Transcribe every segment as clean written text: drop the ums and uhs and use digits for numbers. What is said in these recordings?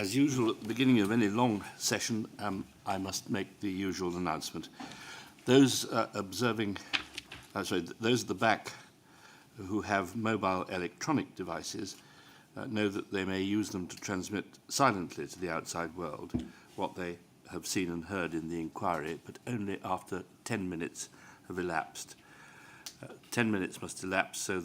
As usual, at the beginning of any long session, I must make the usual announcement. Those those at the back who have mobile electronic devices know that they may use them to transmit silently to the outside world what they have seen and heard in the inquiry, but only after 10 minutes have elapsed. 10 minutes must elapse so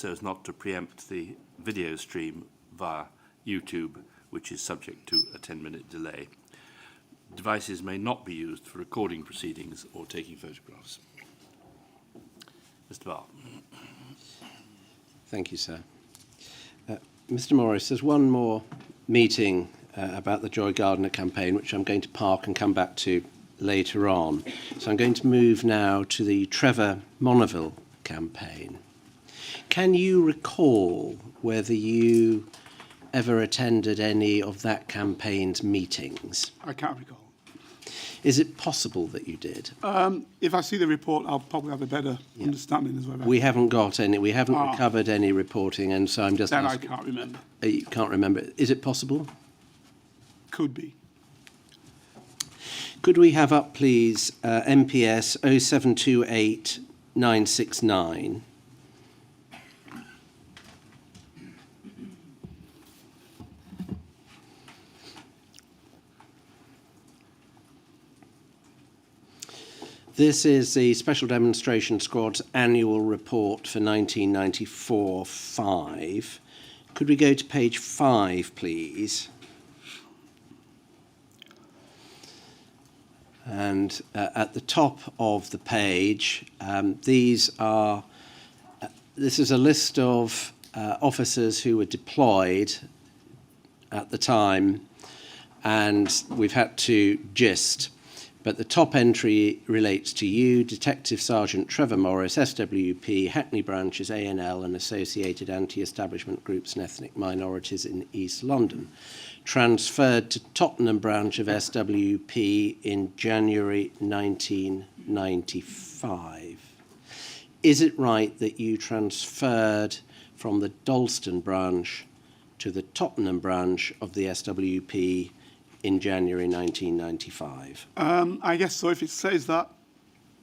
as not to preempt the video stream via YouTube, which is subject to a 10-minute delay. Devices may not be used for recording proceedings or taking photographs. Mr. Barr. Thank you, sir. Mr. Morris, there's one more meeting about the Joy Gardener campaign, which I'm going to park and come back to later on. So I'm going to move now to the Trevor Monaville campaign. Can you recall whether you ever attended any of that campaign's meetings? I can't recall. Is it possible that you did? If I see the report, I'll probably have a better understanding as well. We haven't got any. We haven't recovered any reporting, and so I'm just Then asking. I can't remember. You can't remember. Is it possible? Could be. Could we have up, please, MPS 0728969? This is the Special Demonstration Squad's annual report for 1994-5. Could we go to page 5, please? And at the top of the page, this is a list of officers who were deployed at the time, and we've had to gist. But the top entry relates to you, Detective Sergeant Trevor Morris, SWP, Hackney branches, ANL, and associated anti-establishment groups and ethnic minorities in East London. Transferred to Tottenham branch of SWP in January 1995. Is it right that you transferred from the Dalston branch to the Tottenham branch of the SWP in January 1995? I guess so. If it says that,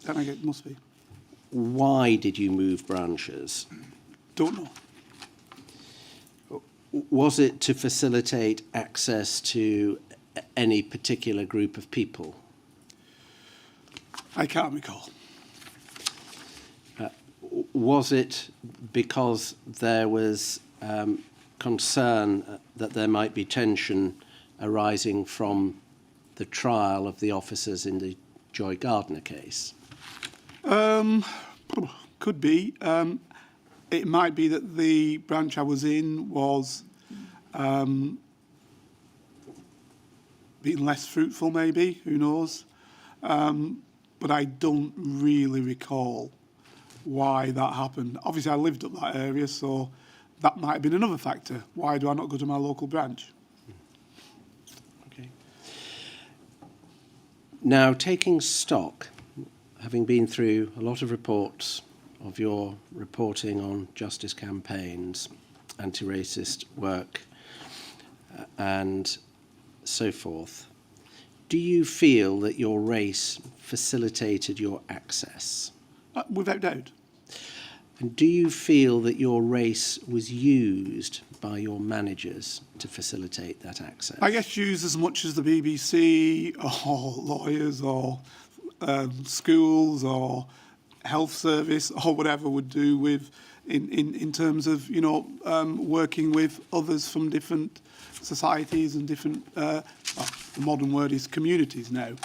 then I guess it must be. Why did you move branches? Don't know. Was it to facilitate access to any particular group of people? I can't recall. Was it because there was concern that there might be tension arising from the trial of the officers in the Joy Gardener case? Could be. It might be that the branch I was in was being less fruitful, maybe. Who knows? But I don't really recall why that happened. Obviously, I lived up that area, so that might have been another factor. Why do I not go to my local branch? Okay. Now, taking stock, having been through a lot of reports of your reporting on justice campaigns, anti-racist work, and so forth, do you feel that your race facilitated your access? Without doubt. And do you feel that your race was used by your managers to facilitate that access? I guess used as much as the BBC or lawyers or schools or health service or whatever would do with in terms of working with others from different societies and different the modern word is communities now.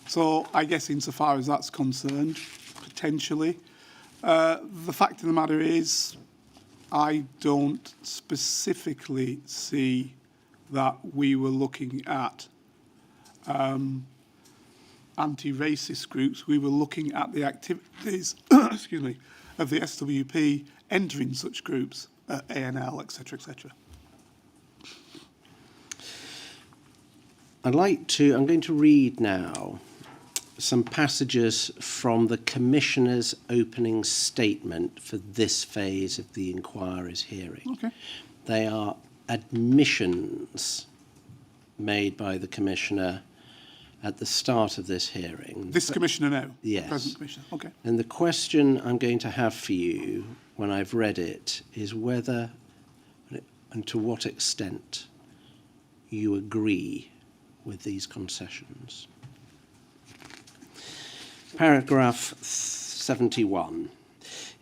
So I guess insofar as that's concerned, potentially. The fact of the matter is I don't specifically see that we were looking at anti-racist groups. We were looking at the activities excuse me, of the SWP entering such groups, ANL, etc., etc. I'm going to read now some passages from the Commissioner's opening statement for this phase of the inquiry's hearing. Okay. They are admissions made by the Commissioner at the start of this hearing. This Commissioner now? Yes. Present Commissioner, okay. And the question I'm going to have for you when I've read it is whether and to what extent you agree with these concessions. Paragraph 71.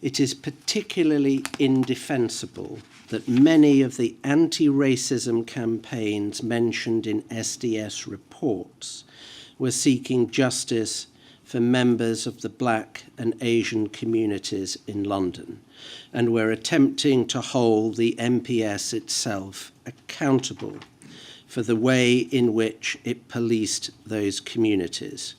It is particularly indefensible that many of the anti-racism campaigns mentioned in SDS reports were seeking justice for members of the Black and Asian communities in London, and were attempting to hold the MPS itself accountable for the way in which it policed those communities.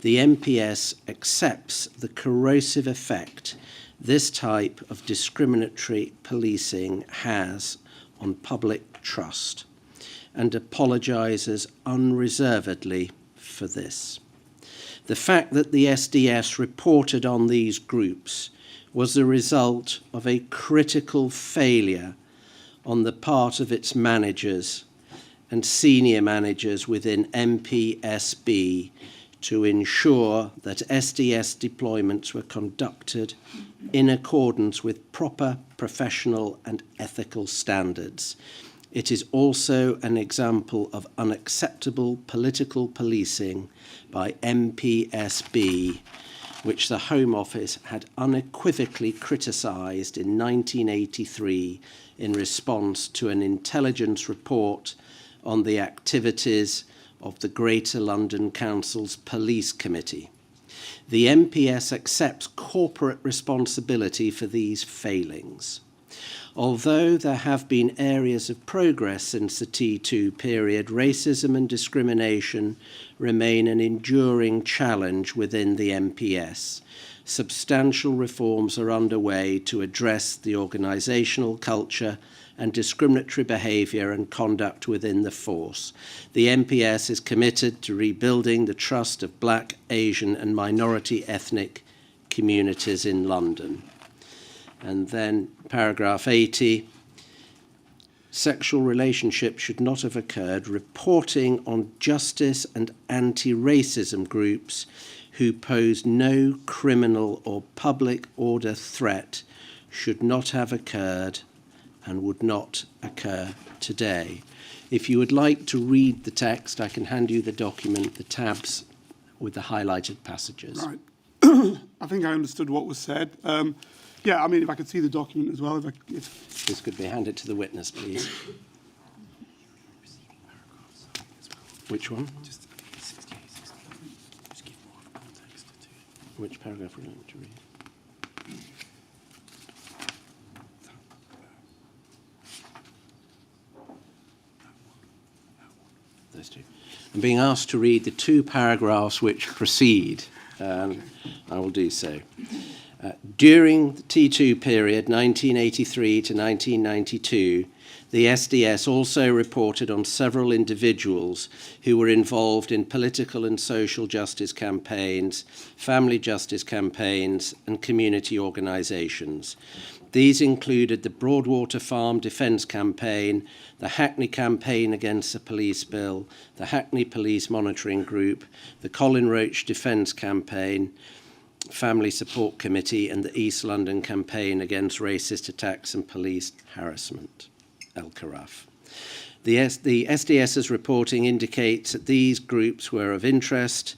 The MPS accepts the corrosive effect this type of discriminatory policing has on public trust and apologises unreservedly for this. The fact that the SDS reported on these groups was the result of a critical failure on the part of its managers and senior managers within MPSB to ensure that SDS deployments were conducted in accordance with proper professional and ethical standards. It is also an example of unacceptable political policing by MPSB, which the Home Office had unequivocally criticised in 1983 in response to an intelligence report on the activities of the Greater London Council's Police Committee. The MPS accepts corporate responsibility for these failings. Although there have been areas of progress since the T2 period, racism and discrimination remain an enduring challenge within the MPS. Substantial reforms are underway to address the organisational culture and discriminatory behaviour and conduct within the force. The MPS is committed to rebuilding the trust of Black, Asian and minority ethnic communities in London. And then paragraph 80, sexual relationships should not have occurred. Reporting on justice and anti-racism groups who pose no criminal or public order threat should not have occurred and would not occur today. If you would like to read the text, I can hand you the document, the tabs with the highlighted passages. Right. I think I understood what was said. Yeah, I mean, if I could see the document as well. If This could be handed to the witness, please. Which one? Just 68, 60. Just give more of context to Which paragraph would you like to read? Those two. I'm being asked to read the two paragraphs which precede. I will do so. During the T2 period, 1983 to 1992, the SDS also reported on several individuals who were involved in political and social justice campaigns, family justice campaigns, and community organisations. These included the Broadwater Farm Defence Campaign, the Hackney Campaign Against the Police Bill, the Hackney Police Monitoring Group, the Colin Roach Defence Campaign, Family Support Committee, and the East London Campaign Against Racist Attacks and Police Harassment, El-Karaf. The SDS's reporting indicates that these groups were of interest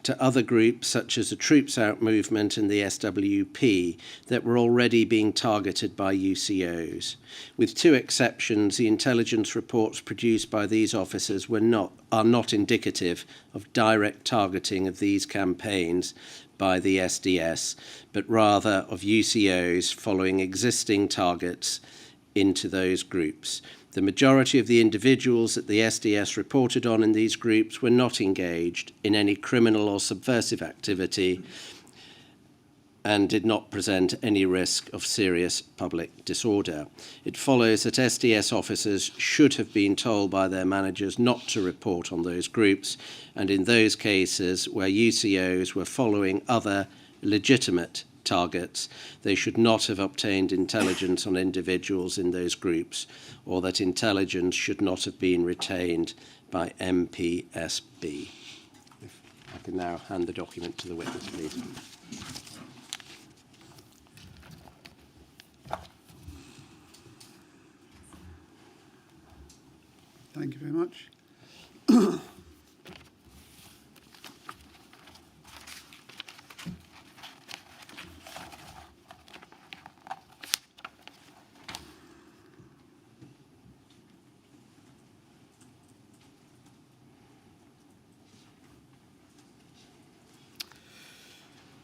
to other groups such as the Troops Out movement and the SWP that were already being targeted by UCOs. With two exceptions, the intelligence reports produced by these officers are not indicative of direct targeting of these campaigns by the SDS, but rather of UCOs following existing targets into those groups. The majority of the individuals that the SDS reported on in these groups were not engaged in any criminal or subversive activity and did not present any risk of serious public disorder. It follows that SDS officers should have been told by their managers not to report on those groups, and in those cases where UCOs were following other legitimate targets, they should not have obtained intelligence on individuals in those groups, or that intelligence should not have been retained by MPSB. If I can now hand the document to the witness, please. Thank you very much.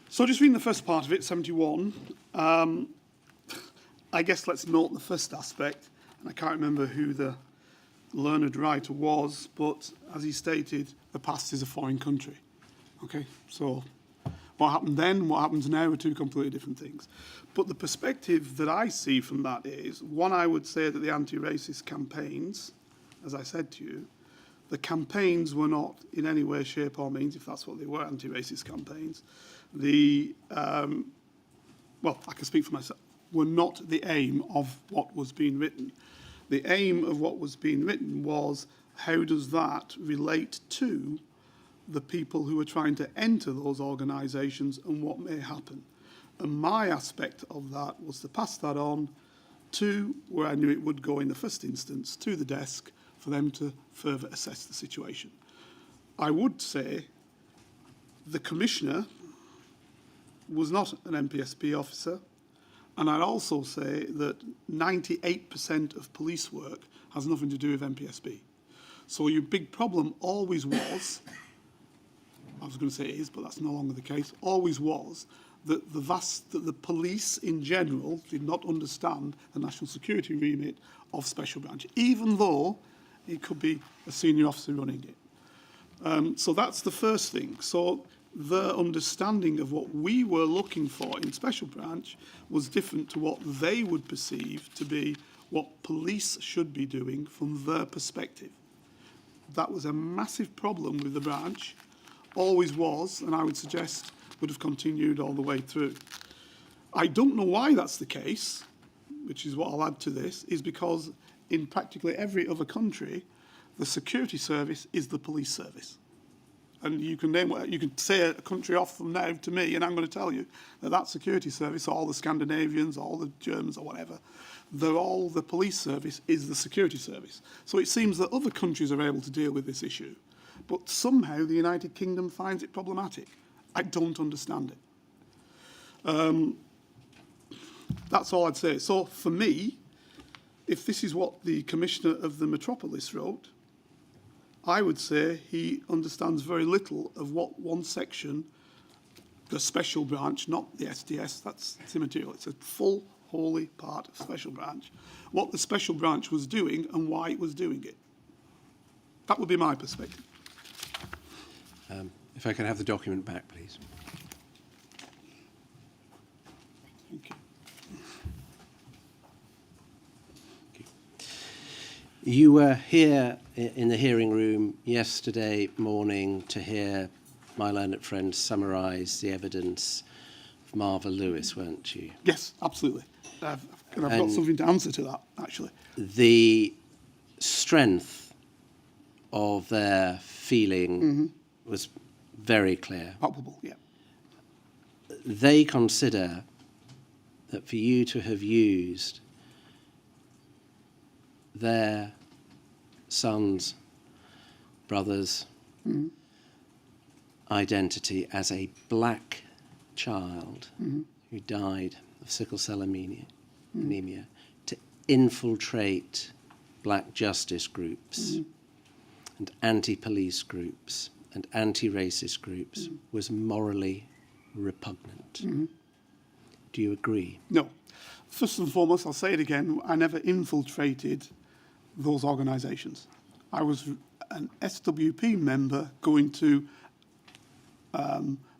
So just reading the first part of it, 71, I guess let's note the first aspect, and I can't remember who the learned writer was, but as he stated, the past is a foreign country. Okay, so what happened then and what happens now are two completely different things. But the perspective that I see from that is, one, I would say that the anti-racist campaigns, as I said to you, the campaigns were not in any way, shape or means, if that's what they were, anti-racist campaigns, well, I can speak for myself, were not the aim of what was being written. The aim of what was being written was, how does that relate to the people who are trying to enter those organisations and what may happen? And my aspect of that was to pass that on to where I knew it would go in the first instance, to the desk, for them to further assess the situation. I would say the Commissioner was not an MPSB officer, and I'd also say that 98% of police work has nothing to do with MPSB. So your big problem always was, I was going to say is, but that's no longer the case, always was that the police in general did not understand the national security remit of Special Branch, even though it could be a senior officer running it. So that's the first thing. So the understanding of what we were looking for in Special Branch was different to what they would perceive to be what police should be doing from their perspective. That was a massive problem with the branch, always was, and I would suggest would have continued all the way through. I don't know why that's the case, which is what I'll add to this, is because in practically every other country, the security service is the police service. And you can name what, you can say a country off from now to me, and I'm going to tell you that that security service, all the Scandinavians, all the Germans or whatever, they're all, the police service is the security service. So it seems that other countries are able to deal with this issue, but somehow the United Kingdom finds it problematic. I don't understand it. That's all I'd say. So for me, if this is what the Commissioner of the Metropolis wrote, I would say he understands very little of what one section, the Special Branch, not the SDS, that's immaterial, it's a full, wholly part of Special Branch, what the Special Branch was doing and why it was doing it. That would be my perspective. If I can have the document back, please. Thank you. You were here in the hearing room yesterday morning to hear my learned friend summarise the evidence of Marva Lewis, weren't you? Yes, absolutely. I've got something to answer to that, actually. The strength of their feeling was very clear. Palpable, yeah. They consider that for you to have used their son's brother's identity as a black child who died of sickle cell anemia to infiltrate black justice groups and anti-police groups and anti-racist groups was morally repugnant. Do you agree? No. First and foremost, I'll say it again, I never infiltrated those organisations. I was an SWP member going to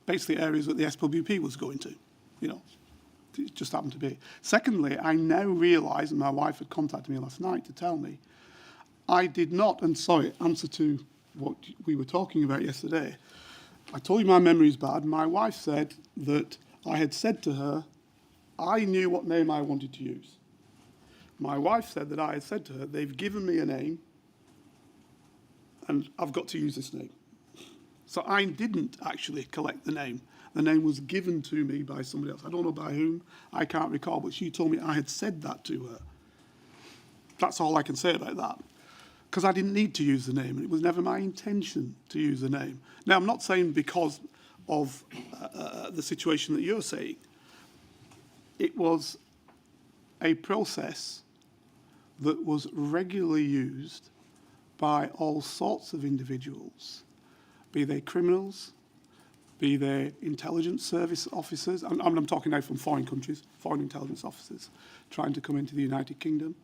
basically areas that the SWP was going to, you know. It just happened to be. Secondly, I now realise, and my wife had contacted me last night to tell me, I did not, and sorry, answer to what we were talking about yesterday. I told you my memory is bad. My wife said that I had said to her, I knew what name I wanted to use. My wife said that I had said to her, they've given me a name and I've got to use this name. So I didn't actually collect the name. The name was given to me by somebody else. I don't know by whom, I can't recall, but she told me I had said that to her. That's all I can say about that. Because I didn't need to use the name, and it was never my intention to use the name. Now, I'm not saying because of the situation that you're saying. It was a process that was regularly used by all sorts of individuals, be they criminals, be they intelligence service officers. I'm talking now from foreign countries, foreign intelligence officers trying to come into the United Kingdom,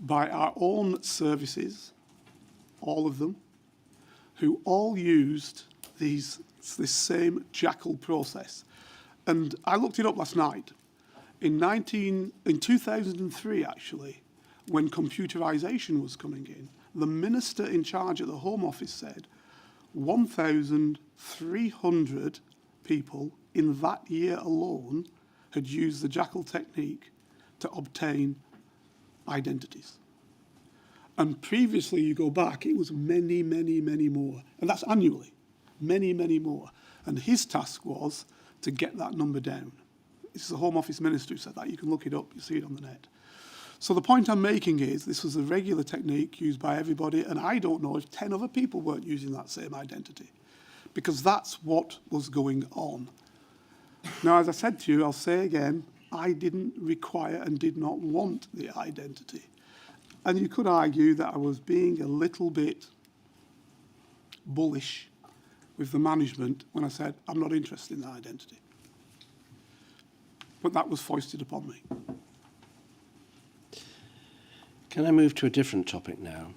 by our own services, all of them, who all used this same jackal process. And I looked it up last night. In 2003, actually, when computerization was coming in, the minister in charge at the Home Office said 1,300 people in that year alone had used the jackal technique to obtain identities. And previously, you go back, it was many, many, many more. And that's annually, many, many more. And his task was to get that number down. This is the Home Office minister who said that. You can look it up, you see it on the net. So the point I'm making is this was a regular technique used by everybody, and I don't know if 10 other people weren't using that same identity, because that's what was going on. Now, as I said to you, I'll say again, I didn't require and did not want the identity. And you could argue that I was being a little bit bullish with the management when I said, I'm not interested in that identity. But that was foisted upon me. Can I move to a different topic now?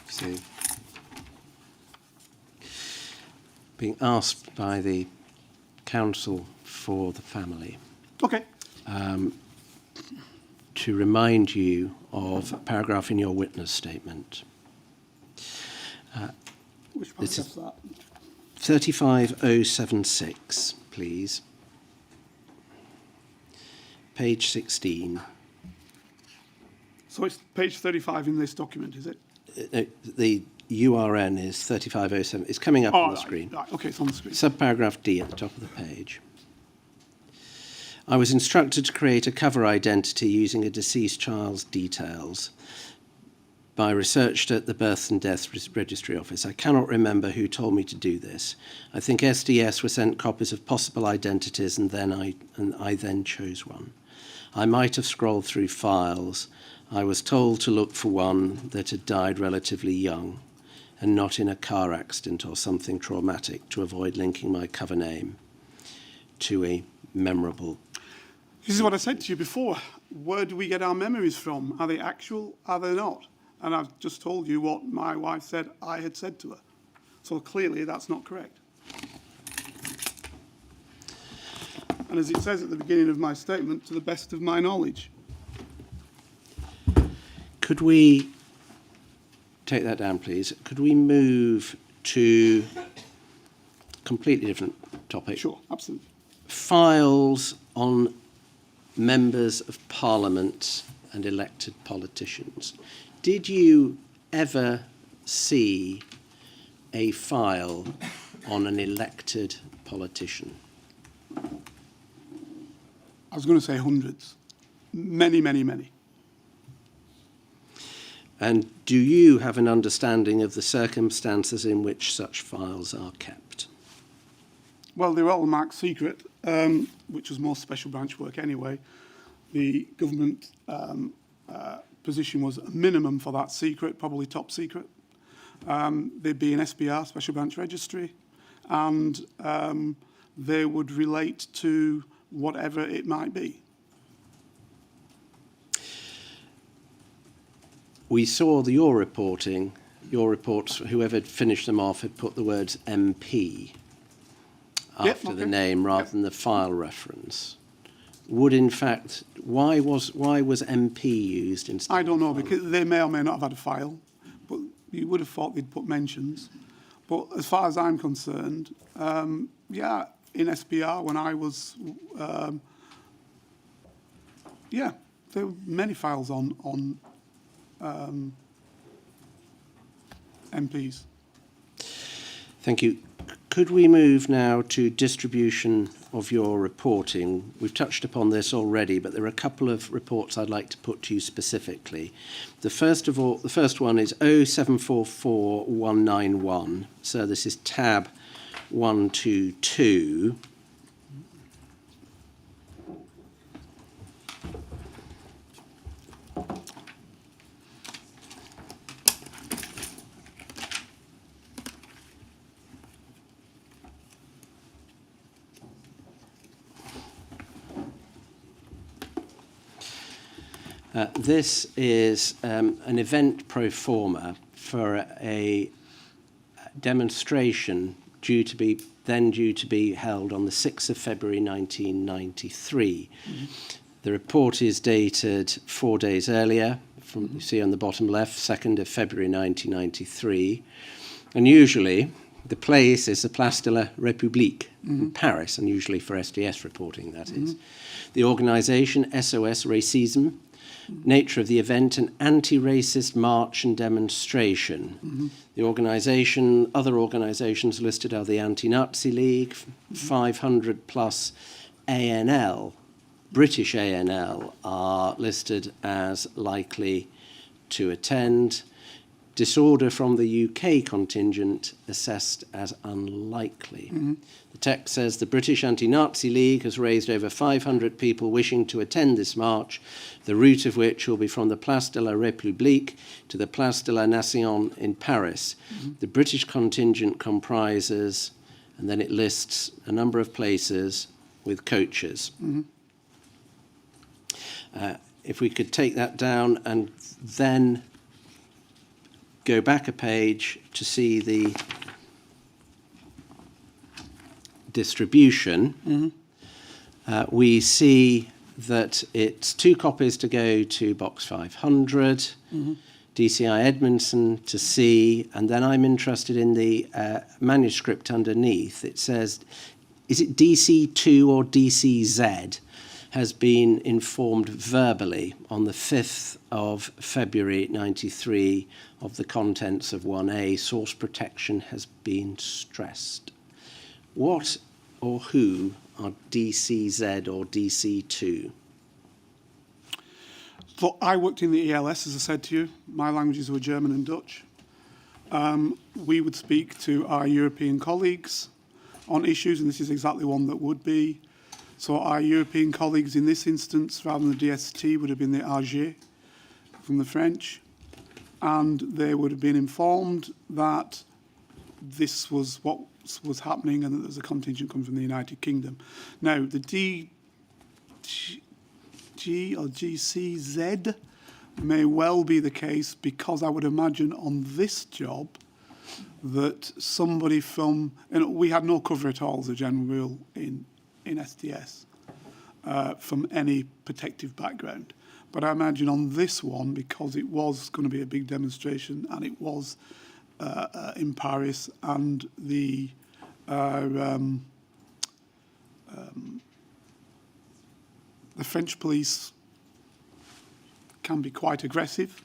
See, being asked by the counsel for the family Okay. to remind you of a paragraph in your witness statement. Which This paragraph is- is that? 35076, please. Page 16. So it's page 35 in this document, is it? The URN is 3507. It's coming up on the screen. Right, okay, it's on the screen. Subparagraph D at the top of the page. I was instructed to create a cover identity using a deceased child's details. I researched at the Births and Deaths Registry Office. I cannot remember who told me to do this. I think SDS were sent copies of possible identities, and I then chose one. I might have scrolled through files. I was told to look for one that had died relatively young and not in a car accident or something traumatic, to avoid linking my cover name to a memorable. This is what I said to you before. Where do we get our memories from? Are they actual? Are they not? And I've just told you what my wife said I had said to her. So clearly that's not correct. And as it says at the beginning of my statement, to the best of my knowledge. Could we take that down, please? Could we move to a completely different topic? Sure, absolutely. Files on members of Parliament and elected politicians. Did you ever see a file on an elected politician? I was going to say hundreds. Many, many, many. And do you have an understanding of the circumstances in which such files are kept? Well, they were all marked secret, which was more special branch work anyway. The government position was a minimum for that secret, probably top secret. There'd be an SBR, Special Branch Registry, and they would relate to whatever it might be. We saw your reports, whoever finished them off had put the words MP after the name rather than the file reference. Would in fact, why was MP used instead? I don't know, because they may or may not have had a file, but you would have thought they'd put mentions. But as far as I'm concerned, yeah, in SPR when I was, yeah, there were many files on MPs. Thank you. Could we move now to distribution of your reporting? We've touched upon this already, but there are a couple of reports I'd like to put to you specifically. The first one is 0744191. So this is tab 122. This is an event pro forma for a demonstration due to be held on the 6th of February 1993. Mm-hmm. The report is dated 4 days earlier, from you see on the bottom left, 2nd of February 1993. And usually the place is the Place de la République in Paris, and usually for SDS reporting, that is. The organisation, SOS Racism. Nature of the event, an anti-racist march and demonstration. The organisation, other organisations listed are the Anti-Nazi League, 500 plus ANL, British ANL, are listed as likely to attend. Disorder from the UK contingent assessed as unlikely. The text says the British Anti-Nazi League has raised over 500 people wishing to attend this march, the route of which will be from the Place de la République to the Place de la Nation in Paris. The British contingent comprises, and then it lists a number of places with coaches. If we could take that down and then go back a page to see the distribution, we see that it's 2 copies to go to box 500, DCI Edmondson to see, and then I'm interested in the manuscript underneath. It says, is it DC2 or DCZ? Has been informed verbally on the 5th of February 93 of the contents of 1A. Source protection has been stressed. What or who are DCZ or DC2? So I worked in the ELS, as I said to you. My languages were German and Dutch. We would speak to our European colleagues on issues, and this is exactly one that would be. So our European colleagues in this instance, rather than the DST, would have been the AG from the French, and they would have been informed that this was what was happening and that there's a contingent coming from the United Kingdom. Now, the DG or GCZ may well be the case, because I would imagine on this job that somebody from, and we had no cover at all as a general rule in SDS from any protective background. But I imagine on this one, because it was going to be a big demonstration and it was in Paris, and the French police can be quite aggressive,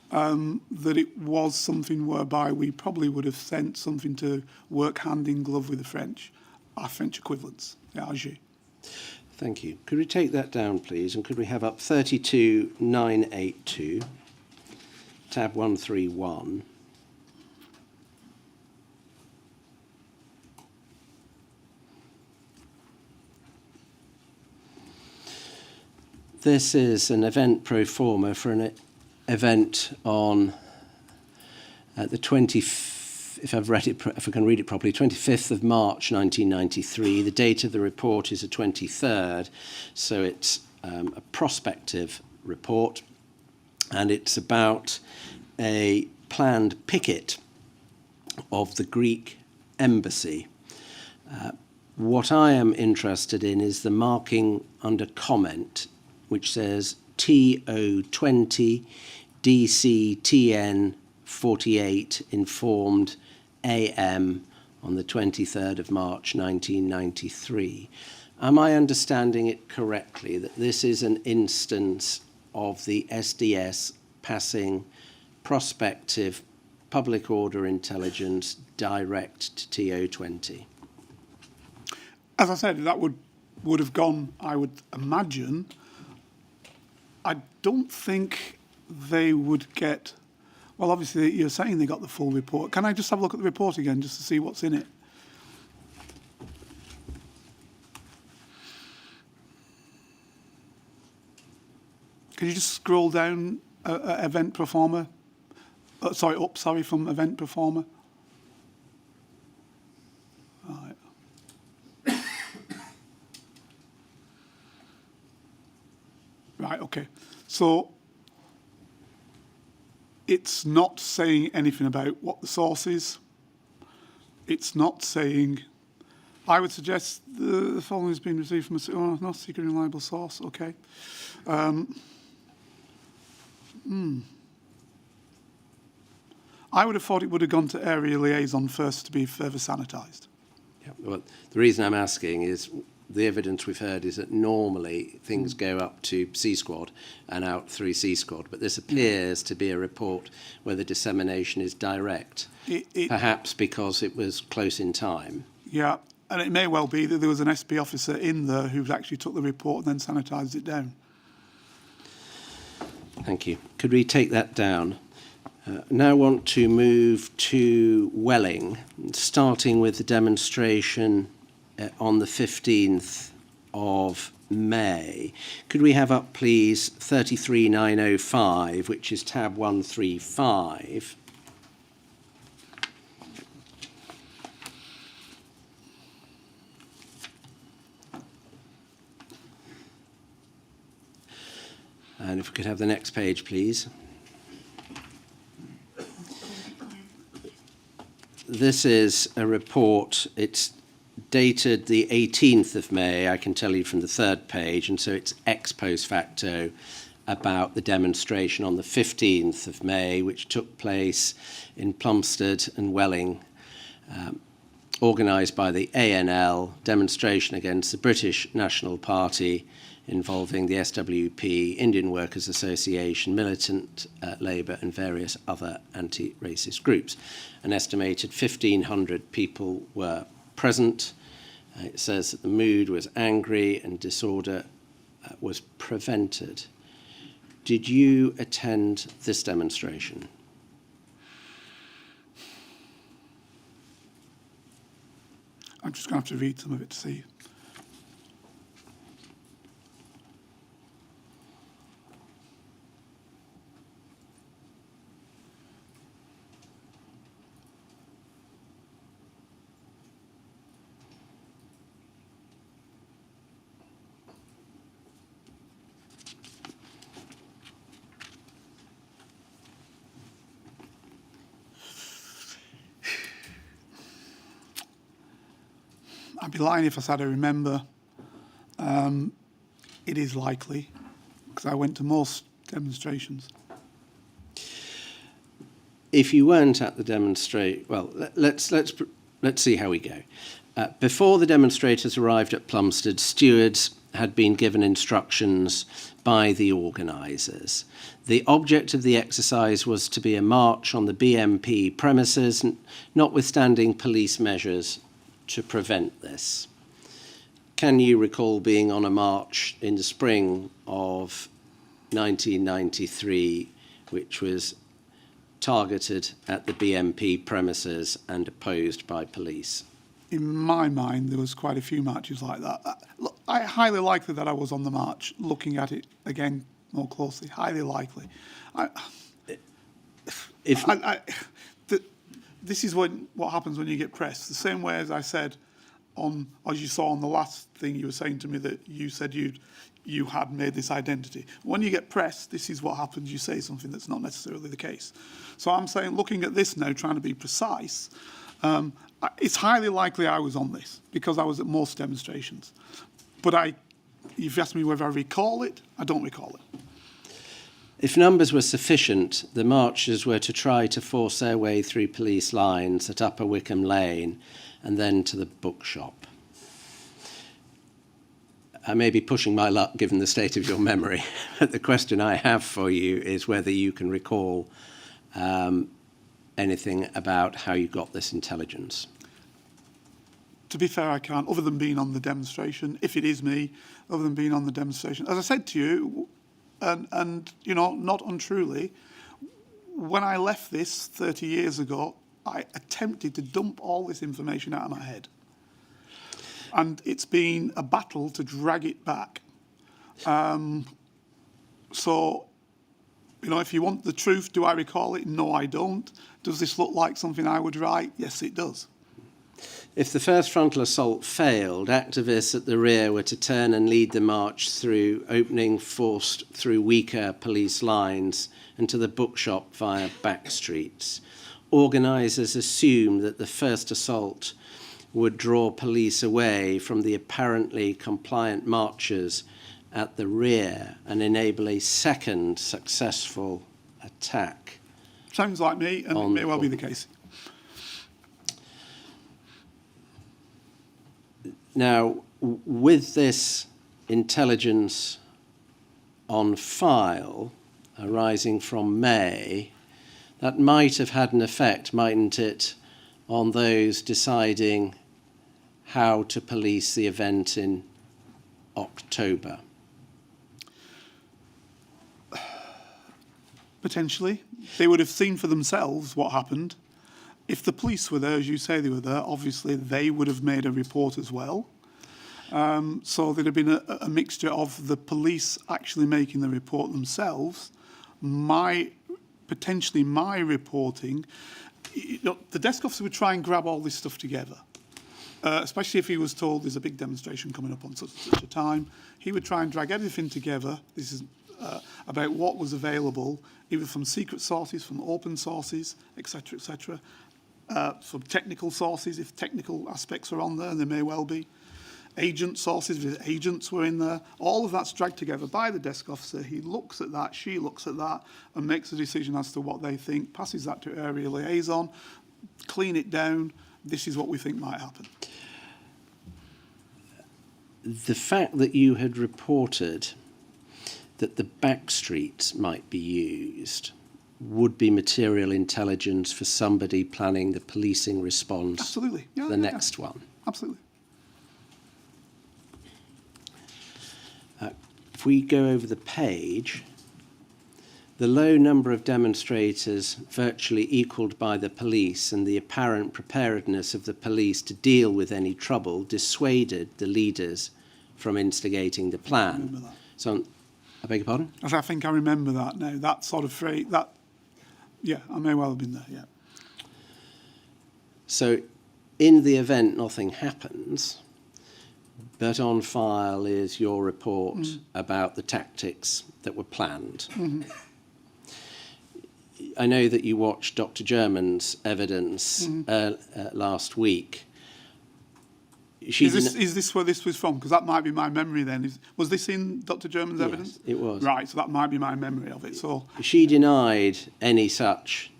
that it was something whereby we probably would have sent something to work hand in glove with the French, our French equivalents, the AG. Thank you. Could we take that down, please? And could we have up 32982, tab 131? This is an event pro forma for an event on the 25th if I've read it, if I can read it properly, 25th of March 1993. The date of the report is the 23rd, so it's a prospective report, and it's about a planned picket of the Greek embassy. What I am interested in is the marking under comment, which says TO20 DCTN 48 informed AM on the 23rd of March 1993. Am I understanding it correctly that this is an instance of the SDS passing prospective public order intelligence direct to TO20? As I said, that would have gone, I would imagine. I don't think they would get, well, obviously you're saying they got the full report. Can I just have a look at the report again just to see what's in it? Can you just scroll down event performer? Up, from event performer. Right. Right, okay. So it's not saying anything about what the source is. It's not saying, I would suggest the following has been received from a not secret and reliable source, okay. I would have thought it would have gone to area liaison first to be further sanitised. Yeah, well, the reason I'm asking is the evidence we've heard is that normally things go up to C Squad and out through C Squad, but this appears to be a report where the dissemination is direct, perhaps because it was close in time. Yeah, and it may well be that there was an SP officer in there who actually took the report and then sanitised it down. Thank you. Could we take that down? Now want to move to Welling, starting with the demonstration on the 15th of May. Could we have up, please, 33905, which is tab 135. And if we could have the next page, please. This is a report. It's dated the 18th of May, I can tell you from the third page, and so it's ex post facto about the demonstration on the 15th of May, which took place in Plumstead and Welling, organised by the ANL, demonstration against the British National Party involving the SWP, Indian Workers Association, Militant Labour and various other anti-racist groups. An estimated 1,500 people were present. It says that the mood was angry and disorder was prevented. Did you attend this demonstration? I'm just going to have to read some of it to see. I'd be lying if I said I remember. It is likely, because I went to most demonstrations. If you weren't at the demonstration, well, let's see how we go. Before the demonstrators arrived at Plumstead, stewards had been given instructions by the organisers. The object of the exercise was to be a march on the BMP premises, notwithstanding police measures to prevent this. Can you recall being on a march in the spring of 1993, which was targeted at the BMP premises and opposed by police? In my mind, there was quite a few marches like that. Look, highly likely that I was on the march, looking at it again more closely. this is what happens when you get pressed. The same way as I said as you saw on the last thing you were saying to me, that you said you had made this identity. When you get pressed, this is what happens. You say something that's not necessarily the case. So I'm saying, looking at this now, trying to be precise, it's highly likely I was on this because I was at most demonstrations. But you've asked me whether I recall it. I don't recall it. If numbers were sufficient, the marchers were to try to force their way through police lines at Upper Wickham Lane and then to the bookshop. I may be pushing my luck given the state of your memory, but the question I have for you is whether you can recall anything about how you got this intelligence. To be fair, I can't, other than being on the demonstration, if it is me, other than being on the demonstration. As I said to you, and you know, not untruly, when I left this 30 years ago, I attempted to dump all this information out of my head. And it's been a battle to drag it back. So, you know, if you want the truth, do I recall it? No, I don't. Does this look like something I would write? Yes, it does. If the first frontal assault failed, activists at the rear were to turn and lead the march through opening forced through weaker police lines and to the bookshop via back streets. Organisers assumed that the first assault would draw police away from the apparently compliant marchers at the rear and enable a second successful attack. Sounds like me, and it may well be the case. Now, with this intelligence on file arising from May, that might have had an effect, mightn't it, on those deciding how to police the event in October? Potentially. They would have seen for themselves what happened. If the police were there, as you say they were there, obviously they would have made a report as well. So there'd have been a mixture of the police actually making the report themselves, potentially my reporting. You know, the desk officer would try and grab all this stuff together, especially if he was told there's a big demonstration coming up on such a time. He would try and drag everything together. This is about what was available, either from secret sources, from open sources, etc., etc., from technical sources, if technical aspects are on there, and there may well be. Agent sources, if agents were in there. All of that's dragged together by the desk officer. He looks at that, she looks at that, and makes a decision as to what they think, passes that to area liaison, clean it down. This is what we think might happen. The fact that you had reported that the back streets might be used would be material intelligence for somebody planning the policing response. Absolutely. Yeah, the next one. Absolutely. If we go over the page, the low number of demonstrators virtually equalled by the police and the apparent preparedness of the police to deal with any trouble dissuaded the leaders from instigating the plan. I remember that. So, I beg your pardon? I think I remember that now. That sort of phrase, yeah, I may well have been there, yeah. So, in the event nothing happens, but on file is your report about the tactics that were planned. I know that you watched Dr. German's evidence last week. Is this where this was from? Because that might be my memory then. Was this in Dr. German's evidence? It was. Right, so that might be my memory of it. So she denied any such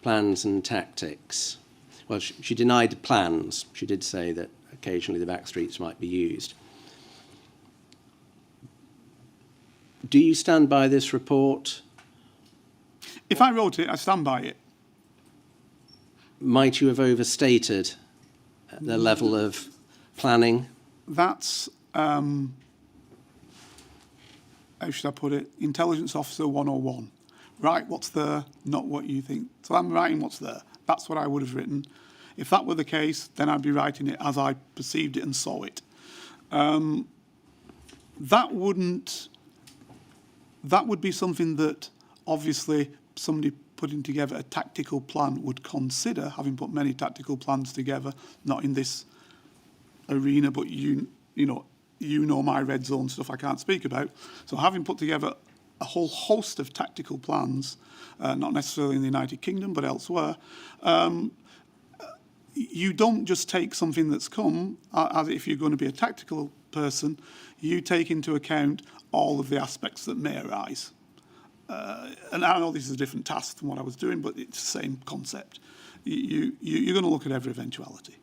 plans and tactics. Well, she denied the plans. She did say that occasionally the back streets might be used. Do you stand by this report? If I wrote it, I stand by it. Might you have overstated the level of planning? That's, how should I put it, Intelligence Officer 101. Right, what's there, not what you think. So I'm writing what's there. That's what I would have written. If that were the case, then I'd be writing it as I perceived it and saw it. That would be something that obviously somebody putting together a tactical plan would consider, having put many tactical plans together, not in this arena, but you know my red zone stuff I can't speak about. So having put together a whole host of tactical plans, not necessarily in the United Kingdom, but elsewhere, you don't just take something that's come, as if you're going to be a tactical person, you take into account all of the aspects that may arise. And I know this is a different task than what I was doing, but it's the same concept. You're going to look at every eventuality.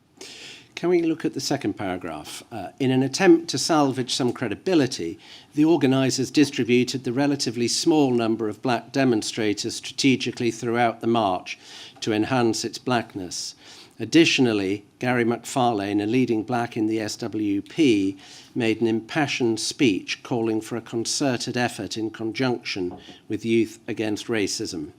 Can we look at the second paragraph? In an attempt to salvage some credibility, the organisers distributed the relatively small number of black demonstrators strategically throughout the march to enhance its blackness. Additionally, Gary McFarlane, a leading black in the SWP, made an impassioned speech calling for a concerted effort in conjunction with Youth Against Racism,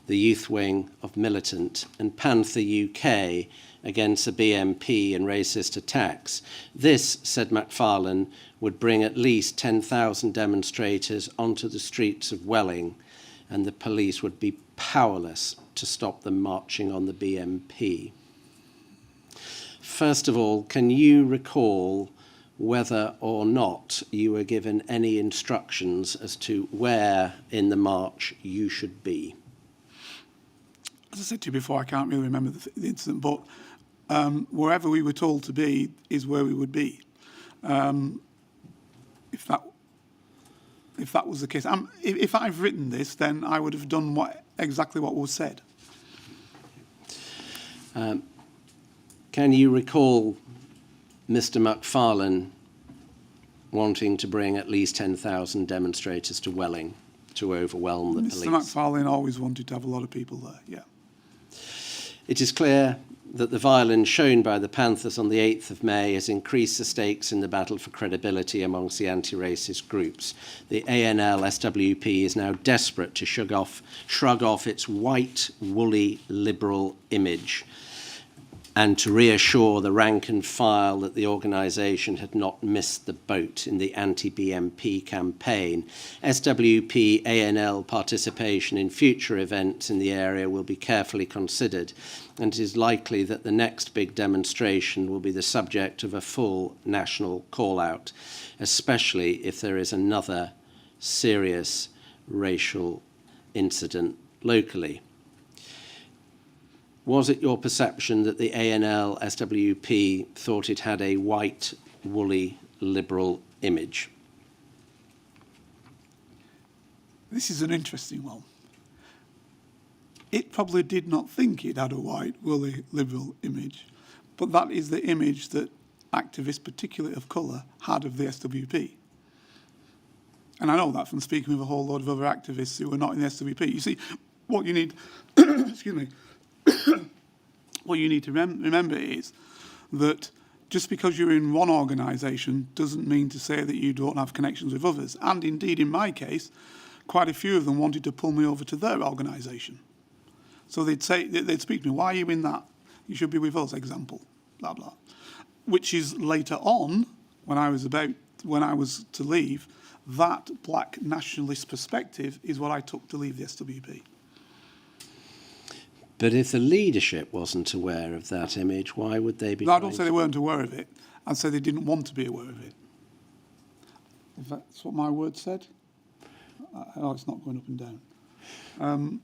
the youth wing of Militant, and Panther UK against the BMP and racist attacks. This, said McFarlane, would bring at least 10,000 demonstrators onto the streets of Welling, and the police would be powerless to stop them marching on the BMP. First of all, can you recall whether or not you were given any instructions as to where in the march you should be? As I said to you before, I can't really remember the incident, but wherever we were told to be is where we would be. If that was the case, if I've written this, then I would have done exactly what was said. Can you recall Mr. McFarlane wanting to bring at least 10,000 demonstrators to Welling to overwhelm the police? Mr. McFarlane always wanted to have a lot of people there, yeah. It is clear that the violence shown by the Panthers on the 8th of May has increased the stakes in the battle for credibility amongst the anti-racist groups. The ANL SWP is now desperate to shrug off its white, woolly, liberal image and to reassure the rank and file that the organisation had not missed the boat in the anti-BMP campaign. SWP ANL participation in future events in the area will be carefully considered, and it is likely that the next big demonstration will be the subject of a full national call-out, especially if there is another serious racial incident locally. Was it your perception that the ANL SWP thought it had a white, woolly, liberal image? This is an interesting one. It probably did not think it had a white, woolly, liberal image, but that is the image that activists, particularly of colour, had of the SWP. And I know that from speaking with a whole load of other activists who were not in the SWP. You see, what you need, excuse me, what you need to remember is that just because you're in one organisation doesn't mean to say that you don't have connections with others. And indeed, in my case, quite a few of them wanted to pull me over to their organisation. So they'd speak to me, why are you in that? You should be with us, example, blah, blah. Which is later on, when I was to leave, that black nationalist perspective is what I took to leave the SWP. But if the leadership wasn't aware of that image, why would they be? No, I don't say they weren't aware of it. I'd say they didn't want to be aware of it. If that's what my word said. I know it's not going up and down.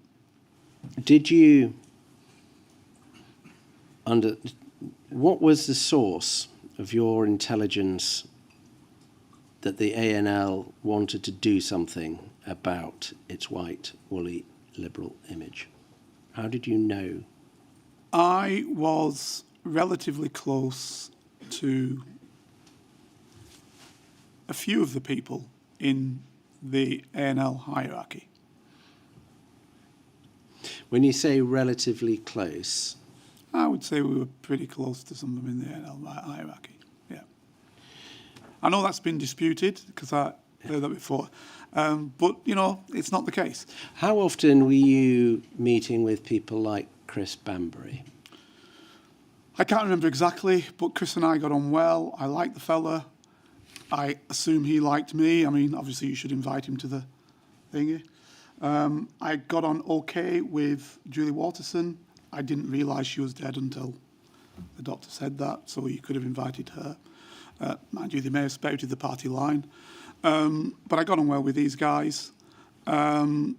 Did you what was the source of your intelligence that the ANL wanted to do something about its white, woolly, liberal image? How did you know? I was relatively close to a few of the people in the ANL hierarchy. When you say relatively close, I would say we were pretty close to some of them in the ANL hierarchy, yeah. I know that's been disputed, because I heard that before, but, you know, it's not the case. how often were you meeting with people like Chris Bambury? I can't remember exactly, but Chris and I got on well. I liked the fella. I assume he liked me. I mean, obviously you should invite him to the thingy. I got on okay with Julie Waterson. I didn't realise she was dead until the doctor said that, so you could have invited her. Mind you, they may have spouted the party line. But I got on well with these guys. And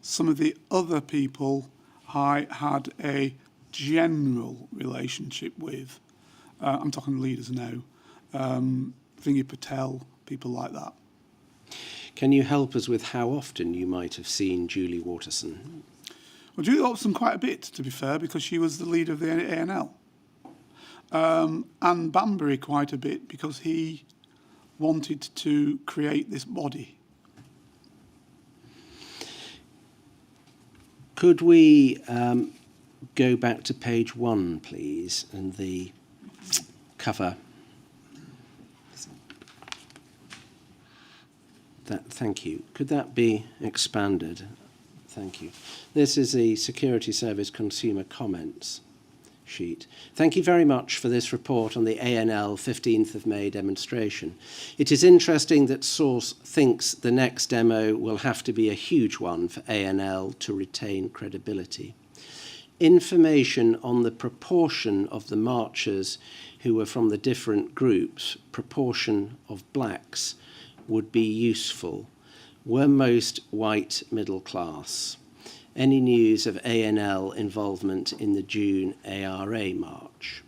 some of the other people I had a general relationship with. I'm talking leaders now. Vingy Patel, people like that. Can you help us with how often you might have seen Julie Waterson? Well, Julie Watson quite a bit, to be fair, because she was the leader of the ANL. And Banbury quite a bit, because he wanted to create this body. Could we go back to page 1, please, and the cover? Thank you. Could that be expanded? Thank you. This is the Security Service Consumer Comments sheet. Thank you very much for this report on the ANL 15th of May demonstration. It is interesting that Source thinks the next demo will have to be a huge one for ANL to retain credibility. Information on the proportion of the marchers who were from the different groups, proportion of blacks, would be useful. Were most white middle class? Any news of ANL involvement in the June ARA march?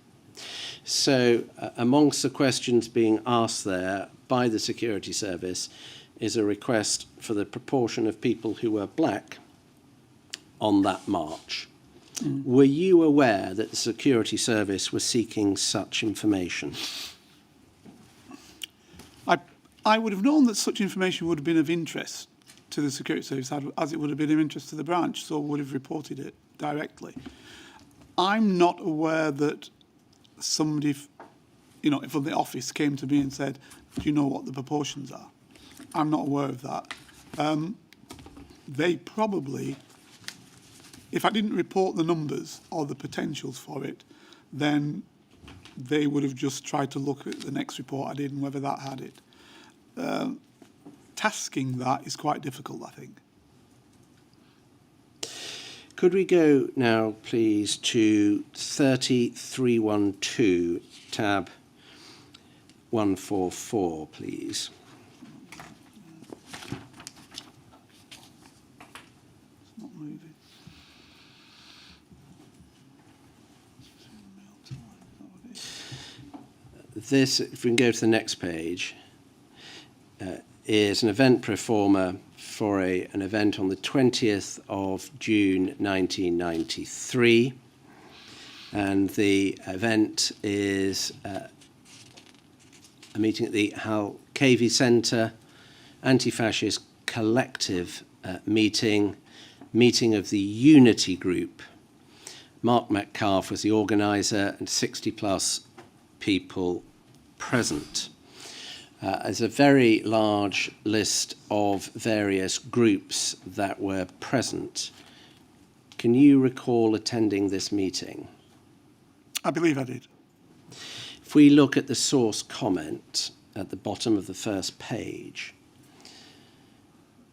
So amongst the questions being asked there by the Security Service is a request for the proportion of people who were black on that march. Were you aware that the Security Service was seeking such information? I would have known that such information would have been of interest to the Security Service, as it would have been of interest to the branch, so would have reported it directly. I'm not aware that somebody, from the office came to me and said, do you know what the proportions are? I'm not aware of that. They probably, if I didn't report the numbers or the potentials for it, then they would have just tried to look at the next report I did and whether that had it. Tasking that is quite difficult, I think. Could we go now, please, to 3312, tab 144, please? It's not moving. This, if we can go to the next page, is an event pro forma for an event on the 20th of June 1993. And the event is a meeting at the Halkavy Centre, anti-fascist collective meeting of the Unity Group. Mark Metcalf was the organiser and 60 plus people present. There's a very large list of various groups that were present. Can you recall attending this meeting? I believe I did. If we look at the source comment at the bottom of the first page,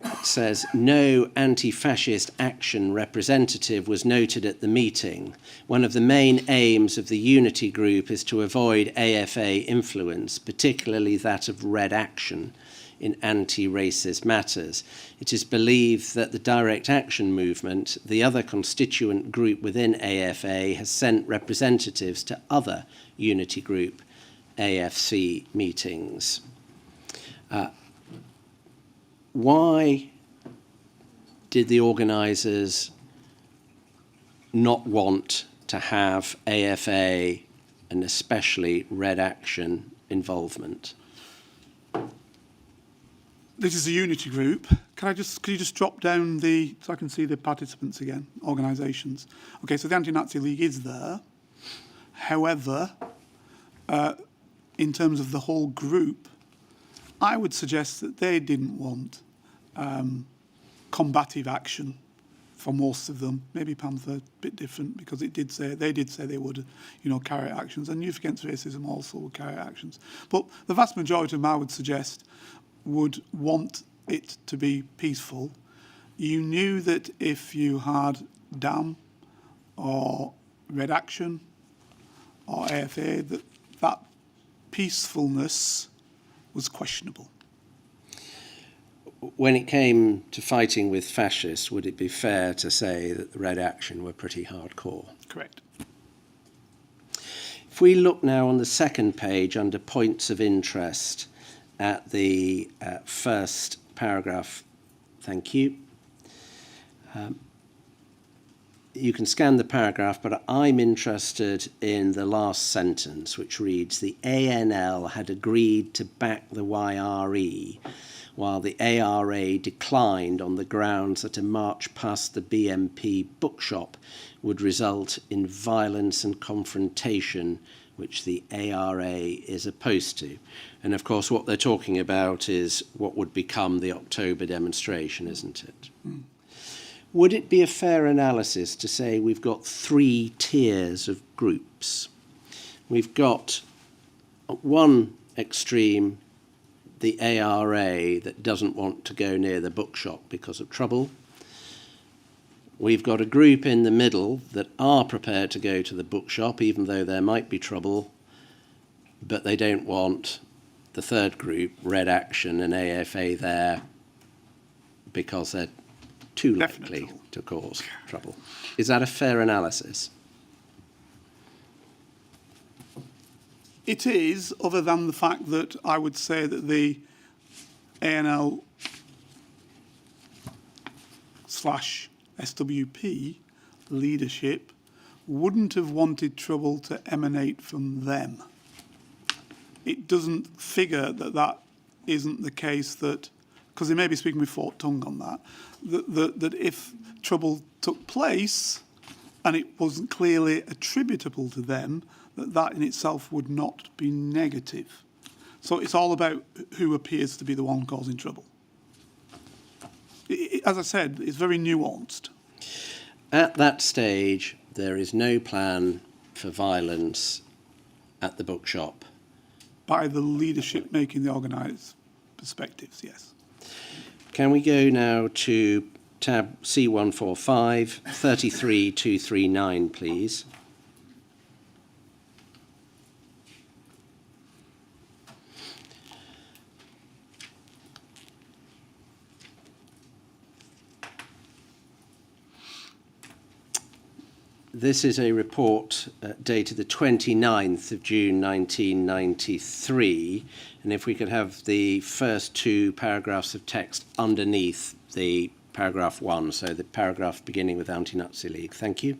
it says, no anti-fascist action representative was noted at the meeting. One of the main aims of the Unity Group is to avoid AFA influence, particularly that of Red Action in anti-racist matters. It is believed that the Direct Action Movement, the other constituent group within AFA, has sent representatives to other Unity Group AFC meetings. Why did the organisers not want to have AFA and especially Red Action involvement? This is a Unity Group. Could you just drop down so I can see the participants again, organisations? Okay, so the Anti-Nazi League is there. However, in terms of the whole group, I would suggest that they didn't want combative action for most of them. Maybe Panther a bit different, because they did say they would, carry out actions, and Youth Against Racism also would carry out actions. But the vast majority of them, I would suggest, would want it to be peaceful. you knew that if you had DAM or Red Action or AFA, that peacefulness was questionable. When it came to fighting with fascists, would it be fair to say that the Red Action were pretty hardcore? Correct. If we look now on the second page under points of interest at the first paragraph, thank you. You can scan the paragraph, but I'm interested in the last sentence, which reads, the ANL had agreed to back the YRE, while the ARA declined on the grounds that a march past the BMP bookshop would result in violence and confrontation, which the ARA is opposed to. And of course, what they're talking about is what would become the October demonstration, isn't it? Mm. Would it be a fair analysis to say we've got three tiers of groups? We've got at one extreme the ARA that doesn't want to go near the bookshop because of trouble. We've got a group in the middle that are prepared to go to the bookshop, even though there might be trouble, but they don't want the third group, Red Action and AFA, there because they're too likely to cause trouble. Is that a fair analysis? It is, other than the fact that I would say that the ANL / SWP leadership wouldn't have wanted trouble to emanate from them. It doesn't figure that that isn't the case, that, because they may be speaking with forked tongue on that if trouble took place and it wasn't clearly attributable to them, that in itself would not be negative. So it's all about who appears to be the one causing trouble. As I said, it's very nuanced. At that stage, there is no plan for violence at the bookshop. By the leadership making the organised perspectives, yes. Can we go now to tab C145, 33239, please? This is a report dated the 29th of June 1993, and if we could have the first two paragraphs of text underneath the paragraph 1, so the paragraph beginning with Anti-Nazi League. Thank you.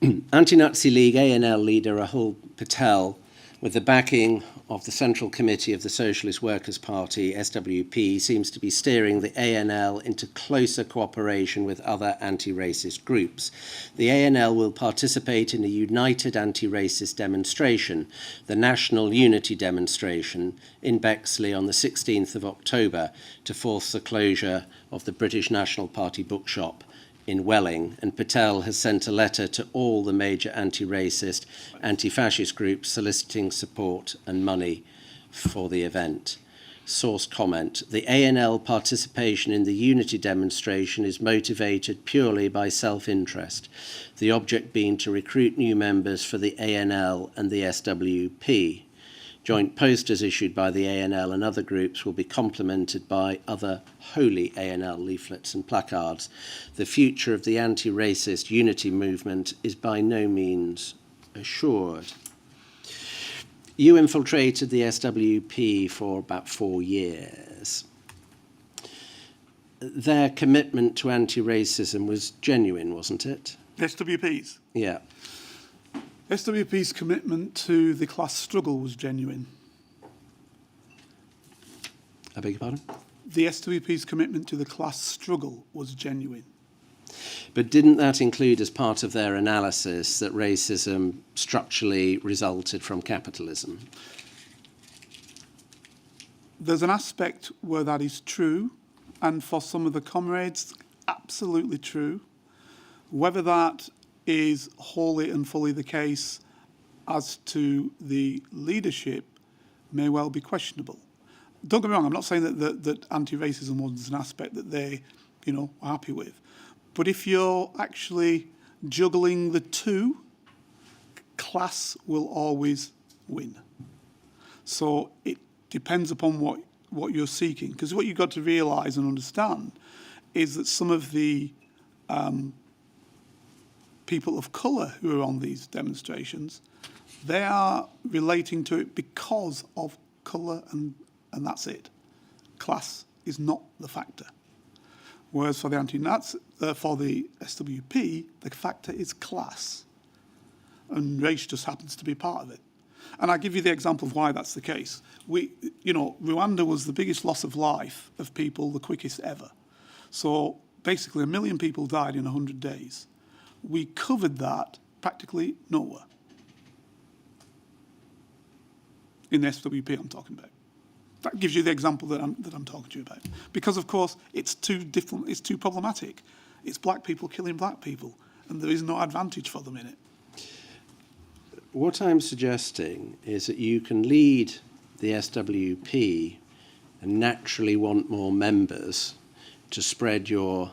Anti-Nazi League ANL leader Rahul Patel, with the backing of the Central Committee of the Socialist Workers' Party, SWP, seems to be steering the ANL into closer cooperation with other anti-racist groups. The ANL will participate in a united anti-racist demonstration, the National Unity Demonstration, in Bexley on the 16th of October to force the closure of the British National Party bookshop in Welling, and Patel has sent a letter to all the major anti-racist, anti-fascist groups soliciting support and money for the event. Source comment: the ANL participation in the unity demonstration is motivated purely by self-interest, the object being to recruit new members for the ANL and the SWP. Joint posters issued by the ANL and other groups will be complemented by other wholly ANL leaflets and placards. The future of the anti-racist unity movement is by no means assured. You infiltrated the SWP for about 4 years. Their commitment to anti-racism was genuine, wasn't it? SWP's? Yeah. SWP's commitment to the class struggle was genuine. I beg your pardon? The SWP's commitment to the class struggle was genuine. But didn't that include as part of their analysis that racism structurally resulted from capitalism? There's an aspect where that is true, and for some of the comrades, absolutely true. Whether that is wholly and fully the case as to the leadership may well be questionable. Don't get me wrong, I'm not saying that anti-racism was an aspect that they happy with. But if you're actually juggling the two, class will always win. So it depends upon what you're seeking. Because what you've got to realise and understand is that some of the people of colour who are on these demonstrations, they are relating to it because of colour and that's it. Class is not the factor. Whereas for the for the SWP, the factor is class. And race just happens to be part of it. And I'll give you the example of why that's the case. Rwanda was the biggest loss of life of people, the quickest ever. So basically 1 million people died in 100 days. We covered that practically nowhere. In the SWP I'm talking about. That gives you the example that I'm talking to you about. Because of course it's too problematic. It's black people killing black people, and there is no advantage for them in it. What I'm suggesting is that you can lead the SWP and naturally want more members to spread your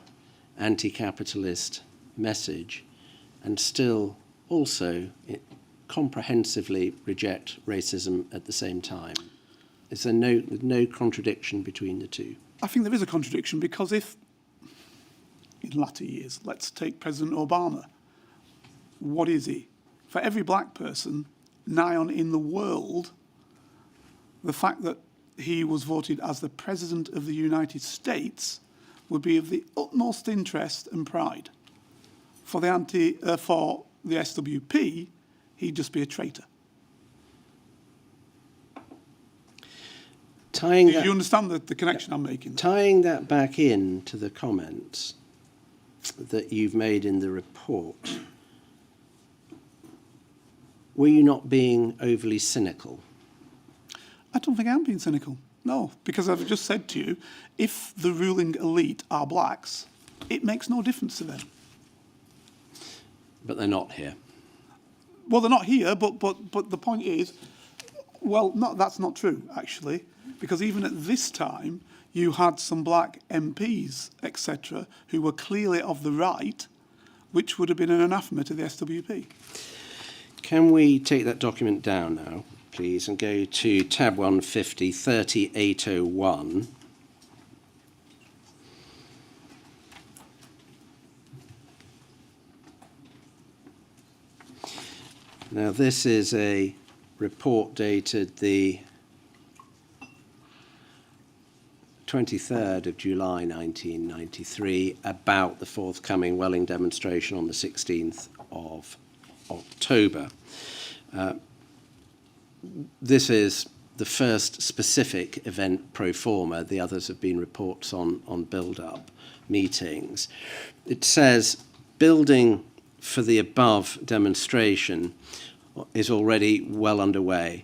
anti-capitalist message and still also comprehensively reject racism at the same time. Is there no contradiction between the two? I think there is a contradiction because if, in latter years, let's take President Obama, what is he? For every black person, nigh on in the world, the fact that he was voted as the President of the United States would be of the utmost interest and pride. For the SWP, he'd just be a traitor. Do you understand the connection I'm making? Tying that back in to the comments that you've made in the report, were you not being overly cynical? I don't think I'm being cynical. No, because I've just said to you, if the ruling elite are blacks, it makes no difference to them. But they're not here. Well, they're not here, but the point is, well, that's not true, actually, because even at this time, you had some black MPs, etc., who were clearly of the right, which would have been an anathema to the SWP. Can we take that document down now, please, and go to tab 150, 3801. Now, this is a report dated the 23rd of July 1993 about the forthcoming Welling demonstration on the 16th of October. This is the first specific event pro forma. The others have been reports on build-up meetings. It says building for the above demonstration is already well underway.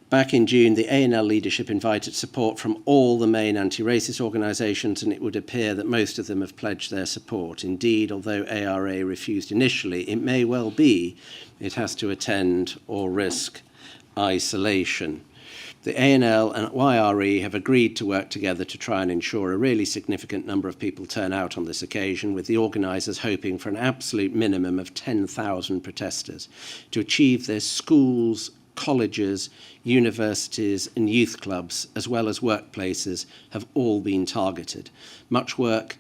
Back in June, the A&L leadership invited support from all the main anti-racist organisations, and it would appear that most of them have pledged their support. Indeed, although ARA refused initially, it may well be it has to attend or risk isolation. The A&L and YRE have agreed to work together to try and ensure a really significant number of people turn out on this occasion, with the organisers hoping for an absolute minimum of 10,000 protesters. To achieve this, schools, colleges, universities and youth clubs, as well as workplaces, have all been targeted. Much work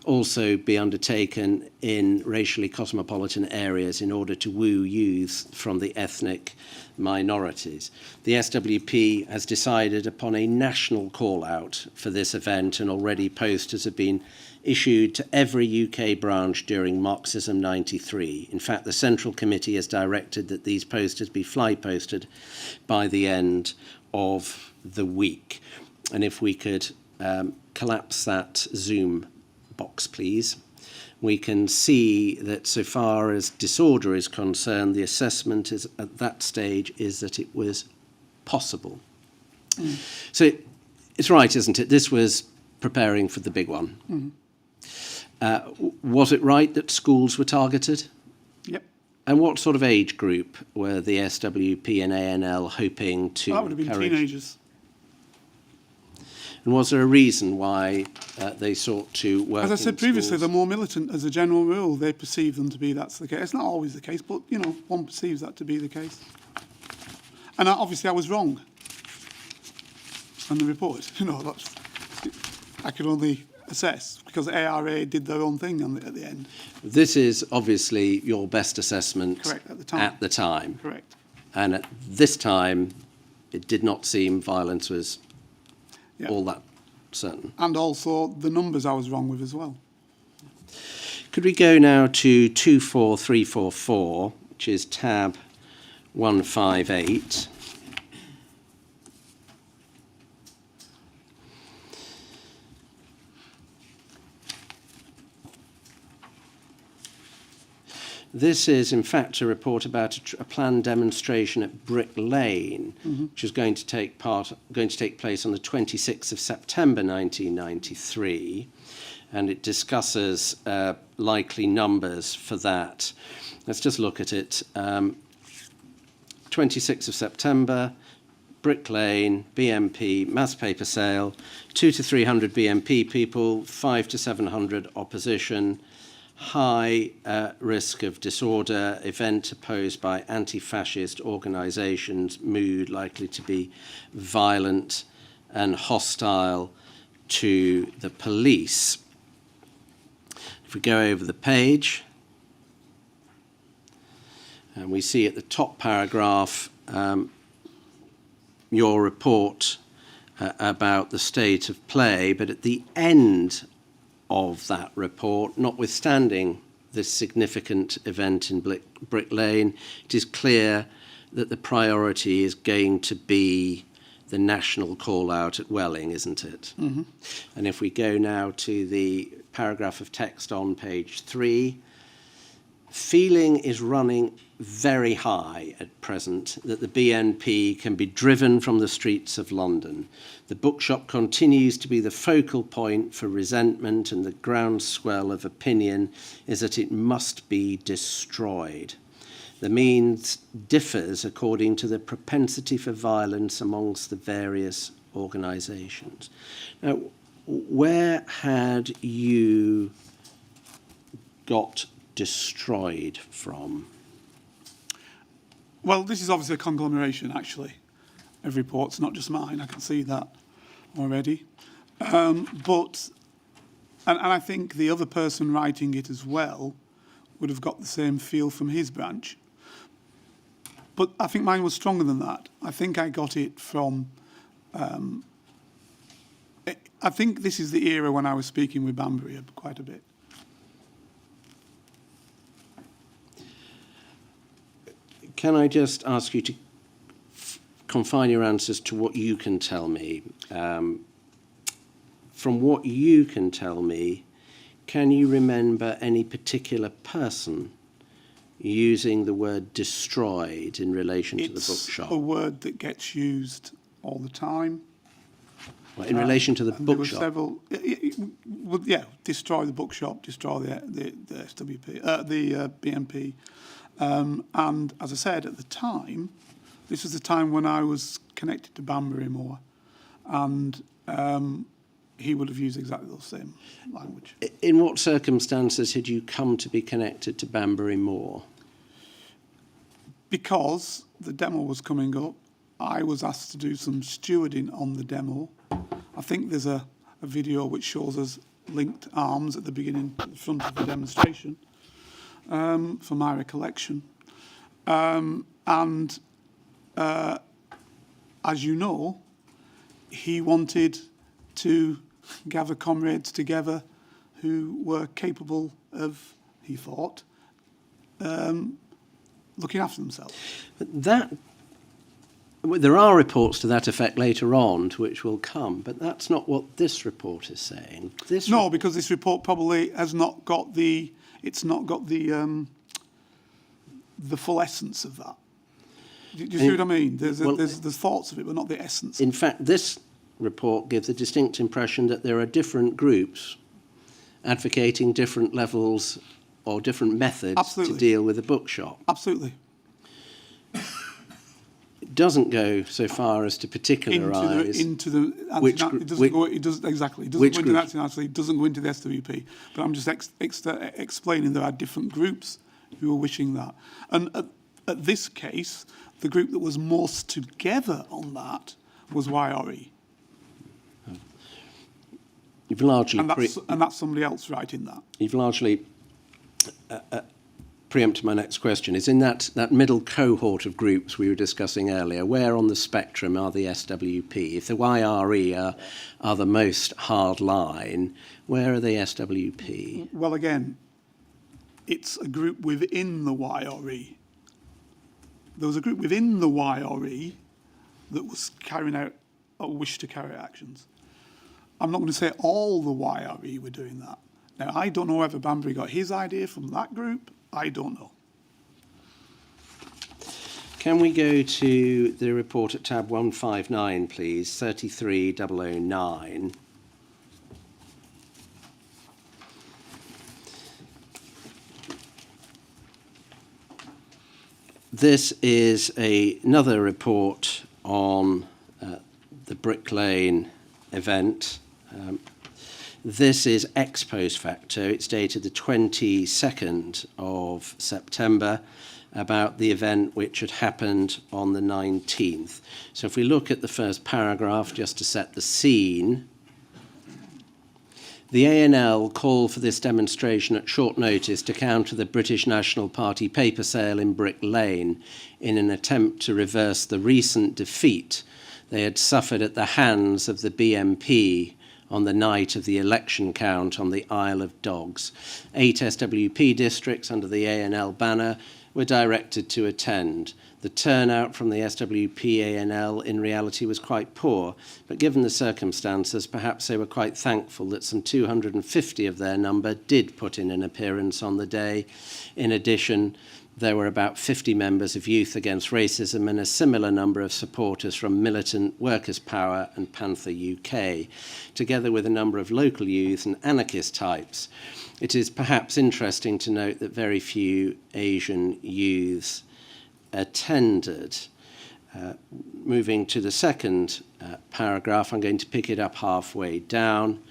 also be undertaken in racially cosmopolitan areas in order to woo youth from the ethnic minorities. The SWP has decided upon a national call-out for this event, and already posters have been issued to every UK branch during Marxism 93. In fact, the Central Committee has directed that these posters be fly-posted by the end of the week. And if we could collapse that Zoom box, please. We can see that so far as disorder is concerned, the assessment is at that stage is that it was possible. So it's right, isn't it? This was preparing for the big one. Was it right that schools were targeted? Yep. And what sort of age group were the SWP and A&L hoping to That would have been encourage? teenagers. And was there a reason why they sought to work As I said in previously, schools? they're more militant as a general rule. They perceive them to be that's the case. It's not always the case, but, you know, one perceives that to be the case. And obviously I was wrong on the report. You know, I can only assess because ARA did their own thing at the end. This is obviously your best assessment. Correct, at the time. At the time. Correct. And at this time, it did not seem violence was Yeah. all that certain. And also the numbers I was wrong with as well. Could we go now to 24344, which is tab 158? This is, in fact, a report about a planned demonstration at Brick Lane, which is going to take place on the 26th of September 1993, and it discusses likely numbers for that. Let's just look at it. 26th of September, Brick Lane, BMP, mass paper sale, 200 to 300 BMP people, 500 to 700 opposition. High risk of disorder, event opposed by anti-fascist organisations, mood likely to be violent and hostile to the police. If we go over the page, and we see at the top paragraph your report about the state of play, but at the end of that report, notwithstanding this significant event in Brick Lane, it is clear that the priority is going to be the national call-out at Welling, isn't it? Mm-hmm. And if we go now to the paragraph of text on page 3, feeling is running very high at present that the BNP can be driven from the streets of London. The bookshop continues to be the focal point for resentment, and the groundswell of opinion is that it must be destroyed. The means differs according to the propensity for violence amongst the various organisations. Now, where had you got destroyed from? Well, this is obviously a conglomeration, actually, of reports, not just mine. I can see that already. But I think the other person writing it as well would have got the same feel from his branch. But I think mine was stronger than that. I think I got it from... I think this is the era when I was speaking with Banbury quite a bit. Can I just ask you to confine your answers to what you can tell me? From what you can tell me, can you remember any particular person using the word destroyed in relation to the bookshop? It's a word that gets used all the time. Well, in relation to the There were bookshop? several. Destroy the bookshop, destroy the SWP, the BNP. And as I said, at the time, this was the time when I was connected to Banbury more, and he would have used exactly the same language. In what circumstances had you come to be connected to Banbury Moor? Because the demo was coming up, I was asked to do some stewarding on the demo. I think there's a video which shows us linked arms at the beginning, at the front of the demonstration, from my recollection. As you know, he wanted to gather comrades together who were capable of, he thought, looking after themselves. There are reports to that effect later on, to which we'll come, but that's not what this report is saying. Because this report probably has not got the full essence of that. Do you see what I mean? There's thoughts of it, but not the essence. In fact, this report gives a distinct impression that there are different groups advocating different levels or different methods Absolutely. to deal with a bookshop. Absolutely. doesn't go so far as to particularise into the which it doesn't which- go. It does exactly. It doesn't which go into the groups? anti-nationality. It doesn't go into the SWP. But I'm just explaining there are different groups who are wishing that. And at this case, the group that was most together on that was YRE, you've largely and that's somebody else writing that. you've largely preempted my next question. Is in that middle cohort of groups we were discussing earlier, where on the spectrum are the SWP? If the YRE are the most hard line, where are the SWP? Well, again, it's a group within the YRE. There was a group within the YRE that was carrying out or wished to carry out actions. I'm not going to say all the YRE were doing that. Now, I don't know whether Banbury got his idea from that group. I don't know. Can we go to the report at tab 159, please, 33009? This is another report on the Brick Lane event. This is ex post facto. It's dated the 22nd of September, about the event which had happened on the 19th. So if we look at the first paragraph, just to set the scene, the ANL called for this demonstration at short notice to counter the British National Party paper sale in Brick Lane in an attempt to reverse the recent defeat they had suffered at the hands of the BNP on the night of the election count on the Isle of Dogs. 8 SWP districts under the ANL banner were directed to attend. The turnout from the SWP ANL in reality was quite poor, but given the circumstances, perhaps they were quite thankful that some 250 of their number did put in an appearance on the day. In addition, there were about 50 members of Youth Against Racism and a similar number of supporters from Militant Workers' Power and Panther UK, together with a number of local youth and anarchist types. It is perhaps interesting to note that very few Asian youths attended. Moving to the second paragraph, I'm going to pick it up halfway down.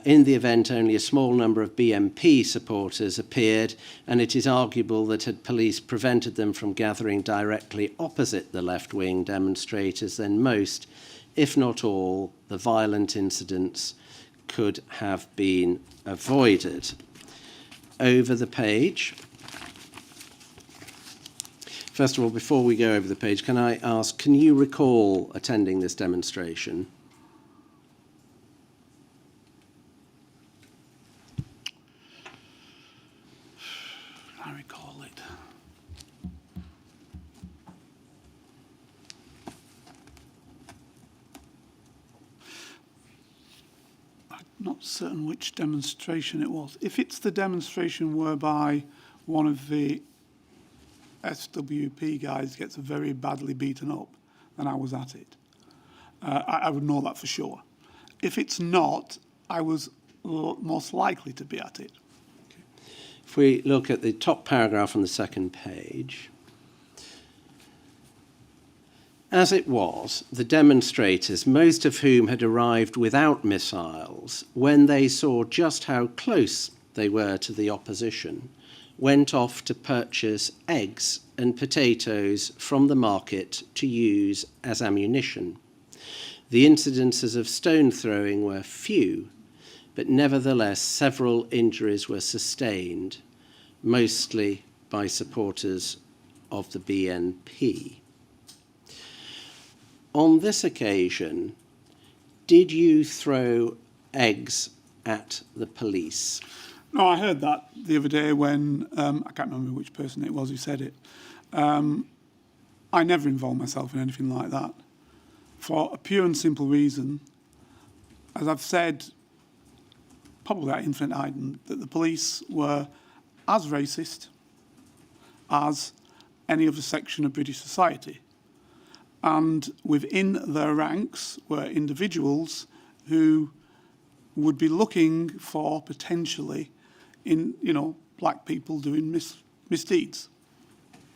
In the event, only a small number of BNP supporters appeared, and it is arguable that had police prevented them from gathering directly opposite the left-wing demonstrators, then most, if not all, the violent incidents could have been avoided. Over the page. First of all, before we go over the page, can I ask, can you recall attending this demonstration? I recall it. I'm not certain which demonstration it was. If it's the demonstration whereby one of the SWP guys gets very badly beaten up, then I was at it. I would know that for sure. If it's not, I was most likely to be at it. If we look at the top paragraph on the second page, as it was, the demonstrators, most of whom had arrived without missiles, when they saw just how close they were to the opposition, went off to purchase eggs and potatoes from the market to use as ammunition. The incidences of stone throwing were few, but nevertheless several injuries were sustained, mostly by supporters of the BNP. On this occasion, did you throw eggs at the police? No, I heard that the other day when, I can't remember which person it was who said it. I never involve myself in anything like that for a pure and simple reason. As I've said, probably at infinite heightened, that the police were as racist as any other section of British society. And within their ranks were individuals who would be looking for potentially black people doing misdeeds,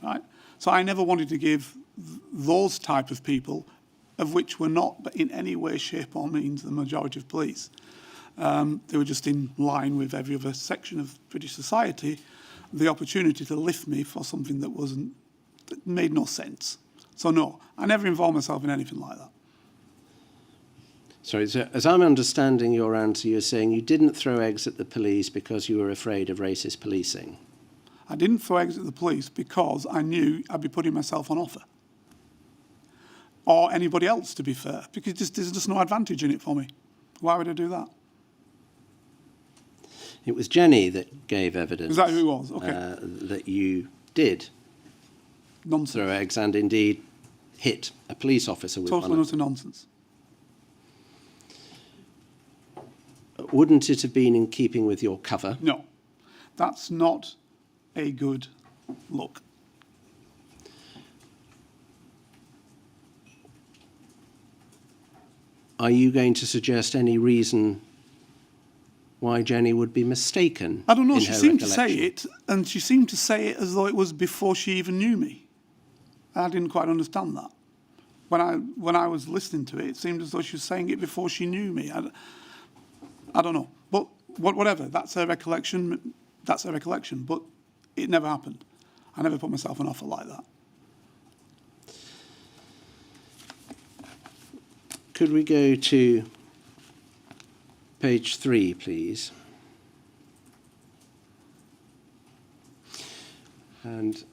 right? So I never wanted to give those type of people, of which were not in any way, shape or means the majority of police. They were just in line with every other section of British society, the opportunity to lift me for something that made no sense. So no, I never involved myself in anything like that. Sorry, so as I'm understanding your answer, you're saying you didn't throw eggs at the police because you were afraid of racist policing. I didn't throw eggs at the police because I knew I'd be putting myself on offer. Or anybody else, to be fair, because there's just no advantage in it for me. Why would I do that? It was Jenny that gave evidence. Is that who it was? Okay. That you did Nonsense. throw eggs and indeed hit a police officer with Total one. and utter nonsense. Wouldn't it have been in keeping with your cover? No, that's not a good look. Are you going to suggest any reason why Jenny would be mistaken? I don't know, in she her seemed to say recollection? it, and she seemed to say it as though it was before she even knew me. I didn't quite understand that. When I was listening to it, it seemed as though she was saying it before she knew me. I don't know. But whatever, that's her recollection, but it never happened. I never put myself on offer like that. Could we go to page 3, please? And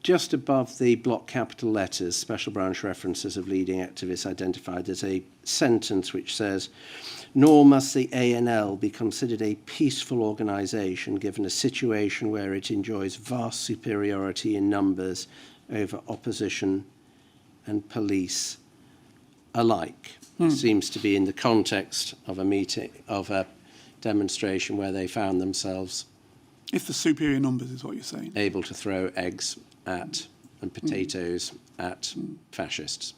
just above the block capital letters, special branch references of leading activists identified, there's a sentence which says, nor must the ANL be considered a peaceful organisation given a situation where it enjoys vast superiority in numbers over opposition and police alike. Seems to be in the context of a meeting, of a demonstration where they found themselves If the superior numbers is what you're saying. able to throw eggs at and potatoes at fascists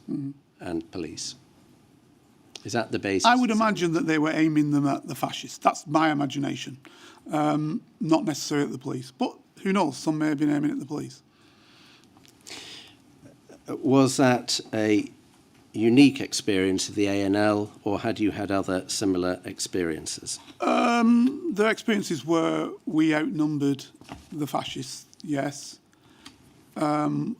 and police. Is that the basis? I would imagine that they were aiming them at the fascists. That's my imagination. Not necessarily at the police. But who knows? Some may have been aiming at the police. Was that a unique experience of the ANL, or had you had other similar experiences? Their experiences were we outnumbered the fascists, yes. But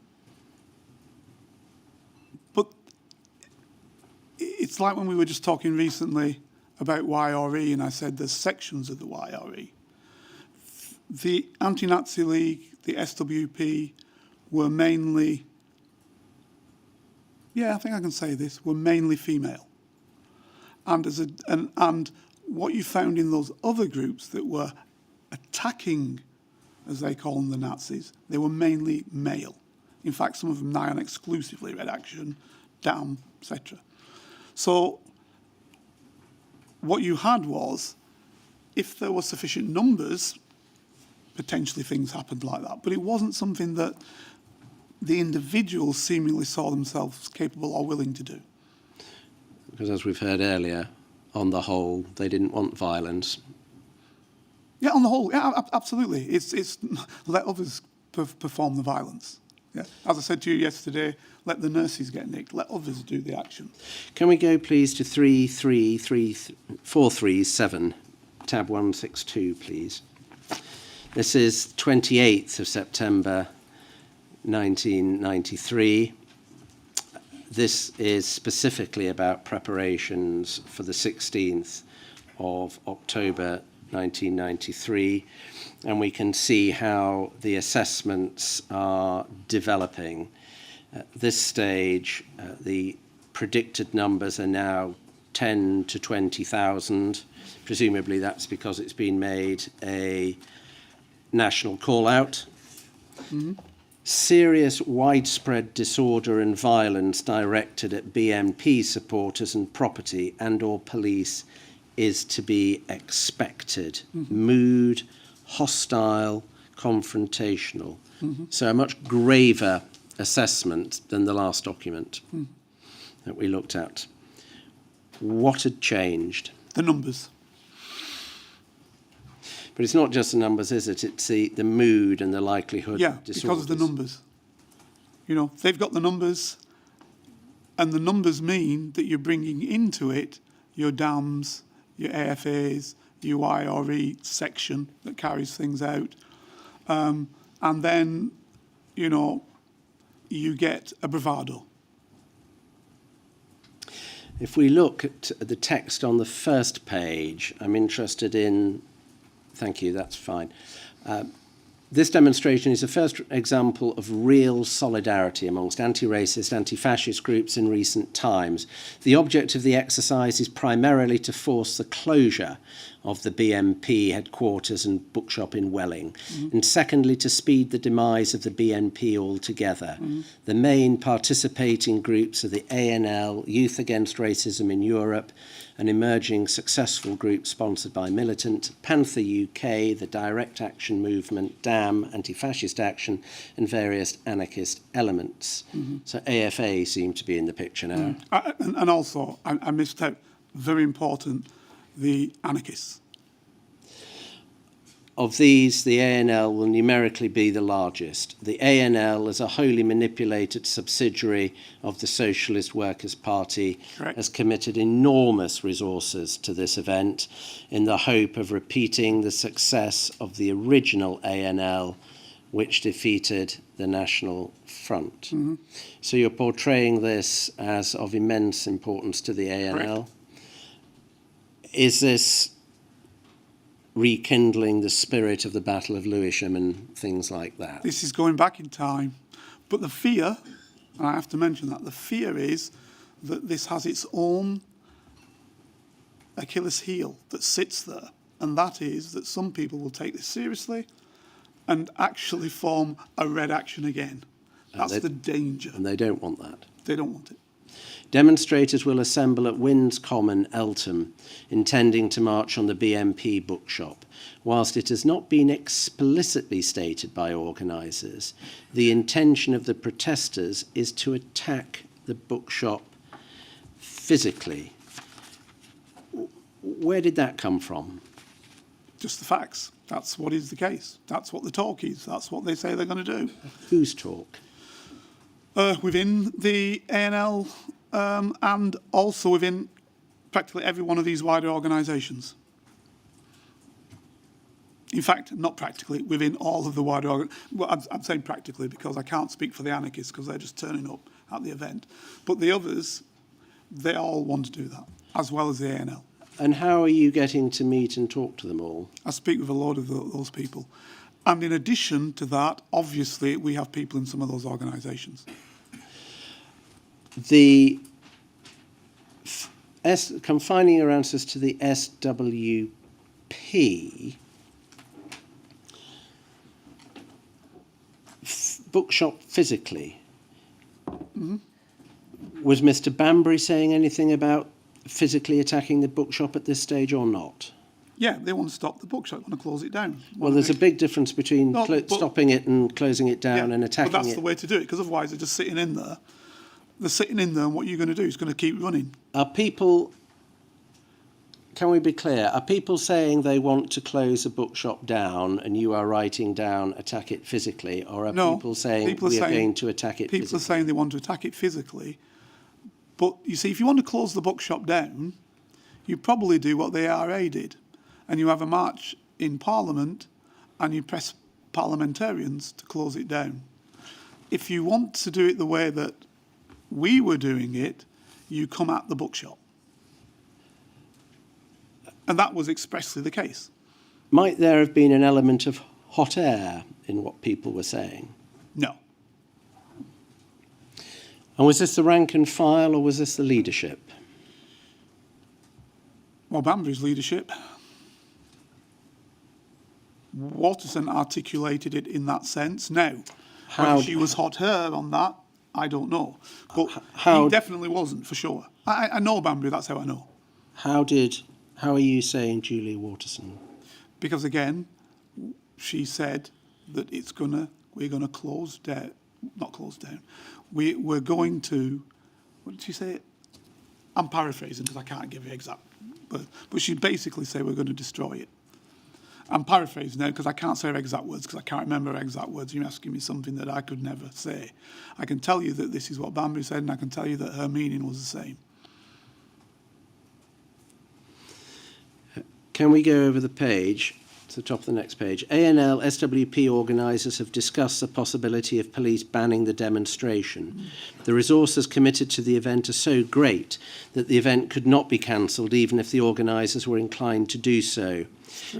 it's like when we were just talking recently about YRE, and I said there's sections of the YRE. The Anti-Nazi League, the SWP, were mainly, I think I can say this, were mainly female. And and what you found in those other groups that were attacking, as they call them, the Nazis, they were mainly male. In fact, some of them nigh on exclusively Red Action, DAM, etc. So what you had was, if there were sufficient numbers, potentially things happened like that. But it wasn't something that the individuals seemingly saw themselves capable or willing to do. Because as we've heard earlier, on the whole, they didn't want violence. Yeah, on the whole, absolutely. It's let others perform the violence. Yeah. As I said to you yesterday, let the nurses get nicked. Let others do the action. Can we go, please, to 437, tab 162, please? This is 28th of September 1993. This is specifically about preparations for the 16th of October 1993, and we can see how the assessments are developing. At this stage, the predicted numbers are now 10 to 20,000. Presumably that's because it's been made a national call-out. Mm-hmm. Serious widespread disorder and violence directed at BNP supporters and property and or police is to be expected. Mm-hmm. Mood, hostile, confrontational. Mm-hmm. So a much graver assessment than the last document that we looked at. What had changed? The numbers. But it's not just the numbers, is it? It's the mood and the likelihood Yeah, of disorders. because of the numbers. You know, they've got the numbers, and the numbers mean that you're bringing into it your DAMs, your AFAs, your IRE section that carries things out. And then, you know, you get a bravado. If we look at the text on the first page, I'm interested in... Thank you, that's fine. This demonstration is a first example of real solidarity amongst anti-racist, anti-fascist groups in recent times. The object of the exercise is primarily to force the closure of the BNP headquarters and bookshop in Welling, and secondly, to speed the demise of the BNP altogether. The main participating groups are the ANL, Youth Against Racism in Europe, an emerging successful group sponsored by Militant, Panther UK, the Direct Action Movement, DAM, Anti-Fascist Action, and various anarchist elements. So AFA seem to be in the picture now. And also, I missed out, very important, the anarchists. Of these, the ANL will numerically be the largest. The ANL, as a wholly manipulated subsidiary of the Socialist Workers' Party, Correct. has committed enormous resources to this event in the hope of repeating the success of the original ANL, which defeated the National Front. So you're portraying this as of immense importance to the ANL. Correct. Is this rekindling the spirit of the Battle of Lewisham and things like that? This is going back in time. But the fear, and I have to mention that, the fear is that this has its own Achilles heel that sits there. And that is that some people will take this seriously and actually form a red action again. That's the danger. And they don't want that. They don't want it. Demonstrators will assemble at Winds Common, Eltham, intending to march on the BNP bookshop. Whilst it has not been explicitly stated by organisers, the intention of the protesters is to attack the bookshop physically. Where did that come from? Just the facts. That's what is the case. That's what the talk is. That's what they say they're going to do. Whose talk? Within the ANL and also within practically every one of these wider organisations. In fact, not practically, within all of the wider... Well, I'm saying practically because I can't speak for the anarchists because they're just turning up at the event. But the others, they all want to do that, as well as the ANL. And how are you getting to meet and talk to them all? I speak with a lot of those people. And in addition to that, obviously, we have people in some of those organisations. The confining your answers to the SWP, bookshop physically, was Mr. Banbury saying anything about physically attacking the bookshop at this stage or not? Yeah, they want to stop the bookshop, want to close it down. Well, there's a big difference between No, but- stopping it and closing it down and attacking but that's it. the way to do it, because otherwise they're just sitting in there. They're sitting in there, and what you're going to do is going to keep running. Are people, can we be clear, are people saying they want to close a bookshop down and you are writing down attack it physically, or are No, people saying people are we are saying- going to attack it People physically? are saying they want to attack it physically. But you see, if you want to close the bookshop down, you probably do what the ARA did. And you have a march in Parliament and you press parliamentarians to close it down. If you want to do it the way that we were doing it, you come at the bookshop. And that was expressly the case. Might there have been an element of hot air in what people were saying? No. And was this the rank and file or was this the leadership? Well, Banbury's leadership. Waterson articulated it in that sense. Now, whether she was hot air on that, I don't know. But he definitely wasn't, for sure. I know Banbury, that's how I know. How are you saying Julia Waterson? Because again, she said that we're gonna close down, not close down. We're going to, what did she say? I'm paraphrasing because I can't give you exact, but she basically said we're going to destroy it. I'm paraphrasing now because I can't say her exact words because I can't remember her exact words. You're asking me something that I could never say. I can tell you that this is what Bambi said, and I can tell you that her meaning was the same. Can we go over the page, to the top of the next page? ANL SWP organisers have discussed the possibility of police banning the demonstration. The resources committed to the event are so great that the event could not be cancelled even if the organisers were inclined to do so,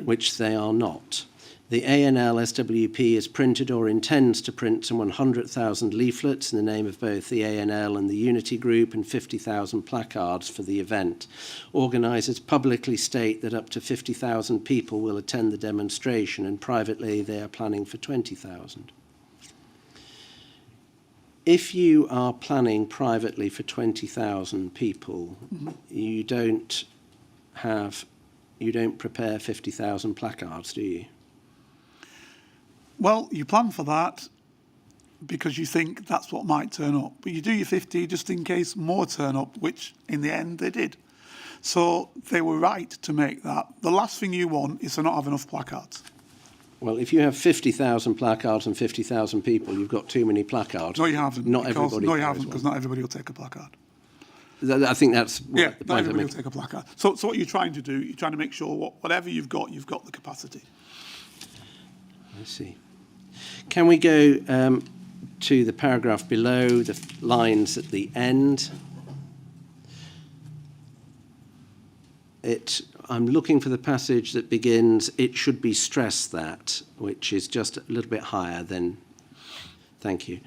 which they are not. The ANL SWP has printed or intends to print some 100,000 leaflets in the name of both the ANL and the Unity Group and 50,000 placards for the event. Organisers publicly state that up to 50,000 people will attend the demonstration, and privately they are planning for 20,000. If you are planning privately for 20,000 people, you don't prepare 50,000 placards, do you? Well, you plan for that because you think that's what might turn up. But you do your 50 just in case more turn up, which in the end they did. So they were right to make that. The last thing you want is to not have enough placards. Well, if you have 50,000 placards and 50,000 people, you've got too many placards. No, you haven't. Not because, everybody. No, you haven't, because not everybody will take a placard. I think that's what Yeah, the not point everybody I'm will take a placard. So what you're trying to do, you're trying to make sure whatever you've got the capacity. I see. Can we go to the paragraph below, the lines at the end? I'm looking for the passage that begins, "It should be stressed that," which is just a little bit higher than, thank you.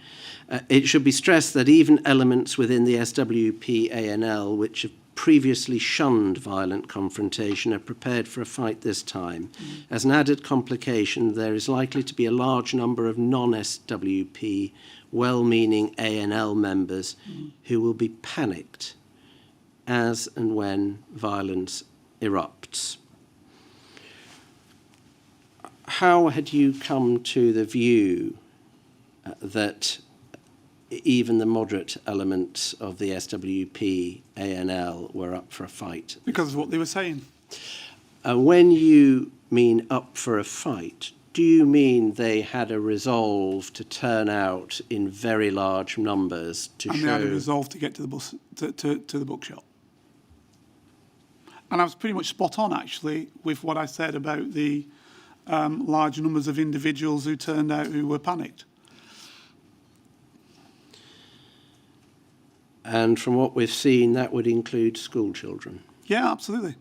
It should be stressed that even elements within the SWP-ANL which have previously shunned violent confrontation are prepared for a fight this time. As an added complication, there is likely to be a large number of non-SWP, well-meaning ANL members who will be panicked as and when violence erupts. How had you come to the view that even the moderate elements of the SWP ANL were up for a fight? Because of what they were saying. When you mean up for a fight, do you mean they had a resolve to turn out in very large numbers to show? And they had a resolve to get to the bus to the bookshop. And I was pretty much spot on, actually, with what I said about the large numbers of individuals who turned out who were panicked. And from what we've seen, that would include school children. Yeah, absolutely.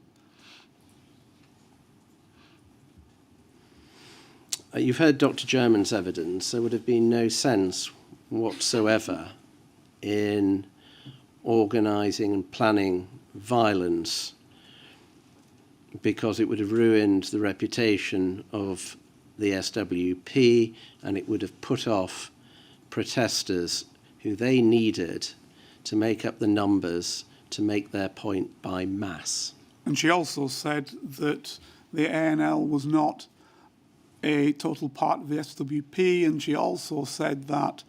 You've heard Dr. German's evidence. There would have been no sense whatsoever in organising and planning violence because it would have ruined the reputation of the SWP and it would have put off protesters who they needed to make up the numbers to make their point by mass. And she also said that the ANL was not a total part of the SWP, and she also said that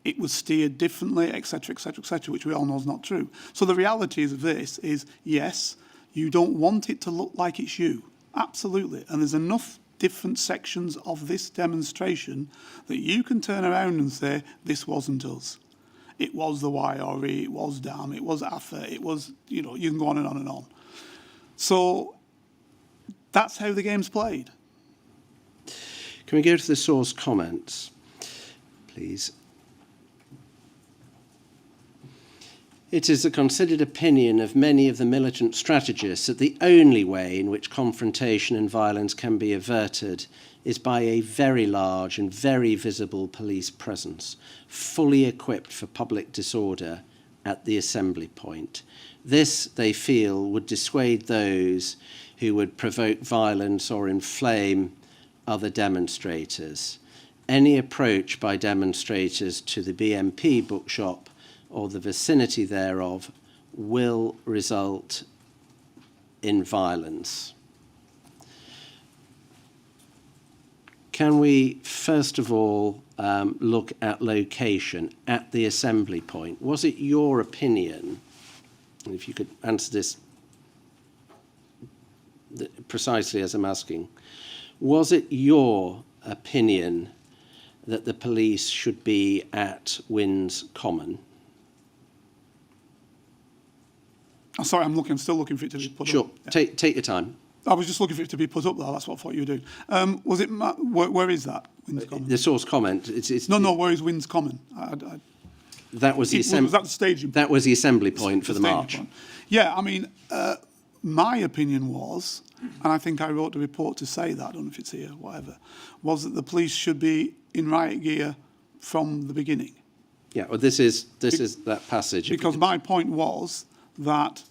it was steered differently, etc., etc., etc., which we all know is not true. So the reality of this is, yes, you don't want it to look like it's you. Absolutely. And there's enough different sections of this demonstration that you can turn around and say, this wasn't us. It was the YRE, it was DAM, it was AFA, it was, you can go on and on and on. So that's how the game's played. Can we go to the source comments, please? It is the considered opinion of many of the militant strategists that the only way in which confrontation and violence can be averted is by a very large and very visible police presence, fully equipped for public disorder at the assembly point. This, they feel, would dissuade those who would provoke violence or inflame other demonstrators. Any approach by demonstrators to the BMP bookshop or the vicinity thereof will result in violence. Can we, first of all, look at location at the assembly point? Was it your opinion, and if you could answer this precisely as I'm asking. Was it your opinion that the police should be at Winds Common? I'm sorry, I'm still looking for it to be put Sure, up. Yeah. take your time. I was just looking for it to be put up there. That's what I thought you were doing. Was it? Where is that? Winds Common? The source comment. It's No. Where is Winds Common? That was the Was that the staging? That was the assembly point for the staging march. point? Yeah. I mean, my opinion was, and I think I wrote a report to say that. I don't know if it's here, whatever. Was that the police should be in riot gear from the beginning? Yeah. Well, this is that passage. Because my point was that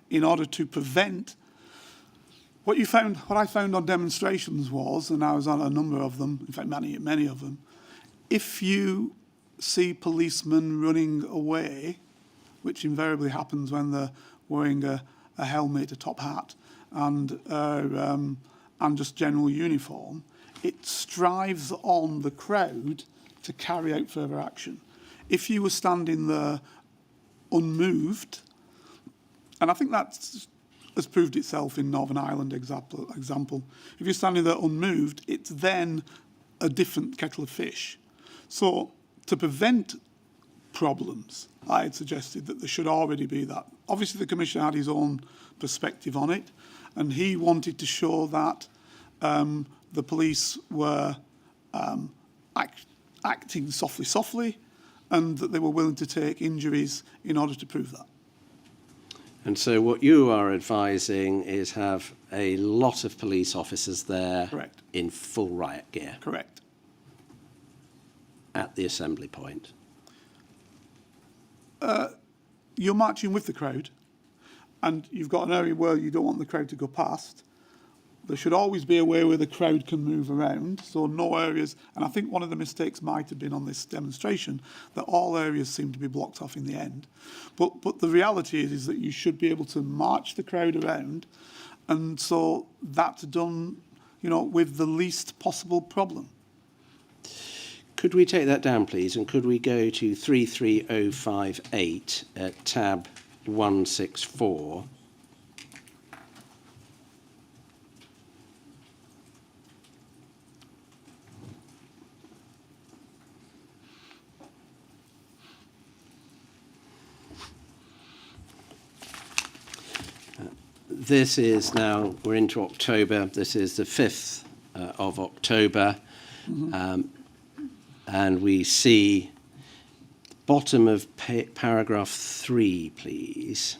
in order to prevent what I found on demonstrations was, and I was on a number of them, in fact many of them, if you see policemen running away, which invariably happens when they're wearing a helmet, a top hat, and just general uniform, it strives on the crowd to carry out further action. If you were standing there unmoved, and I think that has proved itself in Northern Ireland example. If you're standing there unmoved, it's then a different kettle of fish. So to prevent problems, I had suggested that there should already be that. Obviously, the Commissioner had his own perspective on it, and he wanted to show that the police were acting softly, and that they were willing to take injuries in order to prove that. And so what you are advising is have a lot of police officers there. Correct. In full riot gear. Correct. At the assembly point. You're marching with the crowd, and you've got an area where you don't want the crowd to go past. There should always be a way where the crowd can move around, so no areas, and I think one of the mistakes might have been on this demonstration, that all areas seem to be blocked off in the end. But the reality is that you should be able to march the crowd around, and so that's done, with the least possible problem. Could we take that down, please, and could we go to 33058 at tab 164? This is now, we're into October. This is the 5th of October. And we see bottom of paragraph 3, please.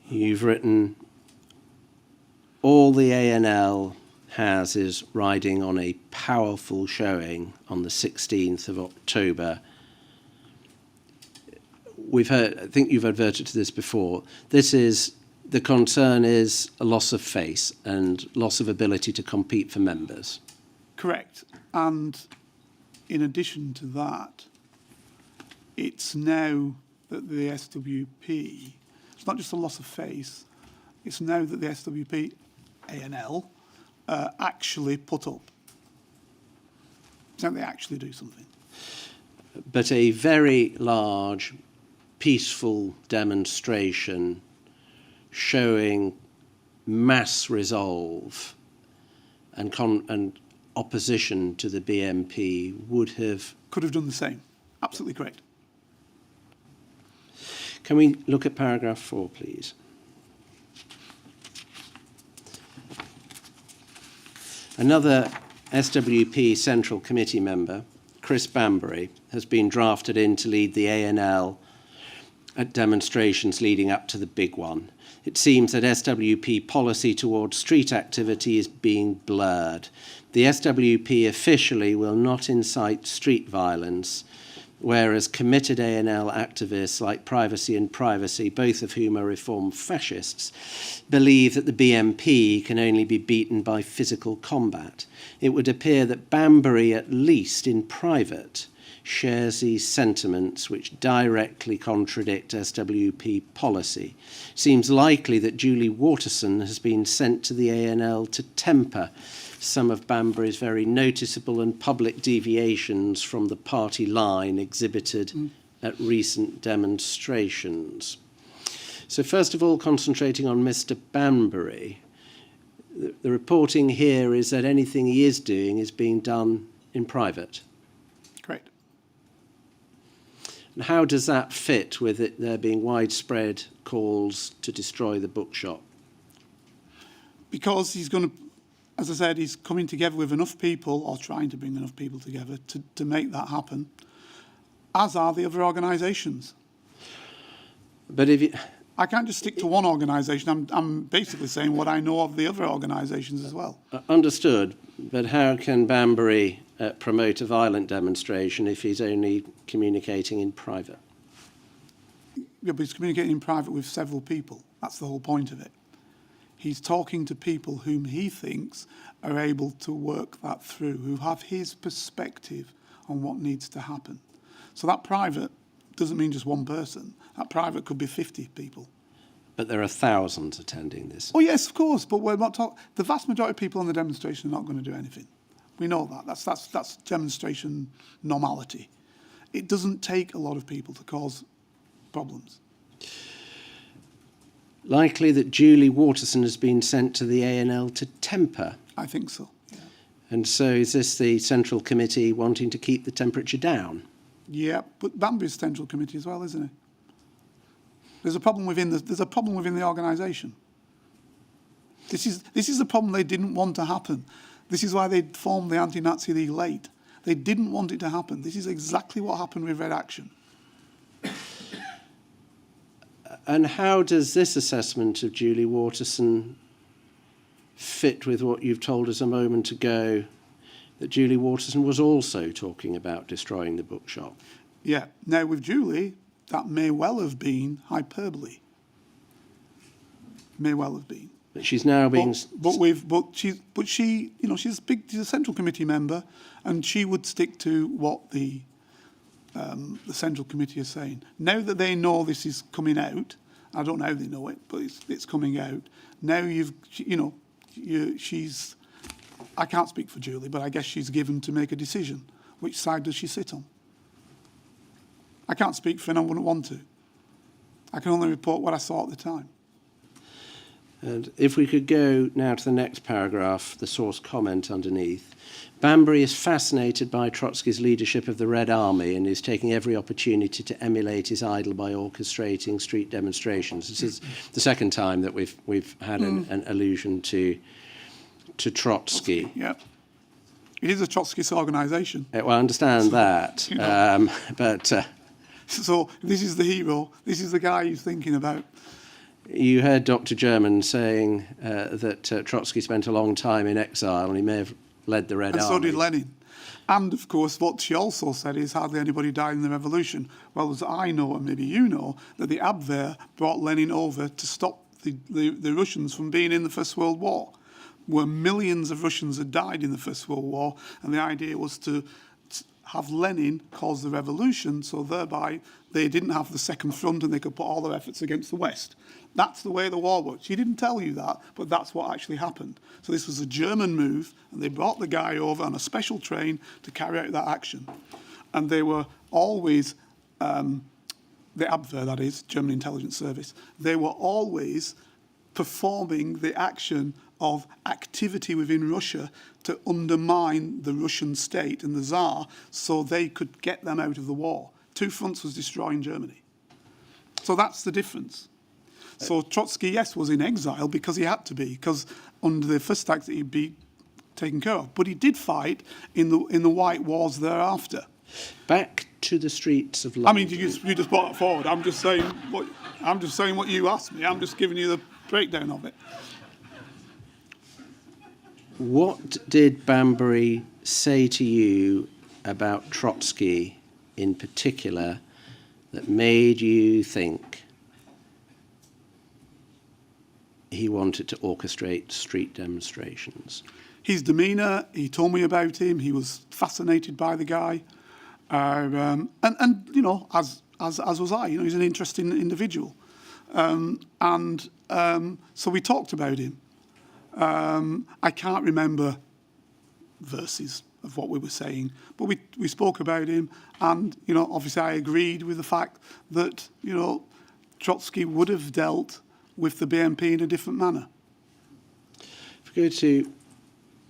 You've written, all the ANL has is riding on a powerful showing on the 16th of October. We've heard, I think you've adverted to this before. The concern is a loss of face and loss of ability to compete for members. Correct. And in addition to that, it's now that the SWP, it's not just a loss of face, it's now that the SWP, ANL, actually put up. It's now they actually do something. But a very large, peaceful demonstration showing mass resolve and opposition to the BMP could have done the same. Absolutely correct. Can we look at paragraph 4, please? Another SWP Central Committee member, Chris Bambury, has been drafted in to lead the ANL at demonstrations leading up to the big one. It seems that SWP policy towards street activity is being blurred. The SWP officially will not incite street violence, whereas committed ANL activists like Privacy and Privacy, both of whom are reformed fascists, believe that the BMP can only be beaten by physical combat. It would appear that Bambury, at least in private, shares these sentiments which directly contradict SWP policy. Seems likely that Julie Waterson has been sent to the ANL to temper some of Bambury's very noticeable and public deviations from the party line exhibited at recent demonstrations. So first of all, concentrating on Mr. Banbury, the reporting here is that anything he is doing is being done in private. Correct. And how does that fit with it there being widespread calls to destroy the bookshop? Because he's going to, as I said, he's coming together with enough people, or trying to bring enough people together to make that happen, as are the other organisations. But if you, I can't just stick to one organisation. I'm basically saying what I know of the other organisations as well. understood, but how can Banbury promote a violent demonstration if he's only communicating in private? Yeah, but he's communicating in private with several people. That's the whole point of it. He's talking to people whom he thinks are able to work that through, who have his perspective on what needs to happen. So that private doesn't mean just one person. That private could be 50 people. But there are thousands attending this. Oh, yes, of course, but we're not talking... The vast majority of people on the demonstration are not going to do anything. We know that. That's demonstration normality. It doesn't take a lot of people to cause problems. Likely that Julie Waterson has been sent to the ANL to temper. I think so, yeah. And so is this the Central Committee wanting to keep the temperature down? Yeah, but Banbury's central committee as well, isn't it? There's a problem within the organisation. This is the problem they didn't want to happen. This is why they formed the Anti-Nazi League late. They didn't want it to happen. This is exactly what happened with Red Action. And how does this assessment of Julie Waterson fit with what you've told us a moment ago, that Julie Waterson was also talking about destroying the bookshop? Yeah. Now, with Julie, that may well have been hyperbole. May well have been. But she's now being... she's a central committee member, and she would stick to what the central committee is saying. Now that they know this is coming out, I don't know how they know it, but it's coming out. Now she's... I can't speak for Julie, but I guess she's given to make a decision. Which side does she sit on? I can't speak for her and I wouldn't want to. I can only report what I saw at the time. And if we could go now to the next paragraph, the source comment underneath. Banbury is fascinated by Trotsky's leadership of the Red Army and is taking every opportunity to emulate his idol by orchestrating street demonstrations. This is the second time that we've had an allusion to Trotsky. Yeah. It is a Trotskyist organisation. Well, I understand that, but... So this is the hero. This is the guy he's thinking about. You heard Dr. German saying that Trotsky spent a long time in exile and he may have led the Red Army. And so did Lenin. And, of course, what she also said is hardly anybody died in the revolution. Well, as I know, and maybe you know, that the Abwehr brought Lenin over to stop the Russians from being in the First World War, where millions of Russians had died in the First World War, and the idea was to have Lenin cause the revolution, so thereby they didn't have the second front and they could put all their efforts against the West. That's the way the war worked. She didn't tell you that, but that's what actually happened. So this was a German move, and they brought the guy over on a special train to carry out that action. And they were always, the Abwehr, that is, German intelligence service, they were always performing the action of activity within Russia to undermine the Russian state and the Tsar so they could get them out of the war. Two fronts was destroying Germany. So that's the difference. So Trotsky, yes, was in exile because he had to be, because under the first act he'd be taken care of. But he did fight in the White Wars thereafter. Back to the streets of London. I mean, you just brought it forward. I'm just saying what you asked me. I'm just giving you the breakdown of it. What did Banbury say to you about Trotsky in particular that made you think he wanted to orchestrate street demonstrations? His demeanour, he told me about him, he was fascinated by the guy. And you know, as was I, you know, he's an interesting individual. So we talked about him. I can't remember verses of what we were saying, but we spoke about him, and you know, obviously I agreed with the fact that, you know, Trotsky would have dealt with the BNP in a different manner. If we go to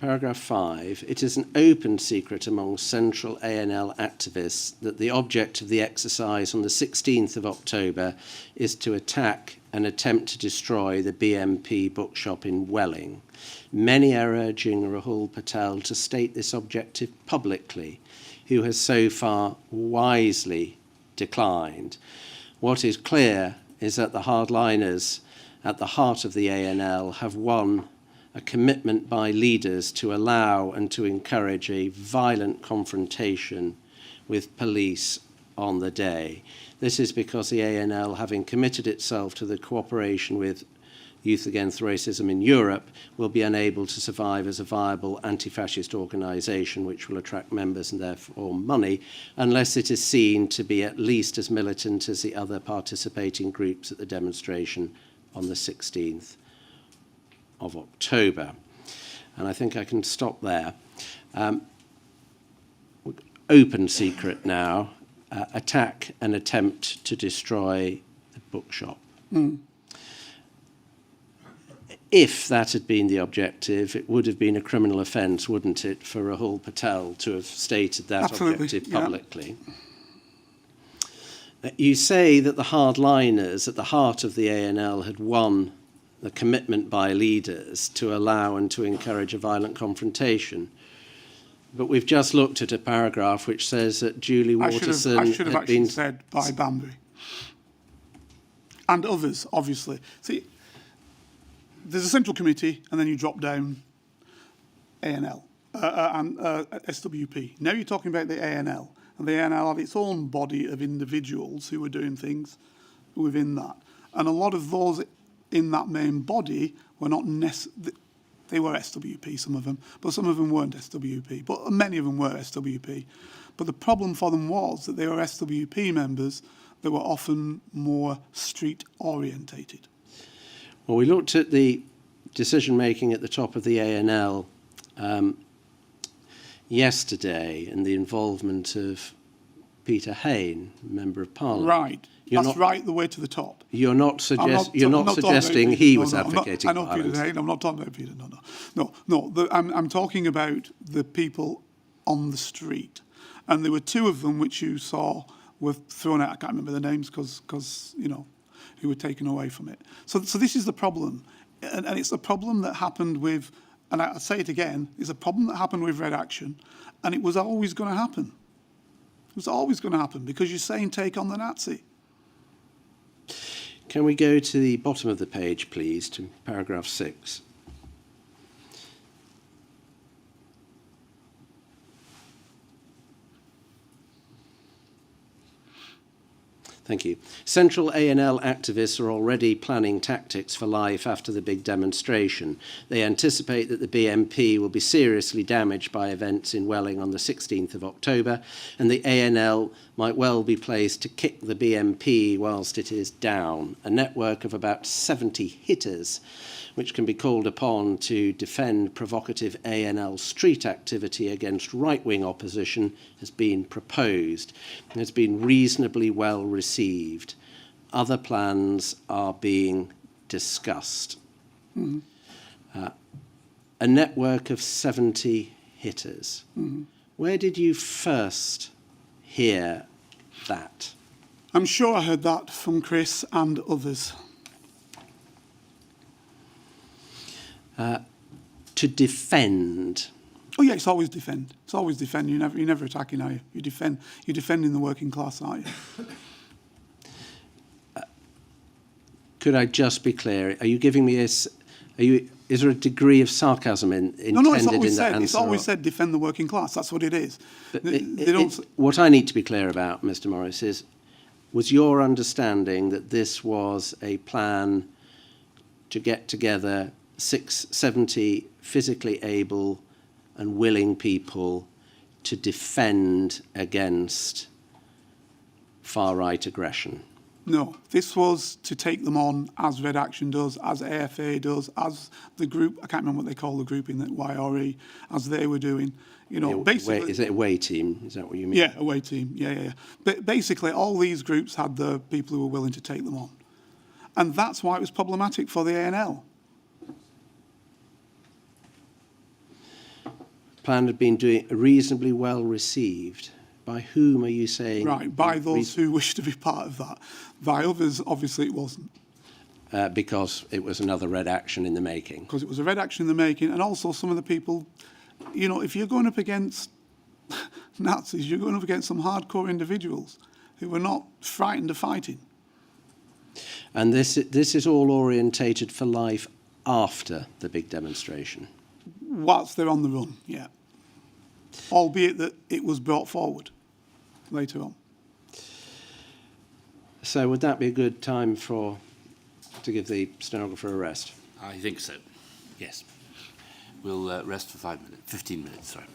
paragraph 5, it is an open secret among central ANL activists that the object of the exercise on the 16th of October is to attack and attempt to destroy the BNP bookshop in Welling. Many are urging Rahul Patel to state this objective publicly, who has so far wisely declined. What is clear is that the hardliners at the heart of the ANL have won a commitment by leaders to allow and to encourage a violent confrontation with police on the day. This is because the ANL, having committed itself to the cooperation with Youth Against Racism in Europe, will be unable to survive as a viable anti-fascist organisation which will attract members and therefore money, unless it is seen to be at least as militant as the other participating groups at the demonstration on the 16th of October. And I think I can stop there. Open secret now, attack and attempt to destroy the bookshop. If that had been the objective, it would have been a criminal offence, wouldn't it, for Rahul Patel to have stated that Absolutely, objective yeah. publicly? You say that the hardliners at the heart of the ANL had won the commitment by leaders to allow and to encourage a violent confrontation. But we've just looked at a paragraph which says that Julie Waterson I should have had actually been... said by Bambi. And others, obviously. See, there's a central committee, and then you drop down ANL and SWP. Now you're talking about the ANL, and the ANL had its own body of individuals who were doing things within that. And a lot of those in that main body were not they were SWP, some of them, but some of them weren't SWP. But many of them were SWP. But the problem for them was that they were SWP members that were often more street orientated. Well, we looked at the decision-making at the top of the ANL yesterday and the involvement of Peter Hain, Member of Parliament. Right. That's right the way to the top. You're not, suggesting he was advocating I know violence. Peter Hain, I'm not talking about Peter, no. I'm talking about the people on the street. And there were two of them which you saw were thrown out. I can't remember the names because who were taken away from it. So this is the problem. And it's a problem that happened with, and I say it again, it's a problem that happened with Red Action, and it was always going to happen. It was always going to happen because you're saying take on the Nazi. Can we go to the bottom of the page, please, to paragraph 6? Thank you. Central ANL activists are already planning tactics for life after the big demonstration. They anticipate that the BNP will be seriously damaged by events in Welling on the 16th of October, and the ANL might well be placed to kick the BNP whilst it is down. A network of about 70 hitters, which can be called upon to defend provocative ANL street activity against right-wing opposition, has been proposed and has been reasonably well received. Other plans are being discussed. A network of 70 hitters. Where did you first hear that? I'm sure I heard that from Chris and others. To defend. Oh yeah, it's always defend. It's always defend. You're never attacking, are you? You're defending the working class, aren't you? Could I just be clear? Are you giving me is there a degree of sarcasm intended No, it's in always that said. answer? It's always said defend the working class. That's what it is. But They don't. What I need to be clear about, Mr. Morris, is was your understanding that this was a plan to get together 70 physically able and willing people to defend against far-right aggression? No, this was to take them on as Red Action does, as AFA does, as the group, I can't remember what they call the group in the YRE, as they were doing. Basically... Is it a away team? Is that what you mean? Yeah, away team, yeah. But basically, all these groups had the people who were willing to take them on. And that's why it was problematic for the ANL. Plan had been doing reasonably well received. By whom are you saying? Right, by those who wish to be part of that. By others, obviously it wasn't. Because it was another red action in the making. Because it was a red action in the making, and also some of the people, you know, if you're going up against Nazis, you're going up against some hardcore individuals who were not frightened of fighting. And this is all orientated for life after the big demonstration. Whilst they're on the run, yeah. Albeit that it was brought forward later on. So would that be a good time to give the stenographer a rest? I think so, yes. We'll rest for 15 minutes, sorry.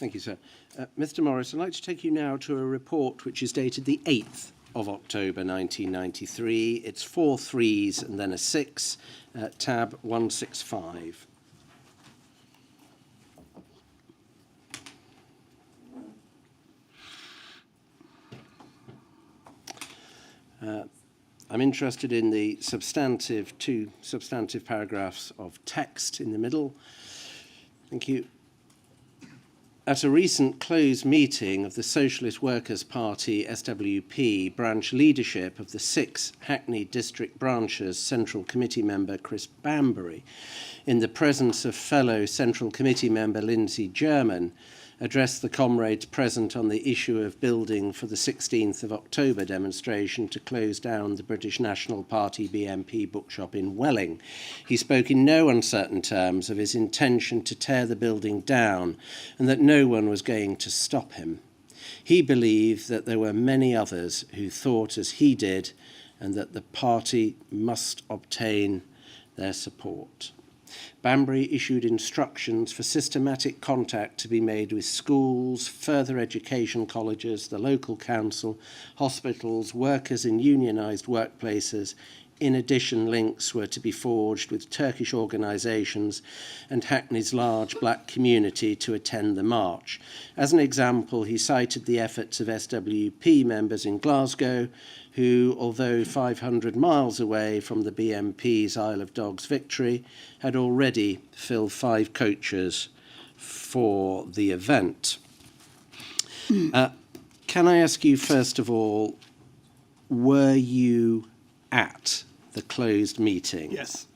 Thank you, sir. Mr. Morris, I'd like to take you now to a report which is dated the 8th of October 1993. It's 4 3s and then a 6, tab 165. I'm interested in the two substantive paragraphs of text in the middle. Thank you. At a recent closed meeting of the Socialist Workers' Party SWP branch leadership of the 6 Hackney District Branches Central Committee member Chris Bambury, in the presence of fellow Central Committee member Lindsay German, addressed the comrades present on the issue of building for the 16th of October demonstration to close down the British National Party BNP bookshop in Welling. He spoke in no uncertain terms of his intention to tear the building down and that no one was going to stop him. He believed that there were many others who thought as he did and that the party must obtain their support. Banbury issued instructions for systematic contact to be made with schools, further education colleges, the local council, hospitals, workers in unionised workplaces. In addition, links were to be forged with Turkish organisations and Hackney's large black community to attend the march. As an example, he cited the efforts of SWP members in Glasgow, who, although 500 miles away from the BNP's Isle of Dogs victory, had already filled 5 coaches for the event. Can I ask you, first of all, were you at the closed meeting? Yes.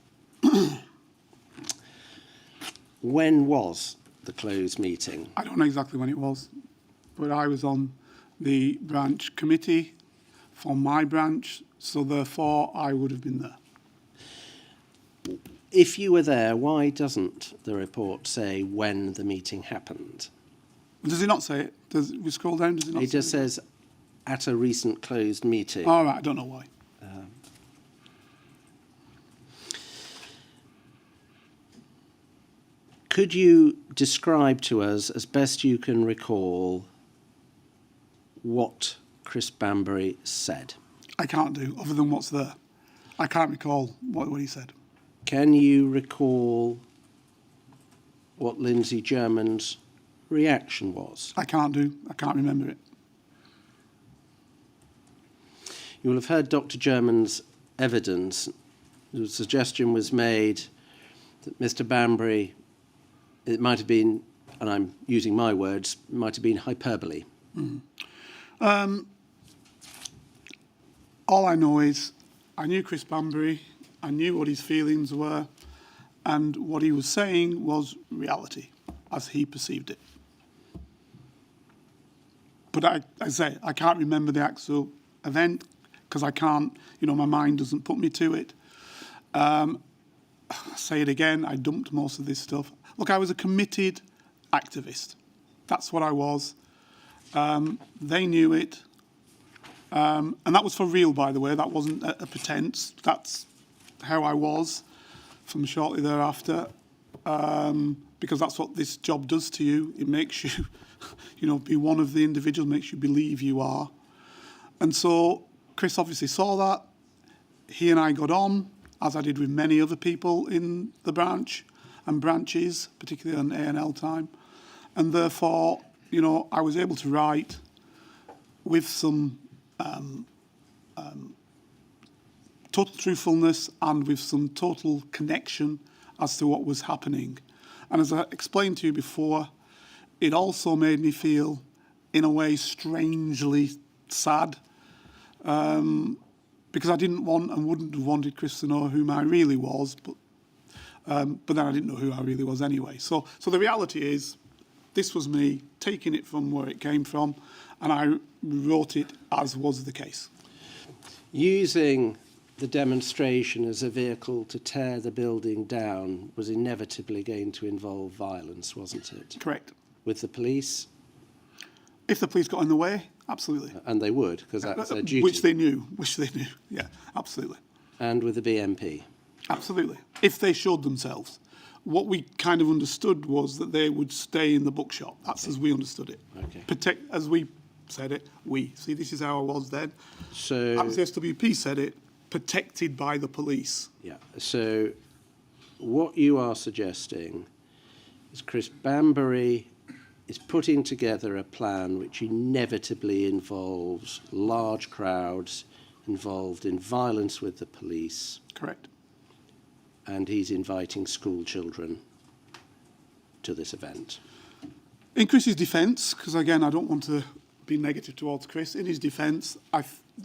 When was the closed meeting? I don't know exactly when it was, but I was on the branch committee for my branch, so therefore I would have been there. If you were there, why doesn't the report say when the meeting happened? Does it not say it? Does we scroll down? Does it not? It just say says at a recent closed meeting. All right, I don't know why. Could you describe to us, as best you can recall, what Chris Bambury said? I can't do, other than what's there. I can't recall what he said. Can you recall what Lindsay German's reaction was? I can't remember it. You will have heard Dr. German's evidence. The suggestion was made that Mr. Bambury, it might have been, and I'm using my words, might have been hyperbole. All I know is I knew Chris Bambury, I knew what his feelings were, and what he was saying was reality, as he perceived it. But I say, I can't remember the actual event, because I can't, my mind doesn't put me to it. I'll say it again, I dumped most of this stuff. Look, I was a committed activist. That's what I was. They knew it. And that was for real, by the way. That wasn't a pretense. That's how I was from shortly thereafter. Because that's what this job does to you. It makes you, be one of the individuals, makes you believe you are. And so Chris obviously saw that. He and I got on, as I did with many other people in the branch and branches, particularly on A&L time. And therefore, I was able to write with some total truthfulness and with some total connection as to what was happening. And as I explained to you before, it also made me feel, in a way, strangely sad, because I didn't want and wouldn't have wanted Chris to know whom I really was, but then I didn't know who I really was anyway. So the reality is, this was me taking it from where it came from, and I wrote it as was the case. Using the demonstration as a vehicle to tear the building down was inevitably going to involve violence, wasn't it? Correct. With the police? If the police got in the way, absolutely. And they would, because that's their duty. Which they knew, yeah, absolutely. And with the BNP? Absolutely. If they showed themselves. what we kind of understood was that they would stay in the bookshop. That's as we understood it. Okay. As we said it, see, this is how I was then. So, As the SWP said it, protected by the police. yeah. So, what you are suggesting is Chris Banbury is putting together a plan which inevitably involves large crowds involved in violence with the police, Correct. and he's inviting school children to this event. In Chris's defence, because again, I don't want to be negative towards Chris, in his defence,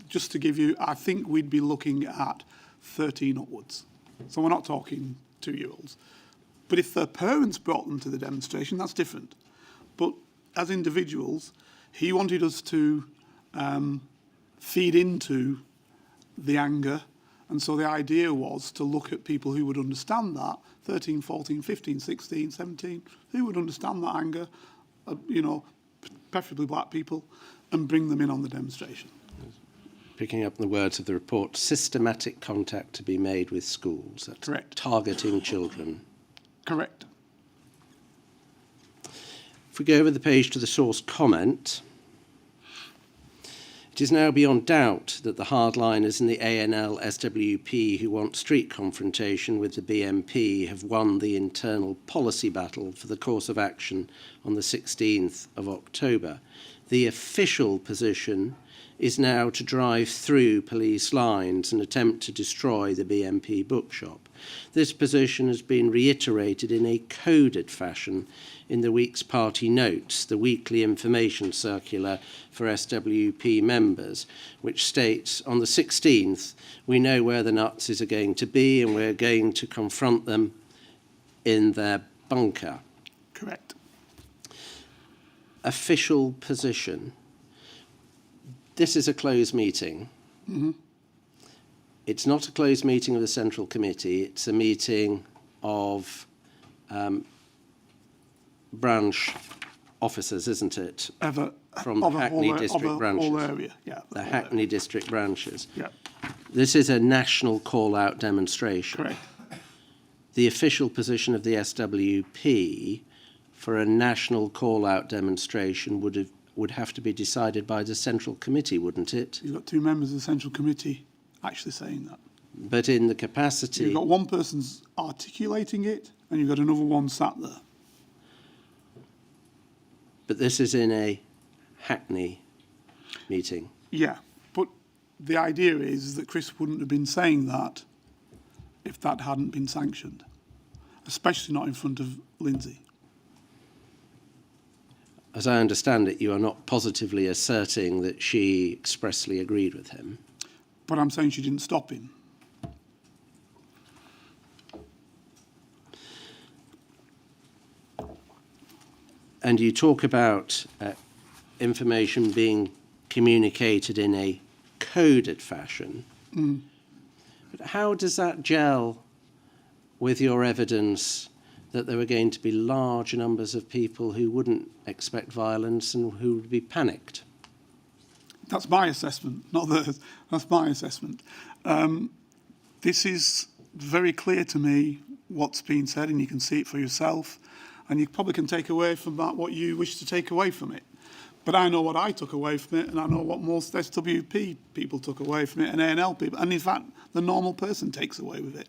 just to give you, I think we'd be looking at 13 upwards. So we're not talking 2-year-olds. But if their parents brought them to the demonstration, that's different. But as individuals, he wanted us to feed into the anger. And so the idea was to look at people who would understand that, 13, 14, 15, 16, 17, who would understand that anger, preferably black people, and bring them in on the demonstration. Picking up the words of the report, systematic contact to be made with schools. That's Correct. Targeting children. Correct. If we go over the page to the source comment, it is now beyond doubt that the hardliners in the ANL SWP who want street confrontation with the BNP have won the internal policy battle for the course of action on the 16th of October. The official position is now to drive through police lines and attempt to destroy the BNP bookshop. This position has been reiterated in a coded fashion in the week's party notes, the weekly information circular for SWP members, which states, on the 16th, we know where the Nazis are going to be and we're going to confront them in their bunker. Correct. Official position. This is a closed meeting. Mm-hmm. It's not a closed meeting of the Central Committee. It's a meeting of branch officers, isn't it? From the Hackney district branches. Whole area, yeah. The Hackney district branches. Yeah, This is a national call-out demonstration. correct. The official position of the SWP for a national call-out demonstration would have to be decided by the Central Committee, wouldn't it? You've got 2 members of the Central Committee actually saying that. But in the capacity... You've got one person's articulating it, and you've got another one sat there. But this is in a Hackney meeting. Yeah, but the idea is that Chris wouldn't have been saying that if that hadn't been sanctioned, especially not in front of Lindsay. As I understand it, you are not positively asserting that she expressly agreed with him. But I'm saying she didn't stop him. And you talk about information being communicated in a coded fashion. Mm. But how does that gel with your evidence that there were going to be large numbers of people who wouldn't expect violence and who would be panicked? That's my assessment, not theirs. That's my assessment. This is very clear to me what's being said, and you can see it for yourself. And you probably can take away from that what you wish to take away from it. But I know what I took away from it, and I know what most SWP people took away from it, and ANL people. And in fact, the normal person takes away with it.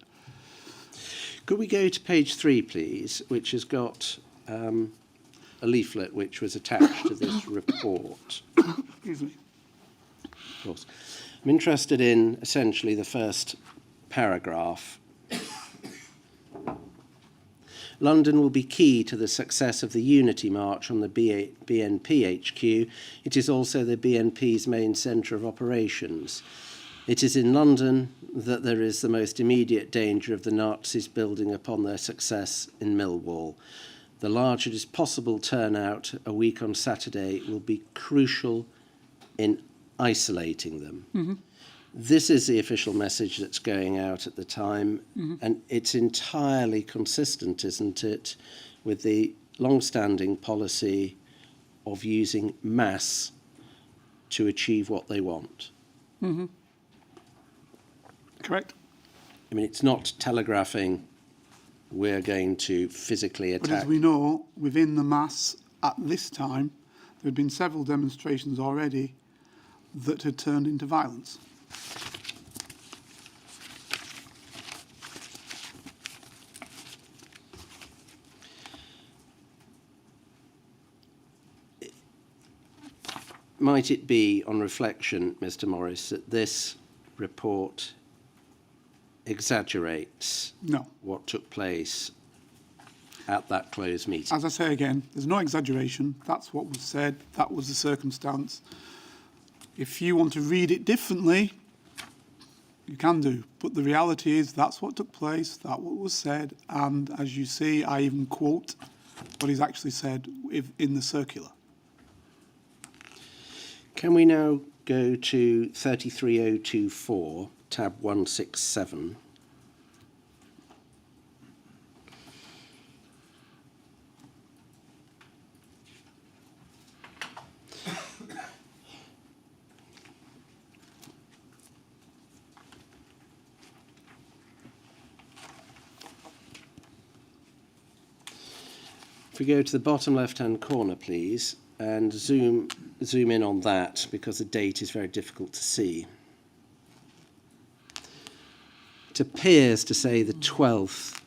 Could we go to page 3, please, which has got a leaflet which was attached to this report. Excuse me. Of course. I'm interested in essentially the first paragraph. London will be key to the success of the Unity March on the BNP HQ. It is also the BNP's main centre of operations. It is in London that there is the most immediate danger of the Nazis building upon their success in Millwall. The largest possible turnout a week on Saturday will be crucial in isolating them. Mm-hmm. This is the official message that's going out at the time, and it's entirely consistent, isn't it, with the long-standing policy of using mass to achieve what they want. Correct. I mean, it's not telegraphing we're going to physically But attack. as we know, within the mass at this time, there had been several demonstrations already that had turned into violence. Might it be, on reflection, Mr. Morris, that this report exaggerates No. what took place at that closed meeting? As I say again, there's no exaggeration. That's what was said. That was the circumstance. If you want to read it differently, you can do. But the reality is that's what took place, that's what was said. And as you see, I even quote what is actually said in the circular. Can we now go to 33024, tab 167? If we go to the bottom left-hand corner, please, and zoom in on that, because the date is very difficult to see. It appears to say the 12th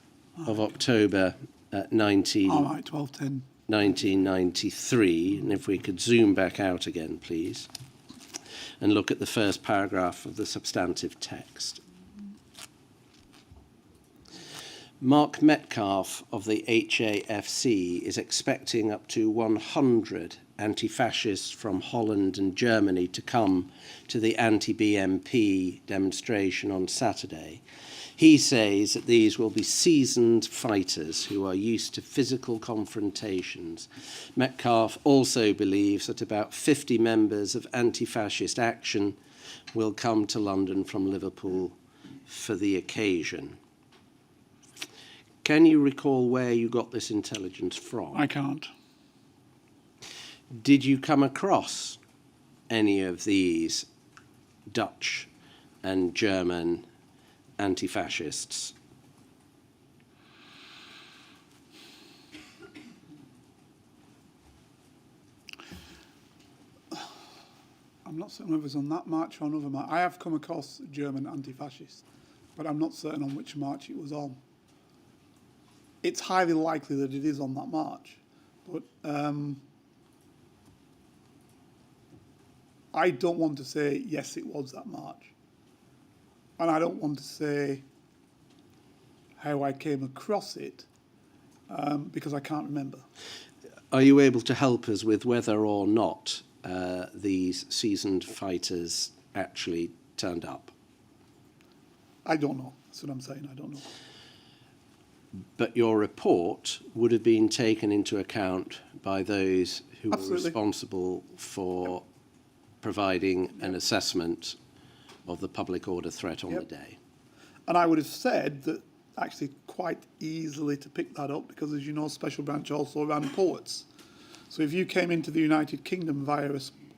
of October at All right, 12:10. 1993, and if we could zoom back out again, please, and look at the first paragraph of the substantive text. Mark Metcalf of the HAFC is expecting up to 100 anti-fascists from Holland and Germany to come to the anti-BMP demonstration on Saturday. He says that these will be seasoned fighters who are used to physical confrontations. Metcalf also believes that about 50 members of Anti-Fascist Action will come to London from Liverpool for the occasion. Can you recall where you got this intelligence from? I can't. Did you come across any of these Dutch and German anti-fascists? I'm not certain whether it was on that march or another march. I have come across German anti-fascists, but I'm not certain on which march it was on. It's highly likely that it is on that march, but I don't want to say, yes, it was that march. And I don't want to say how I came across it, because I can't remember. Are you able to help us with whether or not these seasoned fighters actually turned up? I don't know. That's what I'm saying. I don't know. But your report would have been taken into account by those who were Absolutely. responsible for providing an assessment of the public order threat on Yep. the day. And I would have said that actually quite easily to pick that up because, as you know, Special Branch also ran ports. So if you came into the United Kingdom via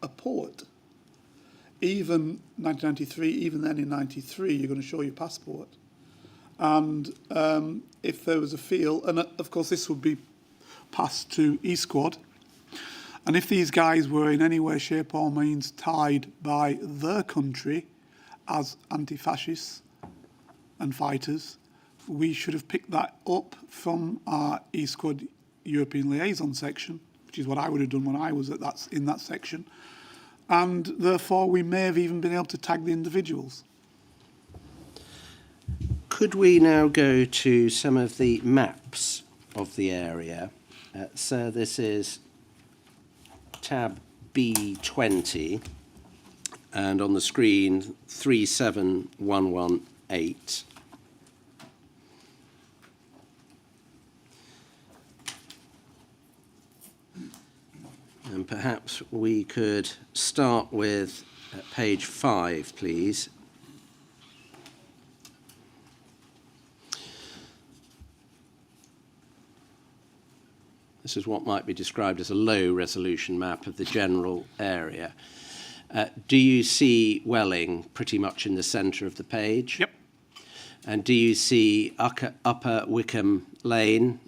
a port, even 1993, even then in 93, you're going to show your passport. And if there was a field, and of course this would be passed to E Squad, and if these guys were in any way, shape or means tied by their country as anti-fascists and fighters, we should have picked that up from our E Squad European Liaison section, which is what I would have done when I was in that section, and therefore we may have even been able to tag the individuals. Could we now go to some of the maps of the area? So this is tab B20, and on the screen 37118. And perhaps we could start with page 5, please. This is what might be described as a low-resolution map of the general area. Do you see Welling pretty much in the centre of the page? Yep. And do you see Upper Wickham Lane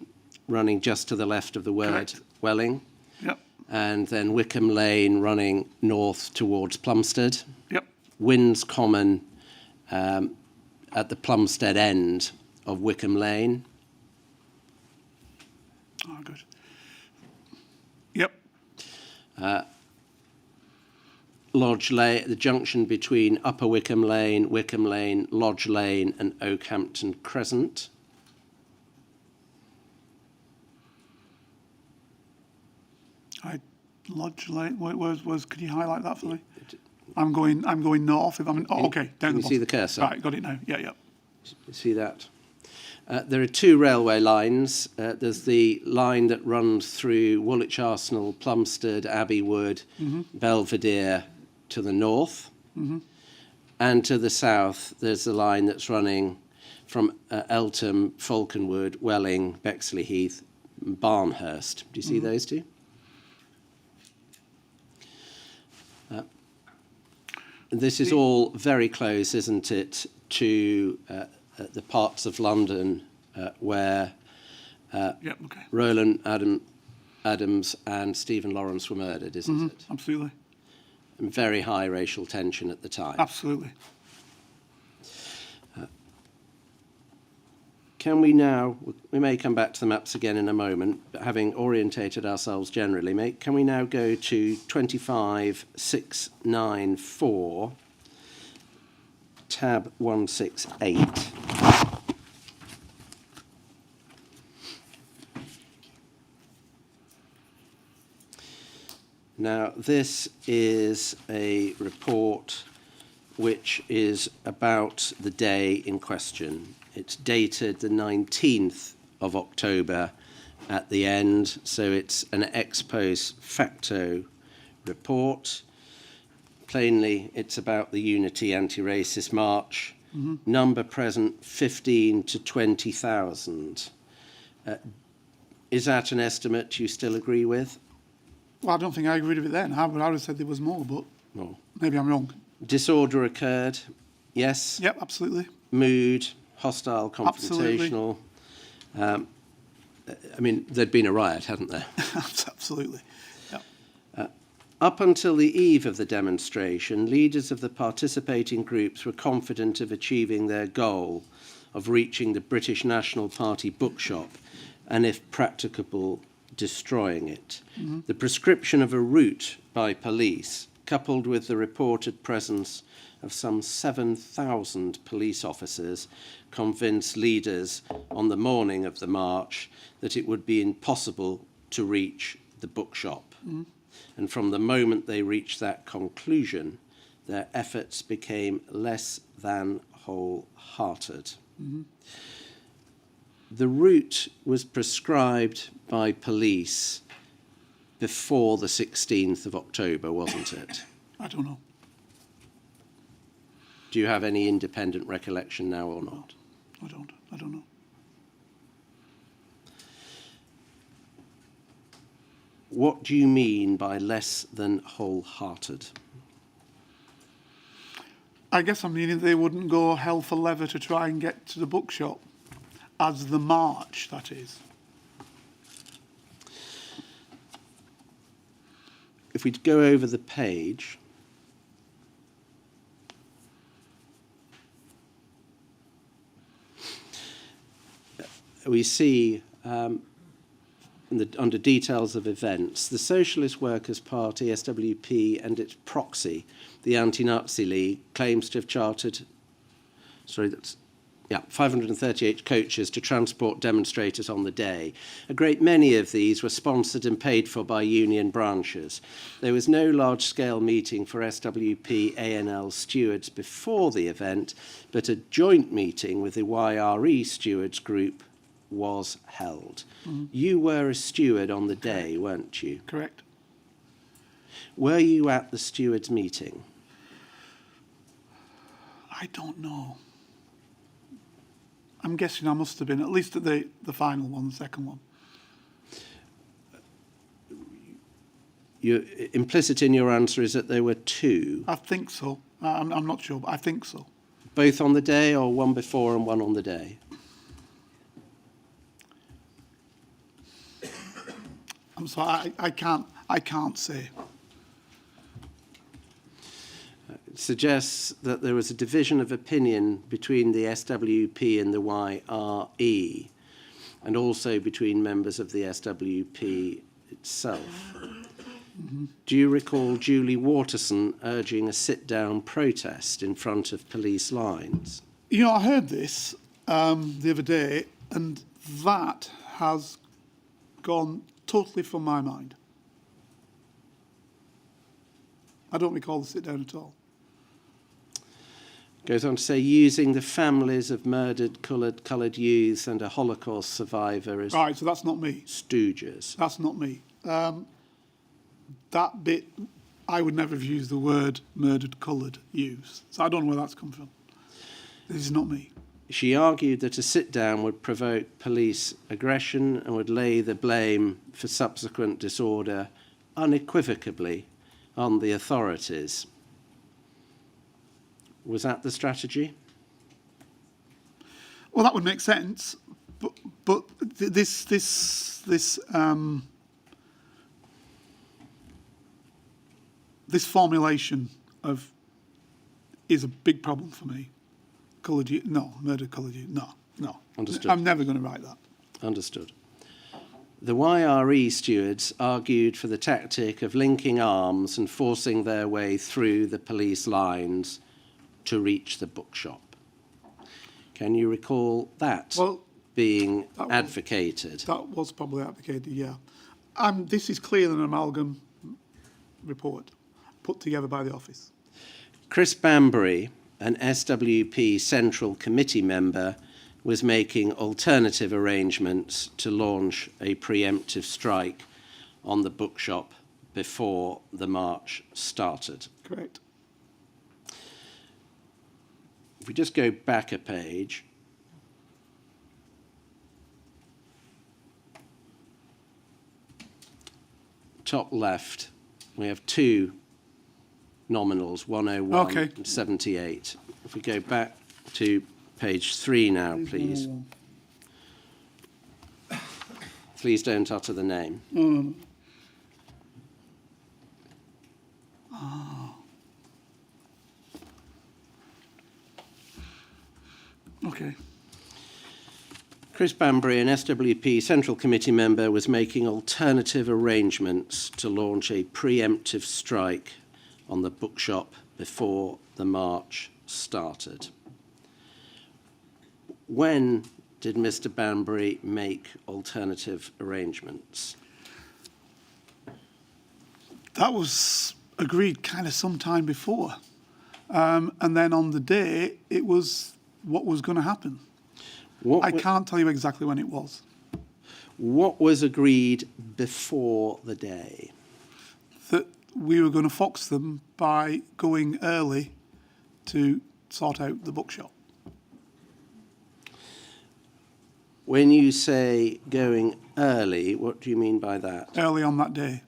running just to the left of the word Correct. Welling? Yep. And then Wickham Lane running north towards Plumstead? Yep. Winds Common at the Plumstead end of Wickham Lane? Oh, good. Yep. Lodge Lane, the junction between Upper Wickham Lane, Lodge Lane and Oakhampton Crescent? Lodge Lane. Where's? Could you highlight that for me? I'm going north. If I'm okay. Down Can you the see bottom. the cursor? Right, got it now. Yeah, yeah. See that? There are two railway lines. There's the line that runs through Woolwich Arsenal, Plumstead, Abbey Wood, Belvedere to the north. And to the south, there's the line that's running from Eltham, Falconwood, Welling, Bexley Heath, and Barnhurst. Do you see those two? This is all very close, isn't it, to the parts of London where Yep. Okay. Roland Adams and Stephen Lawrence were murdered, isn't it? Absolutely. And very high racial tension at the time. Absolutely. Can we now, we may come back to the maps again in a moment, but having orientated ourselves generally, can we now go to 25694, tab 168. Now, this is a report which is about the day in question. It's dated the 19th of October at the end, so it's an ex post facto report. Plainly, it's about the Unity Anti-Racist March. Number present, 15 to 20,000. Is that an estimate you still agree with? Well, I don't think I agreed with it then. I would have said there was more, but No. maybe I'm wrong. Disorder occurred, yes. Yep, absolutely. Mood, hostile, Absolutely. confrontational. I mean, there'd been a riot, hadn't there? Absolutely. Yep. Up until the eve of the demonstration, leaders of the participating groups were confident of achieving their goal of reaching the British National Party bookshop and, if practicable, destroying it. The prescription of a route by police, coupled with the reported presence of some 7,000 police officers, convinced leaders on the morning of the march that it would be impossible to reach the bookshop. And from the moment they reached that conclusion, their efforts became less than wholehearted. The route was prescribed by police before the 16th of October, wasn't it? I don't know. Do you have any independent recollection now or not? I don't know. What do you mean by less than wholehearted? I guess I'm meaning they wouldn't go hell for leather to try and get to the bookshop, as the march, that is. If we go over the page, we see under details of events, the Socialist Workers' Party, SWP, and its proxy, the Anti-Nazi League, claims to have chartered, 538 coaches to transport demonstrators on the day. A great many of these were sponsored and paid for by union branches. There was no large-scale meeting for SWP ANL stewards before the event, but a joint meeting with the YRE stewards group was held. You were a steward on the day, weren't you? Correct. Were you at the stewards' meeting? I don't know. I'm guessing I must have been, at least at the final one, the second one. Implicit in your answer is that there were two, I think so. I'm not sure, but I think so. Both on the day, or one before and one on the day? I'm sorry, I can't say. It suggests that there was a division of opinion between the SWP and the YRE, and also between members of the SWP itself. Do you recall Julie Waterson urging a sit-down protest in front of police lines? You know, I heard this the other day, and that has gone totally from my mind. I don't recall the sit-down at all. Goes on to say, using the families of murdered coloured youths and a Holocaust survivor as Right, so that's not me. stooges. That's not me. That bit, I would never have used the word murdered coloured youths. So I don't know where that's come from. This is not me. She argued that a sit-down would provoke police aggression and would lay the blame for subsequent disorder unequivocally on the authorities. Was that the strategy? Well, that would make sense, but this formulation of is a big problem for me. Coloured youth, no. Murdered coloured youth, no. Understood. I'm never going to write that. Understood. The YRE stewards argued for the tactic of linking arms and forcing their way through the police lines to reach the bookshop. Can you recall that being advocated? That was probably advocated, yeah. This is clearly an amalgam report put together by the office. Chris Bambury, an SWP Central Committee member, was making alternative arrangements to launch a preemptive strike on the bookshop before the march started. Correct. If we just go back a page, top left, we have two nominals, 101 and 78. If we go back to page 3 now, please. Please don't utter the name. Okay. Chris Bambury, an SWP Central Committee member, was making alternative arrangements to launch a preemptive strike on the bookshop before the march started. When did Mr. Bambury make alternative arrangements? That was agreed kind of some time before. And then on the day, it was what was going to happen. I can't tell you exactly when it was. What was agreed before the day? That we were going to fox them by going early to sort out the bookshop. When you say going early, what do you mean by that? Early on that day.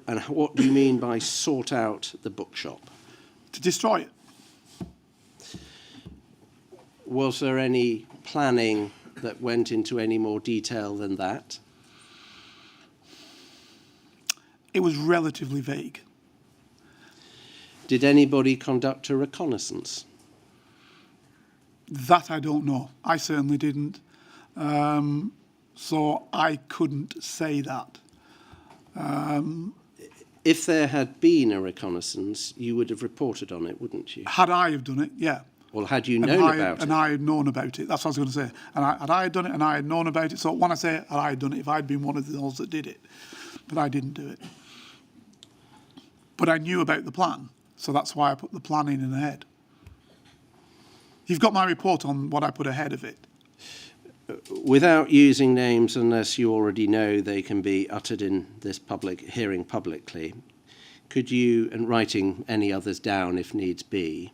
And what do you mean by sort out the bookshop? To destroy it. Was there any planning that went into any more detail than that? It was relatively vague. Did anybody conduct a reconnaissance? That I don't know. I certainly didn't. So I couldn't say that. If there had been a reconnaissance, you would have reported on it, wouldn't you? Had I have done it, yeah. Well, had you known about it? And I had known about it. That's what I was going to say. And had I done it and I had known about it, so when I say had I done it, if I'd been one of those that did it. But I didn't do it. But I knew about the plan, so that's why I put the plan in ahead. You've got my report on what I put ahead of it. Without using names, unless you already know they can be uttered in this public hearing publicly, could you, and writing any others down if needs be,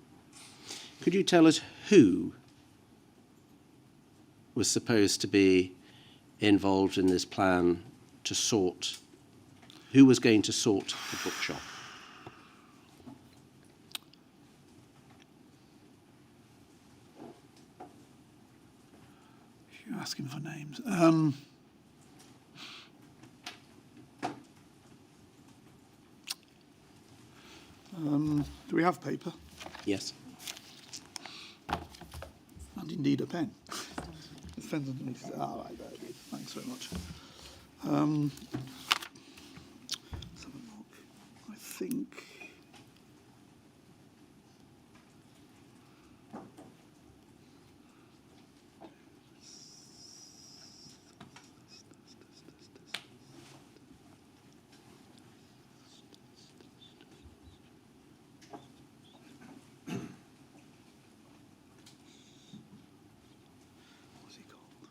could you tell us who was supposed to be involved in this plan to sort, who was going to sort the bookshop? asking for names. Do we have paper? Yes. And indeed a pen. The pen's underneath. Ah, right, there it is. Thanks very much. Let's have a look. I think. What's he called?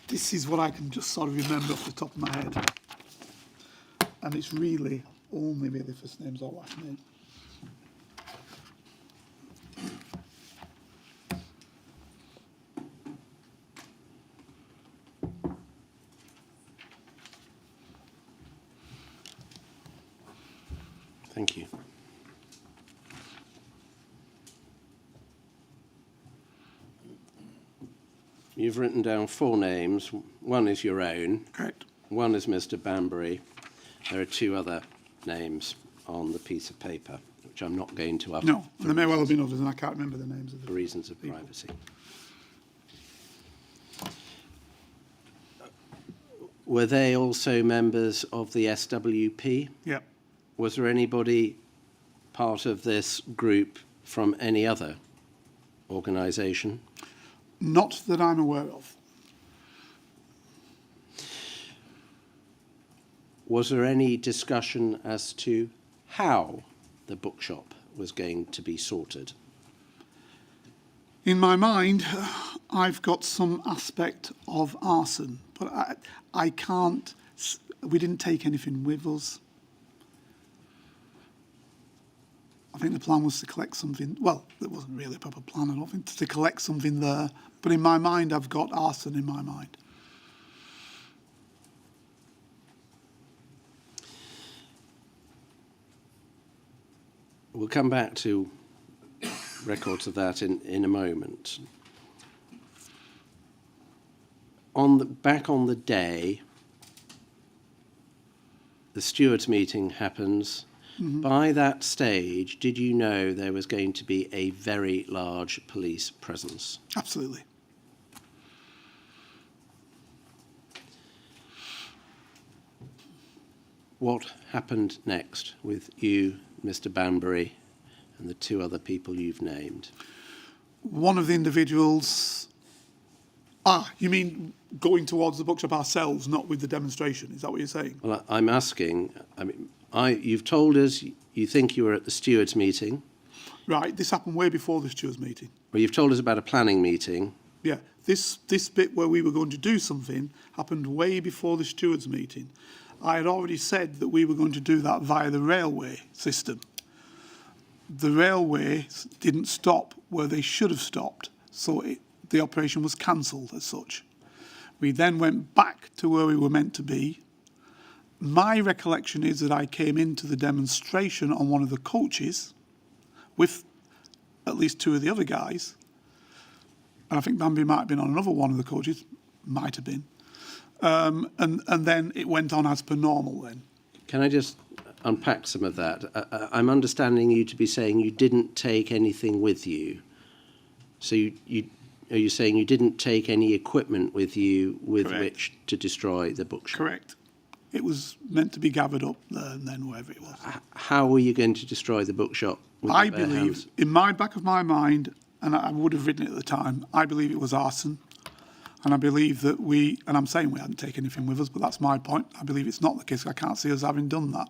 This is what I can just sort of remember off the top of my head. And it's really only really first names or last name. Thank you. You've written down 4 names. One is your own. Correct. One is Mr. Banbury. There are 2 other names on the piece of paper, which I'm not going to utter No, there may well have been others, and I can't remember the names of for them. reasons of privacy. Were they also members of the SWP? Yeah. Was there anybody part of this group from any other organisation? Not that I'm aware of. Was there any discussion as to how the bookshop was going to be sorted? In my mind, I've got some aspect of arson, but I can't. We didn't take anything with us. I think the plan was to collect something. Well, it wasn't really a proper plan, I don't think, to collect something there. But in my mind, I've got arson in my mind. We'll come back to records of that in a moment. Back on the day, the stewards' meeting happens. Mm-hmm. By that stage, did you know there was going to be a very large police presence? Absolutely. What happened next with you, Mr. Banbury, and the 2 other people you've named? One of the individuals... you mean going towards the bookshop ourselves, not with the demonstration? Is that what you're saying? Well, I'm asking, you've told us you think you were at the stewards' meeting. Right, this happened way before the stewards' meeting. Well, you've told us about a planning meeting. Yeah, this bit where we were going to do something happened way before the stewards' meeting. I had already said that we were going to do that via the railway system. The railway didn't stop where they should have stopped, so the operation was cancelled as such. We then went back to where we were meant to be. My recollection is that I came into the demonstration on one of the coaches with at least 2 of the other guys. And I think Bambi might have been on another one of the coaches, might have been. And then it went on as per normal then. Can I just unpack some of that? I'm understanding you to be saying you didn't take anything with you. So are you saying you didn't take any equipment with you with Correct. which to destroy the bookshop? Correct. It was meant to be gathered up there and then wherever it was. How were you going to destroy the bookshop? With I your bare believe, hands? in my back of my mind, and I would have written it at the time, I believe it was arson. And I believe that and I'm saying we hadn't taken anything with us, but that's my point. I believe it's not the case. I can't see us having done that.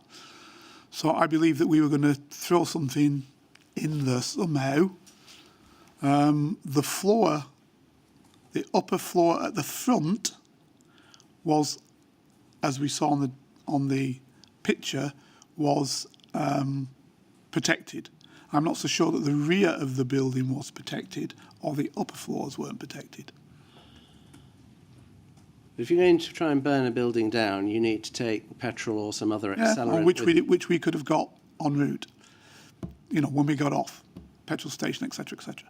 So I believe that we were going to throw something in there somehow. The floor The upper floor at the front was, as we saw on the picture, was protected. I'm not so sure that the rear of the building was protected or the upper floors weren't protected. If you're going to try and burn a building down, you need to take petrol or some other accelerant. Or which we could have got en route, you know, when we got off, petrol station, etc., etc.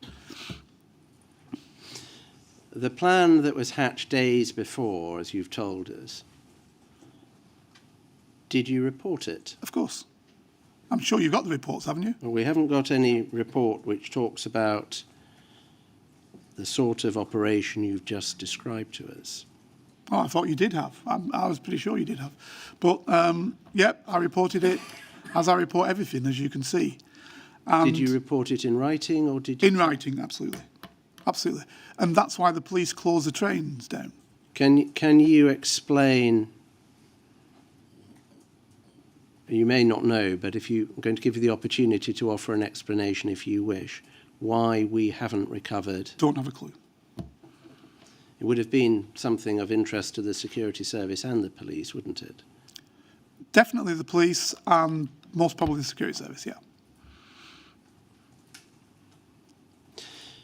The plan that was hatched days before, as you've told us, did you report it? Of course. I'm sure you've got the reports, haven't you? Well, we haven't got any report which talks about the sort of operation you've just described to us. Oh, I thought you did have. I was pretty sure you did have. But, yep, I reported it, as I report everything, as you can see. Did you report it in writing or did you... In writing, absolutely. Absolutely. And that's why the police closed the trains down. Can you explain... You may not know, but I'm going to give you the opportunity to offer an explanation if you wish, why we haven't recovered. Don't have a clue. It would have been something of interest to the security service and the police, wouldn't it? Definitely the police and most probably the security service, yeah.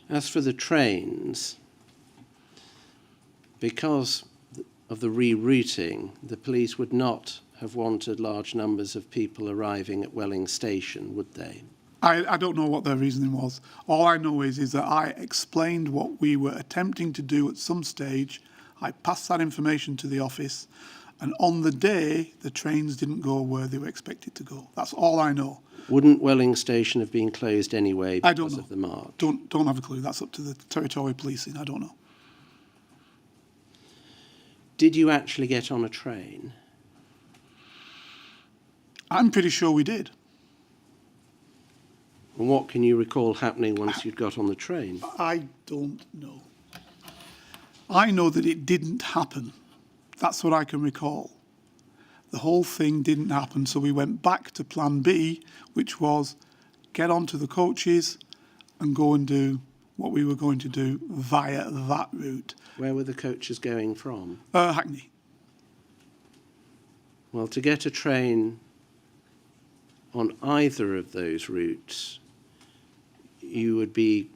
As for the trains, because of the rerouting, the police would not have wanted large numbers of people arriving at Welling Station, would they? I don't know what their reasoning was. All I know is that I explained what we were attempting to do at some stage. I passed that information to the office, and on the day, the trains didn't go where they were expected to go. That's all I know. Wouldn't Welling Station have been closed anyway I don't because know. of the march? Don't have a clue. That's up to the territorial policing. I don't know. Did you actually get on a train? I'm pretty sure we did. And what can you recall happening once you'd got on the train? I don't know. I know that it didn't happen. That's what I can recall. The whole thing didn't happen, so we went back to plan B, which was get onto the coaches and go and do what we were going to do via that route. Where were the coaches going from? Hackney. Well, to get a train on either of those routes, you would be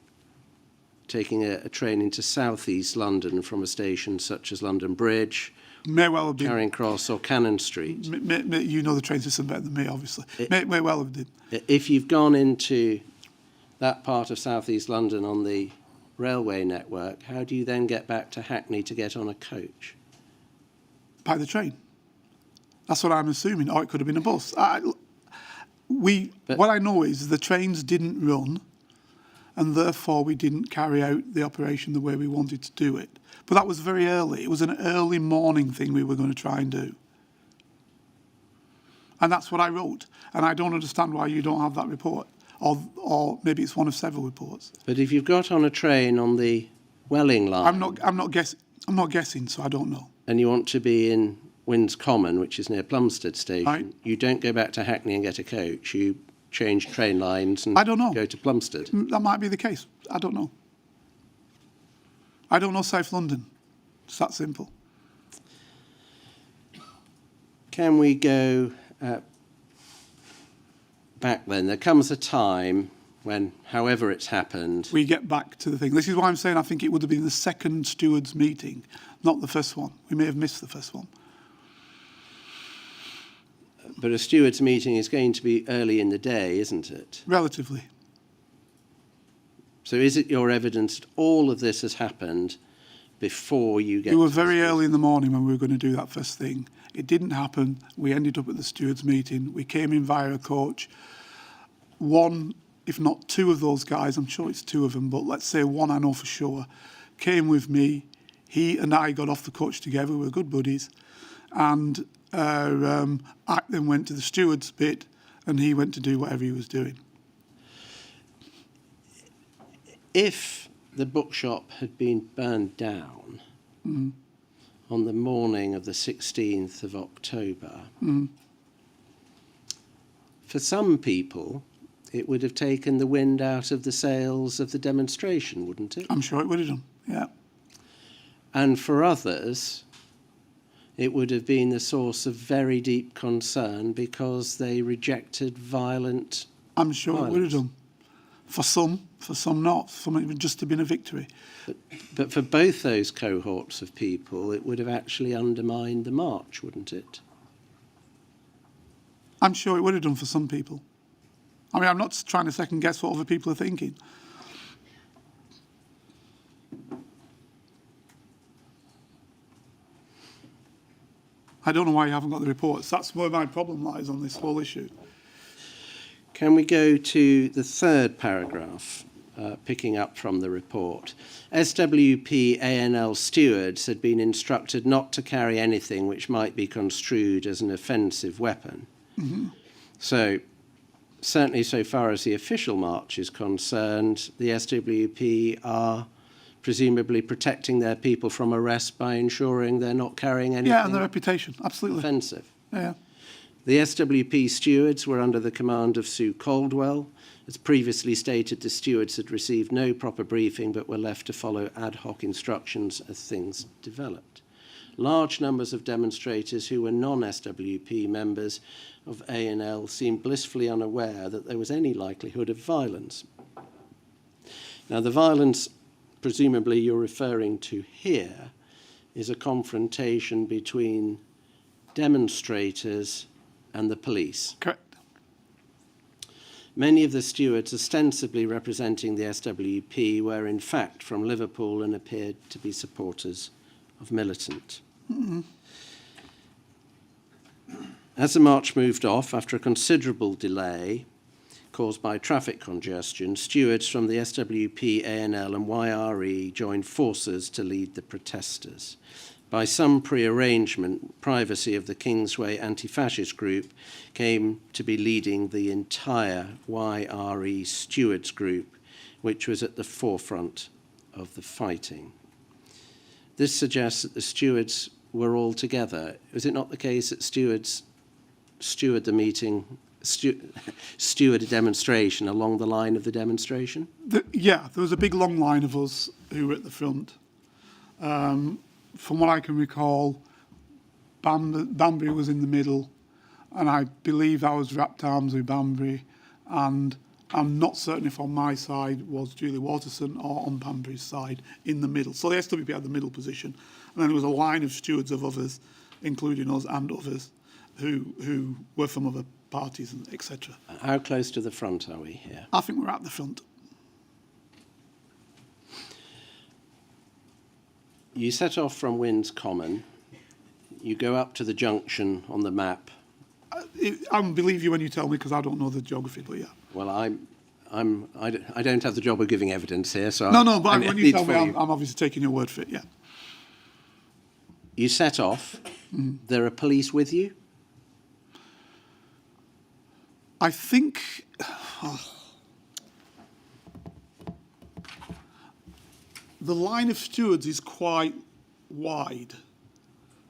taking a train into southeast London from a station such as London Bridge, May well have been. Charing Cross or Cannon Street. You know the train system better than me, obviously. May well have did. If you've gone into that part of southeast London on the railway network, how do you then get back to Hackney to get on a coach? By the train. That's what I'm assuming. Or it could have been a bus. What I know is the trains didn't run, and therefore we didn't carry out the operation the way we wanted to do it. But that was very early. It was an early morning thing we were going to try and do. And that's what I wrote. And I don't understand why you don't have that report. Or maybe it's one of several reports. But if you've got on a train on the Welling line... I'm not guessing, so I don't know. And you want to be in Winds Common, which is near Plumstead Station, Right. You don't go back to Hackney and get a coach. You change train lines and I don't know. go to Plumstead. That might be the case. I don't know. I don't know South London. It's that simple. Can we go back then? There comes a time when, however it's happened... We get back to the thing. This is why I'm saying I think it would have been the second stewards' meeting, not the first one. We may have missed the first one. But a stewards' meeting is going to be early in the day, isn't it? Relatively. So is it your evidence that all of this has happened before you get... We were very early in the morning when we were going to do that first thing. It didn't happen. We ended up at the stewards' meeting. We came in via a coach. One, if not two of those guys, I'm sure it's two of them, but let's say one I know for sure, came with me. He and I got off the coach together. We were good buddies. And I then went to the stewards' bit and he went to do whatever he was doing. If the bookshop had been burned down on the morning of the 16th of October, for some people, it would have taken the wind out of the sails of the demonstration, wouldn't it? I'm sure it would have done, yeah. And for others, it would have been the source of very deep concern because they rejected violent I'm sure it would have violence. done. For some not. For some it would just have been a victory. But for both those cohorts of people, it would have actually undermined the march, wouldn't it? I'm sure it would have done for some people. I mean, I'm not trying to second guess what other people are thinking. I don't know why you haven't got the reports. That's where my problem lies on this whole issue. Can we go to the third paragraph, picking up from the report? SWP ANL stewards had been instructed not to carry anything which might be construed as an offensive weapon. Mm-hmm. So, certainly so far as the official march is concerned, the SWP are presumably protecting their people from arrest by ensuring they're not carrying anything Yeah, and their reputation, absolutely. offensive. Yeah. The SWP stewards were under the command of Sue Caldwell. As previously stated, the stewards had received no proper briefing but were left to follow ad hoc instructions as things developed. Large numbers of demonstrators who were non-SWP members of ANL seemed blissfully unaware that there was any likelihood of violence. Now, the violence presumably you're referring to here is a confrontation between demonstrators and the police. Correct. Many of the stewards ostensibly representing the SWP were in fact from Liverpool and appeared to be supporters of militant. Mm-hmm. As the march moved off, after a considerable delay caused by traffic congestion, stewards from the SWP, ANL and YRE joined forces to lead the protesters. By some pre-arrangement, privacy of the Kingsway anti-fascist group came to be leading the entire YRE stewards group, which was at the forefront of the fighting. This suggests that the stewards were all together. Was it not the case that stewards steward the meeting, steward a demonstration along the line of the demonstration? Yeah, there was a big long line of us who were at the front. From what I can recall, Banbury was in the middle, and I believe I was wrapped arms with Banbury, and I'm not certain if on my side was Julie Waterson or on Banbury's side in the middle. So the SWP had the middle position, and then there was a line of stewards of others, including us and others, who were from other parties, etc. How close to the front are we here? I think we're at the front. You set off from Winds Common. You go up to the junction on the map. I believe you when you tell me because I don't know the geography, but yeah. Well, I don't have the job of giving evidence here, so No, but when you need tell me, for I'm obviously taking your word for it. Yeah. You set off. There are police with you. I think the line of stewards is quite wide,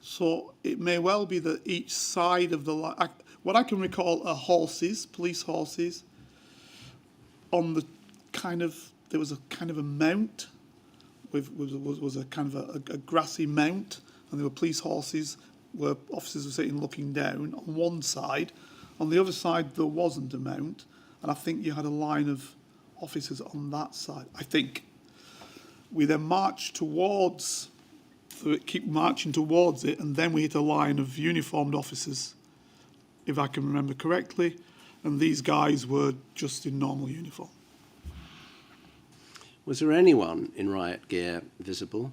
so it may well be that each side of the line, what I can recall are horses, police horses, on the there was a kind of a mount, was a kind of a grassy mount, and there were police horses where officers were sitting looking down on one side. On the other side, there wasn't a mount, and I think you had a line of officers on that side, I think. We then marched towards, keep marching towards it, and then we hit a line of uniformed officers, if I can remember correctly, and these guys were just in normal uniform. Was there anyone in riot gear visible?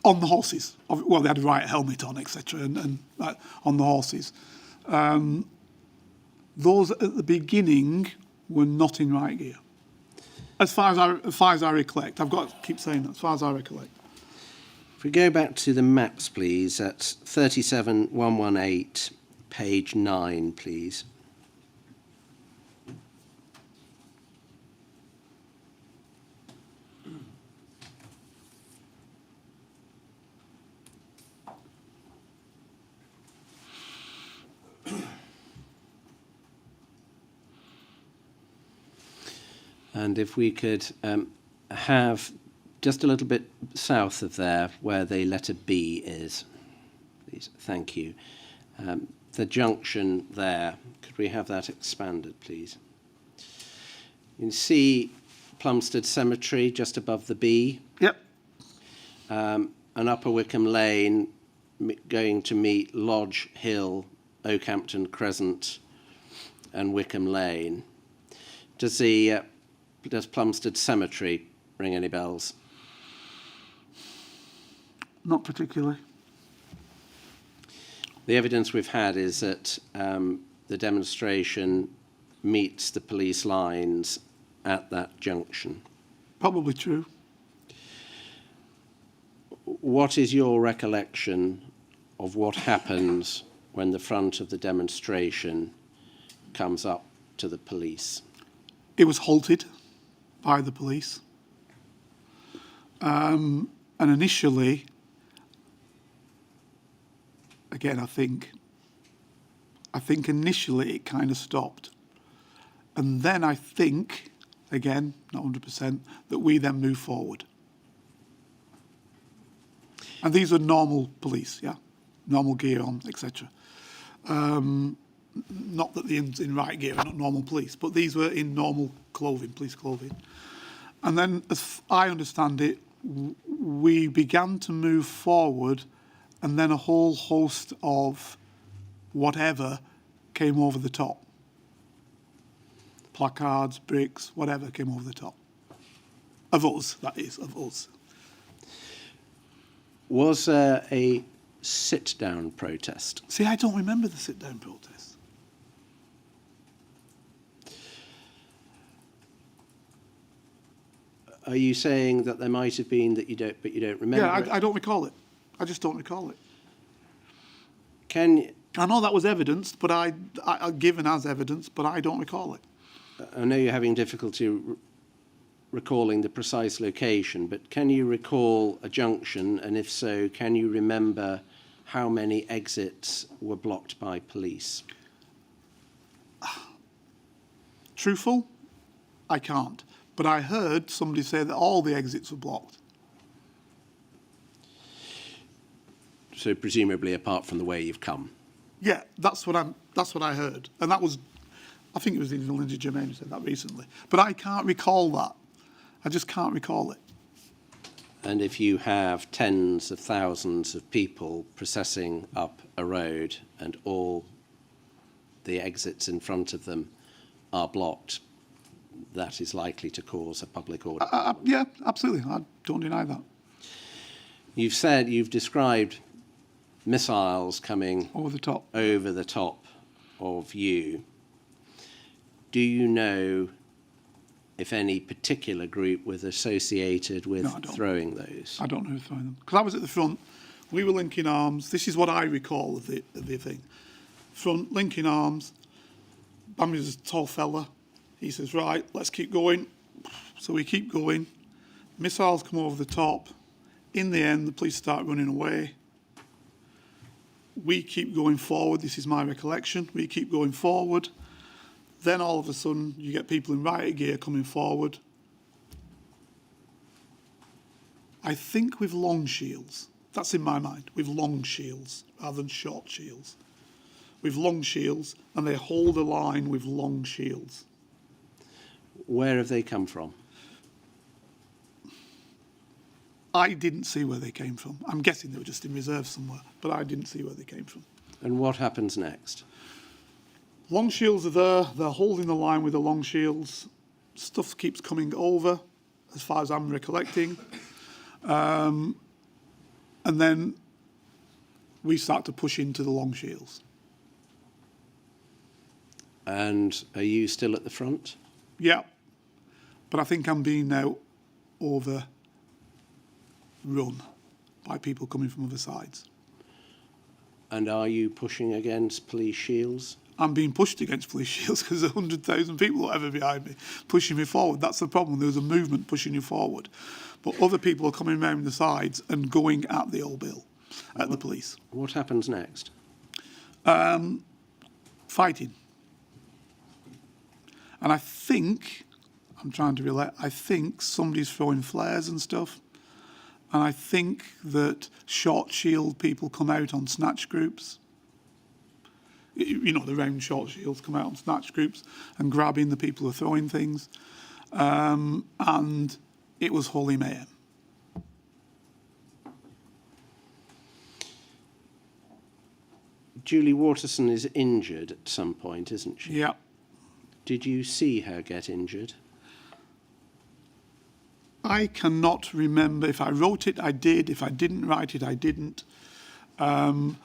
On the horses. Well, they had a riot helmet on, etc., and on the horses. Those at the beginning were not in riot gear. As far as I recollect. I've got to keep saying that, as far as I recollect. If we go back to the maps, please, at 37118, page 9, please. And if we could have Just a little bit south of there, where the letter B is. Please, thank you. The junction there, could we have that expanded, please? You can see Plumstead Cemetery just above the B. Yep. And Upper Wickham Lane going to meet Lodge Hill, Oakhampton Crescent, and Wickham Lane. Does Plumstead Cemetery ring any bells? Not particularly. The evidence we've had is that the demonstration meets the police lines at that junction. Probably true. What is your recollection of what happens when the front of the demonstration comes up to the police? It was halted by the police. And initially, again, I think initially it kind of stopped. And then I think, again, not 100%, that we then moved forward. And these are normal police, yeah? Normal gear on, etc. Not that the in riot gear are not normal police, but these were in normal clothing, police clothing. And then, as I understand it, we began to move forward, and then a whole host of whatever came over the top. Placards, bricks, whatever came over the top. Of us, that is, of us. Was there a sit-down protest? See, I don't remember the sit-down protest. Are you saying that there might have been that you don't, but you don't remember? Yeah, I don't recall it. I just don't recall it. I know that was evidenced, but I given as evidence, but I don't recall it. I know you're having difficulty recalling the precise location, but can you recall a junction, and if so, can you remember how many exits were blocked by police? Truthful, I can't. But I heard somebody say that all the exits were blocked. So presumably apart from the way you've come. Yeah, that's what I heard. And that was, I think it was even Lindsay Germain who said that recently. But I can't recall that. I just can't recall it. And if you have tens of thousands of people processing up a road and all the exits in front of them are blocked, that is likely to cause a public order. Yeah, absolutely. I don't deny that. You've described missiles coming Over the top of you. Do you know if any particular group was associated with throwing those? I don't know who throwing them. Because I was at the front. We were linking arms. This is what I recall of the thing. Front, linking arms. Bambi's a tall fella. He says, right, let's keep going. So we keep going. Missiles come over the top. In the end, the police start running away. We keep going forward. This is my recollection. We keep going forward. Then all of a sudden, you get people in riot gear coming forward. I think with long shields. That's in my mind. With long shields rather than short shields. With long shields, and they hold a line with long shields. Where have they come from? I didn't see where they came from. I'm guessing they were just in reserve somewhere, but I didn't see where they came from. And what happens next? Long shields are there. They're holding the line with the long shields. Stuff keeps coming over, as far as I'm recollecting. And then we start to push into the long shields. And are you still at the front? Yeah. But I think I'm being now overrun by people coming from other sides. And are you pushing against police shields? I'm being pushed against police shields because there's 100,000 people or whatever behind me, pushing me forward. That's the problem. There was a movement pushing you forward. But other people are coming around the sides and going at the old bill, at the police. What happens next? Fighting. And I think, I'm trying to relate, I think somebody's throwing flares and stuff. And I think that short shield people come out on snatch groups. You know, the round short shields come out on snatch groups and grabbing the people who are throwing things. And it was holy mayhem. Julie Waterson is injured at some point, isn't she? Yeah. Did you see her get injured? I cannot remember. If I wrote it, I did. If I didn't write it, I didn't. I'm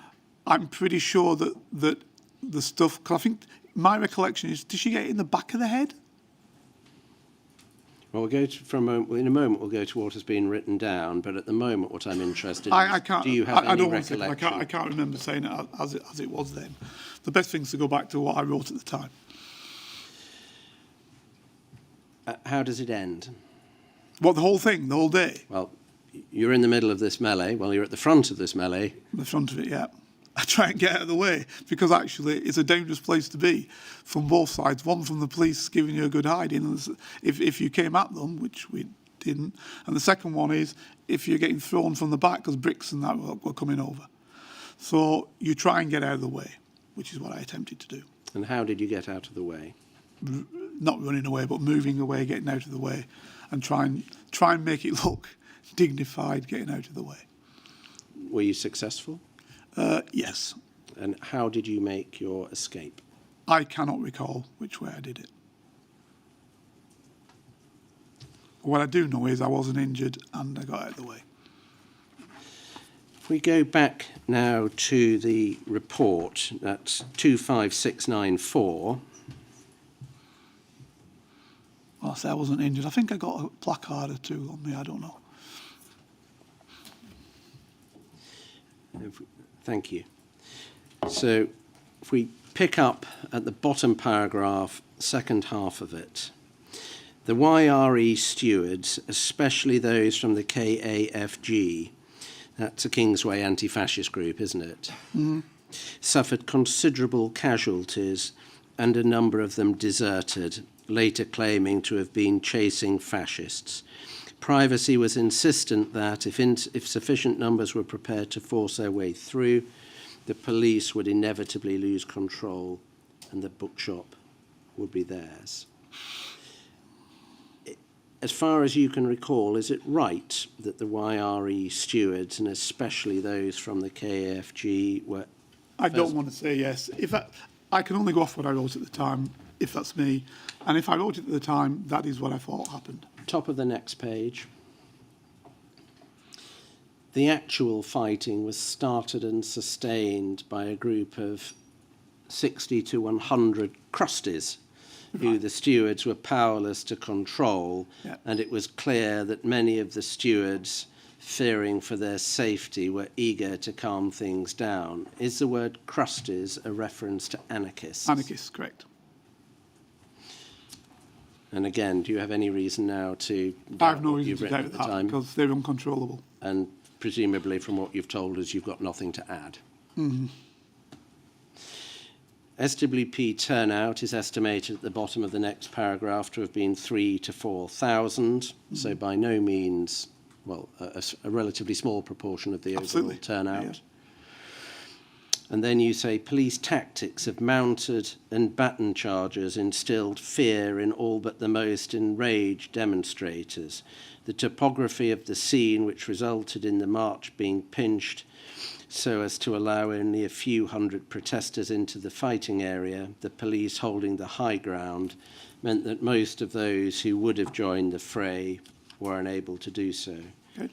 pretty sure that the stuff, cause I think my recollection is, did she get it in the back of the head? Well, we'll go to, in a moment we'll go to what has been written down, but at the moment what I'm interested in I is, can't, do you have I any don't want to say, recollection? I can't remember saying it as it was then. The best thing is to go back to what I wrote at the time. How does it end? What, the whole thing, the whole day? Well, you're in the middle of this melee. Well, you're at the front of this melee. The front of it, yeah. I try and get out of the way because actually it's a dangerous place to be from both sides. One from the police giving you a good hiding if you came at them, which we didn't. And the second one is if you're getting thrown from the back because bricks and that were coming over. So you try and get out of the way, which is what I attempted to do. And how did you get out of the way? Not running away, but moving away, getting out of the way, and try and make it look dignified, getting out of the way. Were you successful? Yes. And how did you make your escape? I cannot recall which way I did it. What I do know is I wasn't injured and I got out of the way. If we go back now to the report, that's 25694. Well, I say I wasn't injured. I think I got a placard or two on me. I don't know. Thank you. So if we pick up at the bottom paragraph, second half of it, the YRE stewards, especially those from the KAFG, that's a Kingsway anti-fascist group, isn't it? Mm-hmm. Suffered considerable casualties and a number of them deserted, later claiming to have been chasing fascists. Privacy was insistent that if sufficient numbers were prepared to force their way through, the police would inevitably lose control and the bookshop would be theirs. As far as you can recall, is it right that the YRE stewards, and especially those from the KFG, were... I don't want to say yes. I can only go off what I wrote at the time, if that's me. And if I wrote it at the time, that is what I thought happened. Top of the next page. The actual fighting was started and sustained by a group of 60 to 100 crusties who the stewards were powerless to control, and it was clear that many of the stewards, fearing for their safety, were eager to calm things down. Is the word crusties a reference to anarchists? Anarchists, correct. And again, do you have any reason now to I have no what reason you've to written doubt at the that time? because they're uncontrollable. And presumably from what you've told us, you've got nothing to add. Mm-hmm. SWP turnout is estimated at the bottom of the next paragraph to have been 3,000 to 4,000, so by no means, well, a relatively small proportion of the overall turnout. Yeah. And then you say police tactics of mounted and baton chargers instilled fear in all but the most enraged demonstrators. The topography of the scene, which resulted in the march being pinched so as to allow only a few hundred protesters into the fighting area, the police holding the high ground, meant that most of those who would have joined the fray were unable to do so. Okay.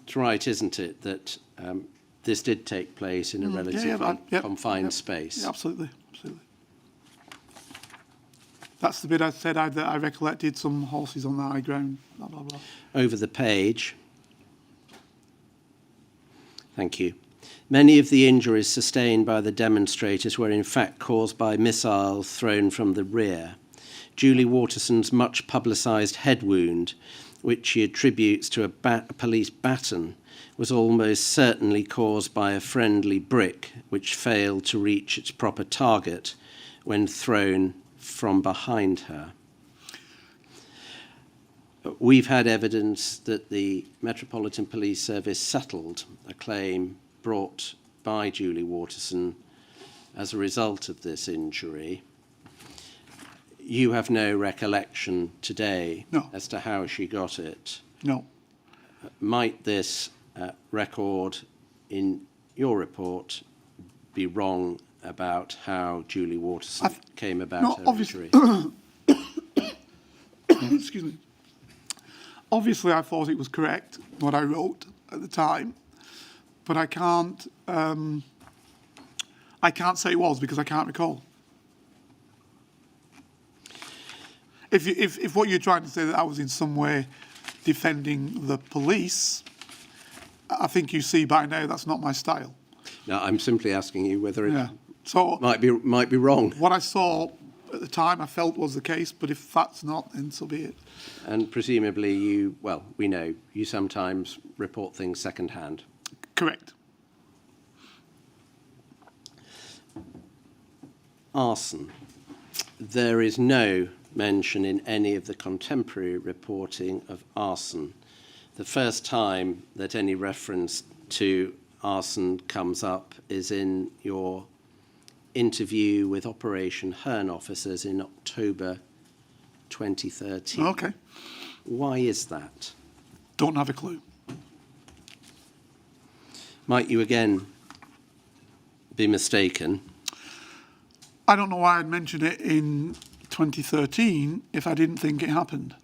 It's right, isn't it, that this did take place in a relatively confined space? Yeah, absolutely, absolutely. That's the bit I said that I recollected some horses on the high ground, blah, blah, blah. Over the page. Thank you. Many of the injuries sustained by the demonstrators were in fact caused by missiles thrown from the rear. Julie Waterson's much publicised head wound, which she attributes to a police baton, was almost certainly caused by a friendly brick which failed to reach its proper target when thrown from behind her. We've had evidence that the Metropolitan Police Service settled a claim brought by Julie Waterson as a result of this injury. You have no recollection today No. as to how she got it. No. Might this record in your report be wrong about how Julie Waterson came about her injury? Excuse me. Obviously, I thought it was correct, what I wrote at the time, but I can't say it was because I can't recall. If what you're trying to say that I was in some way defending the police, I think you see by now that's not my style. No, I'm simply asking you whether it Yeah. So might be wrong. what I saw at the time I felt was the case, but if that's not, then so be it. And presumably we know you sometimes report things second-hand. Correct. Arson. There is no mention in any of the contemporary reporting of arson. The first time that any reference to arson comes up is in your interview with Operation Hearn officers in October 2013. Okay. Why is that? Don't have a clue. Might you again be mistaken? I don't know why I'd mention it in 2013 if I didn't think it happened.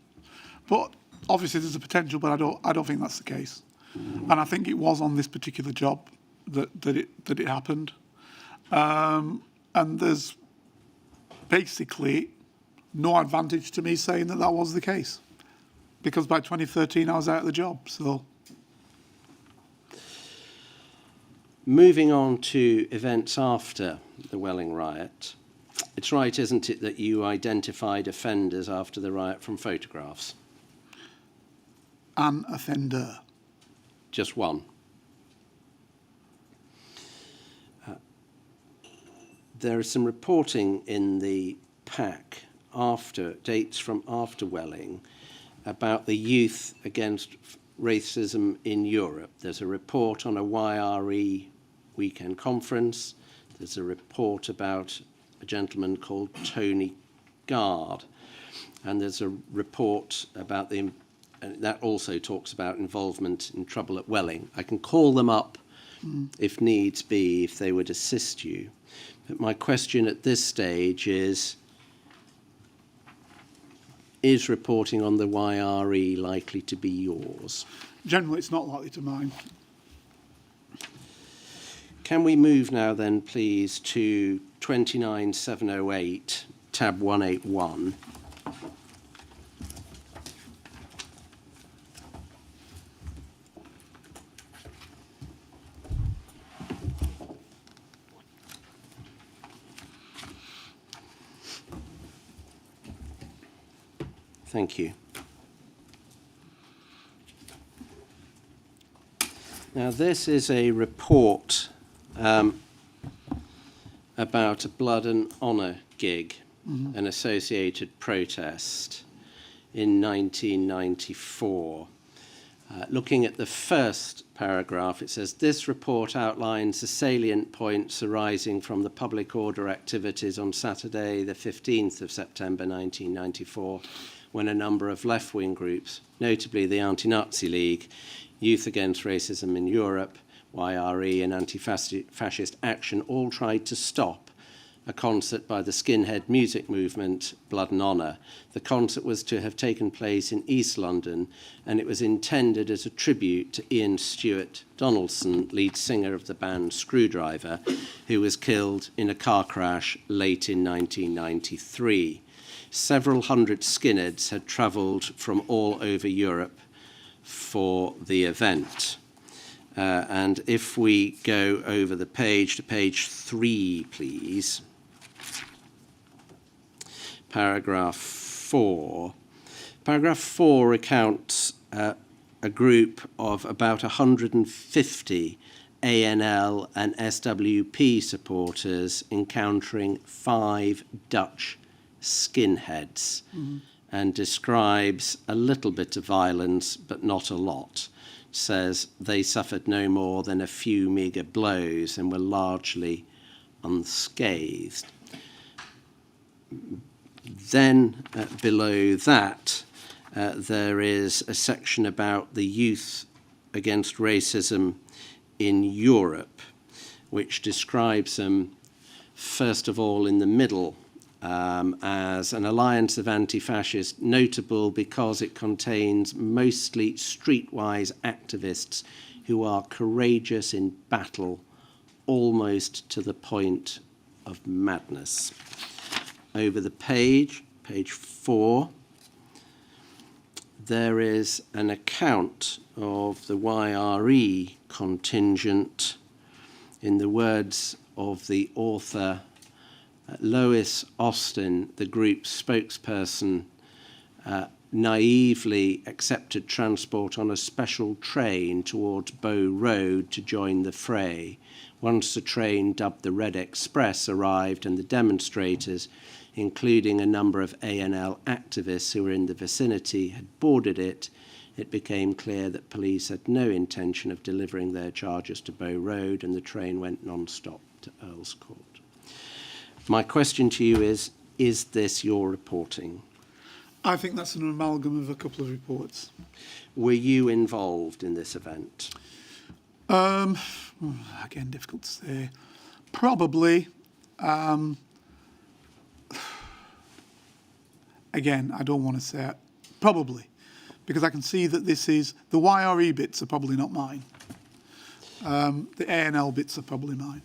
But obviously there's a potential, but I don't think that's the case. And I think it was on this particular job that it happened. And there's basically no advantage to me saying that was the case, because by 2013 I was out of the job. So moving on to events after the Welling riot, it's right, isn't it, that you identified offenders after the riot from photographs? an offender. Just one. There is some reporting in the pack dates from after Welling about the Youth Against Racism in Europe. There's a report on a YRE weekend conference. There's a report about a gentleman called Tony Gard. And there's a report about and that also talks about involvement in trouble at Welling. I can call them up if needs be, if they would assist you. But my question at this stage is reporting on the YRE likely to be yours? Generally, it's not likely to mine. Can we move now then, please, to 29708, tab 181. Thank you. Now, this is a report about a blood and honour gig, an associated protest in 1994. Looking at the first paragraph, it says, this report outlines the salient points arising from the public order activities on Saturday, the 15th of September 1994, when a number of left-wing groups, notably the Anti-Nazi League, Youth Against Racism in Europe, YRE, and Anti-Fascist Action, all tried to stop a concert by the skinhead music movement, Blood and Honour. The concert was to have taken place in East London, and it was intended as a tribute to Ian Stewart Donaldson, lead singer of the band Screwdriver, who was killed in a car crash late in 1993. Several hundred skinheads had travelled from all over Europe for the event. And if we go over the page to page 3, please. Paragraph 4. Paragraph 4 recounts a group of about 150 ANL and SWP supporters encountering 5 Dutch skinheads. and describes a little bit of violence, but not a lot. Says they suffered no more than a few meagre blows and were largely unscathed. Then below that, there is a section about the Youth Against Racism in Europe, which describes them, first of all, in the middle, as an alliance of anti-fascists, notable because it contains mostly streetwise activists who are courageous in battle, almost to the point of madness. Over the page 4, there is an account of the YRE contingent, in the words of the author Lois Austin, the group's spokesperson, naively accepted transport on a special train towards Bow Road to join the fray. Once the train, dubbed the Red Express, arrived and the demonstrators, including a number of A&L activists who were in the vicinity, had boarded it, it became clear that police had no intention of delivering their charges to Bow Road, and the train went non-stop to Earl's Court. My question to you is this your reporting? I think that's an amalgam of a couple of reports. Were you involved in this event? Again, difficult to say. Probably. Again, I don't want to say it. Probably. Because I can see that this is... The YRE bits are probably not mine. The A&L bits are probably mine.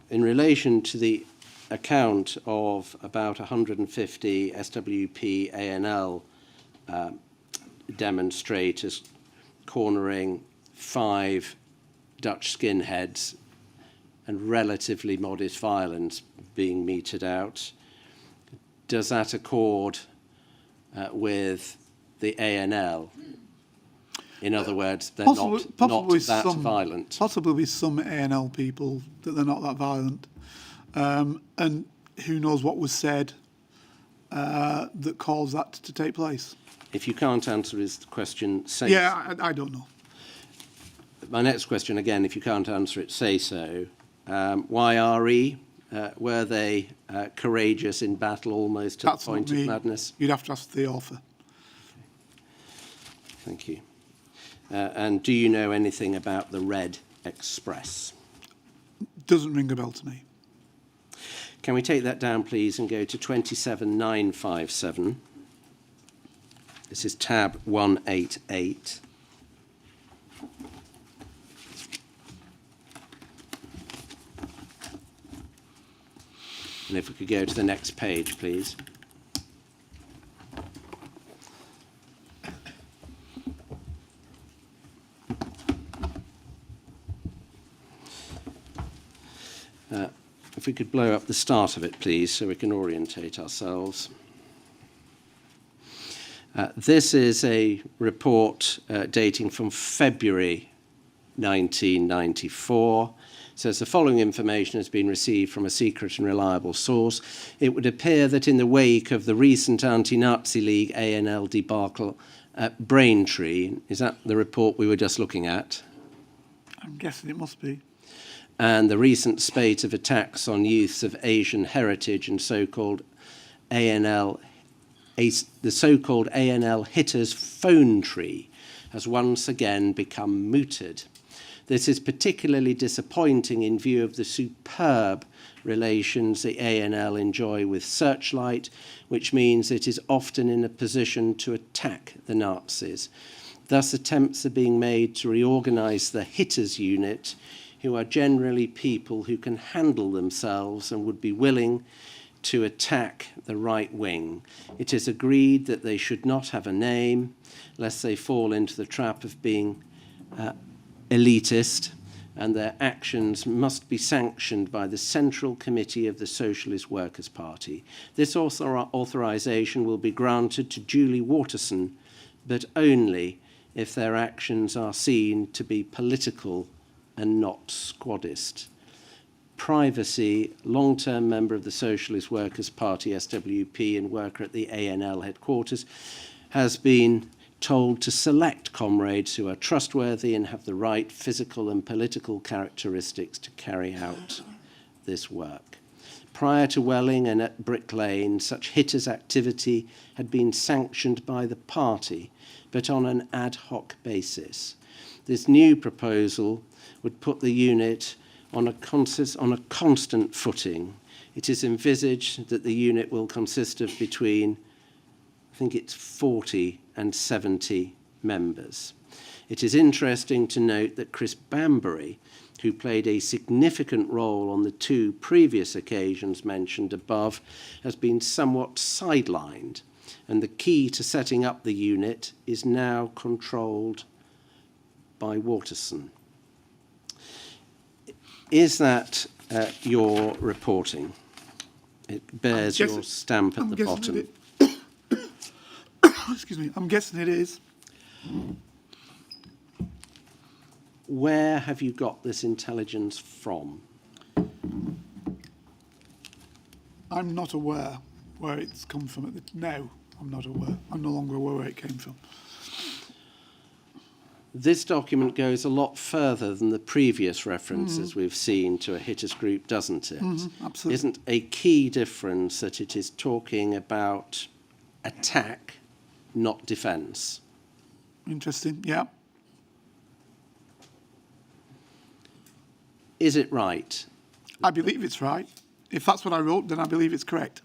In relation to the account of about 150 SWP A&L demonstrators cornering 5 Dutch skinheads and relatively modest violence being meted out, does that accord with the A&L? In other words, they're not that violent. Possibly with some A&L people that they're not that violent. And who knows what was said that caused that to take place. If you can't answer his question, say Yeah, I don't know. My next question, again, if you can't answer it, say so. YRE, were they courageous in battle almost to That's the point not of me. madness? You'd have to ask the author. Thank you. And do you know anything about the Red Express? Doesn't ring a bell to me. Can we take that down, please, and go to 27957? This is tab 188. And if we could go to the next page, please. If we could blow up the start of it, please, so we can orientate ourselves. This is a report dating from February 1994. It says the following information has been received from a secret and reliable source. It would appear that in the wake of the recent anti-Nazi League A&L debacle at Braintree, is that the report we were just looking at? I'm guessing it must be. And the recent spate of attacks on youths of Asian heritage and so-called A&L, the so-called A&L hitters' phone tree has once again become mooted. This is particularly disappointing in view of the superb relations the A&L enjoy with Searchlight, which means it is often in a position to attack the Nazis. Thus, attempts are being made to reorganize the hitters unit, who are generally people who can handle themselves and would be willing to attack the right wing. It is agreed that they should not have a name, lest they fall into the trap of being elitist, and their actions must be sanctioned by the Central Committee of the Socialist Workers' Party. This authorization will be granted to Julie Waterson, but only if their actions are seen to be political and not squadist. privacy, long-term member of the Socialist Workers' Party, SWP, and worker at the ANL headquarters, has been told to select comrades who are trustworthy and have the right physical and political characteristics to carry out this work. Prior to Welling and at Brick Lane, such hitters' activity had been sanctioned by the party, but on an ad hoc basis. This new proposal would put the unit on a constant footing. It is envisaged that the unit will consist of between, I think it's 40 and 70 members. It is interesting to note that Chris Bambury, who played a significant role on the two previous occasions mentioned above, has been somewhat sidelined, and the key to setting up the unit is now controlled by Waterson. Is that your reporting? It bears your stamp at the bottom. Excuse me, I'm guessing it is. Where have you got this intelligence from? I'm not aware where it's come from. No, I'm not aware. I'm no longer aware where it came from. This document goes a lot further than the previous references we've seen to a hitters group, doesn't it? Absolutely. Isn't a key difference that it is talking about attack, not defence? Interesting, yeah. Is it right? I believe it's right. If that's what I wrote, then I believe it's correct.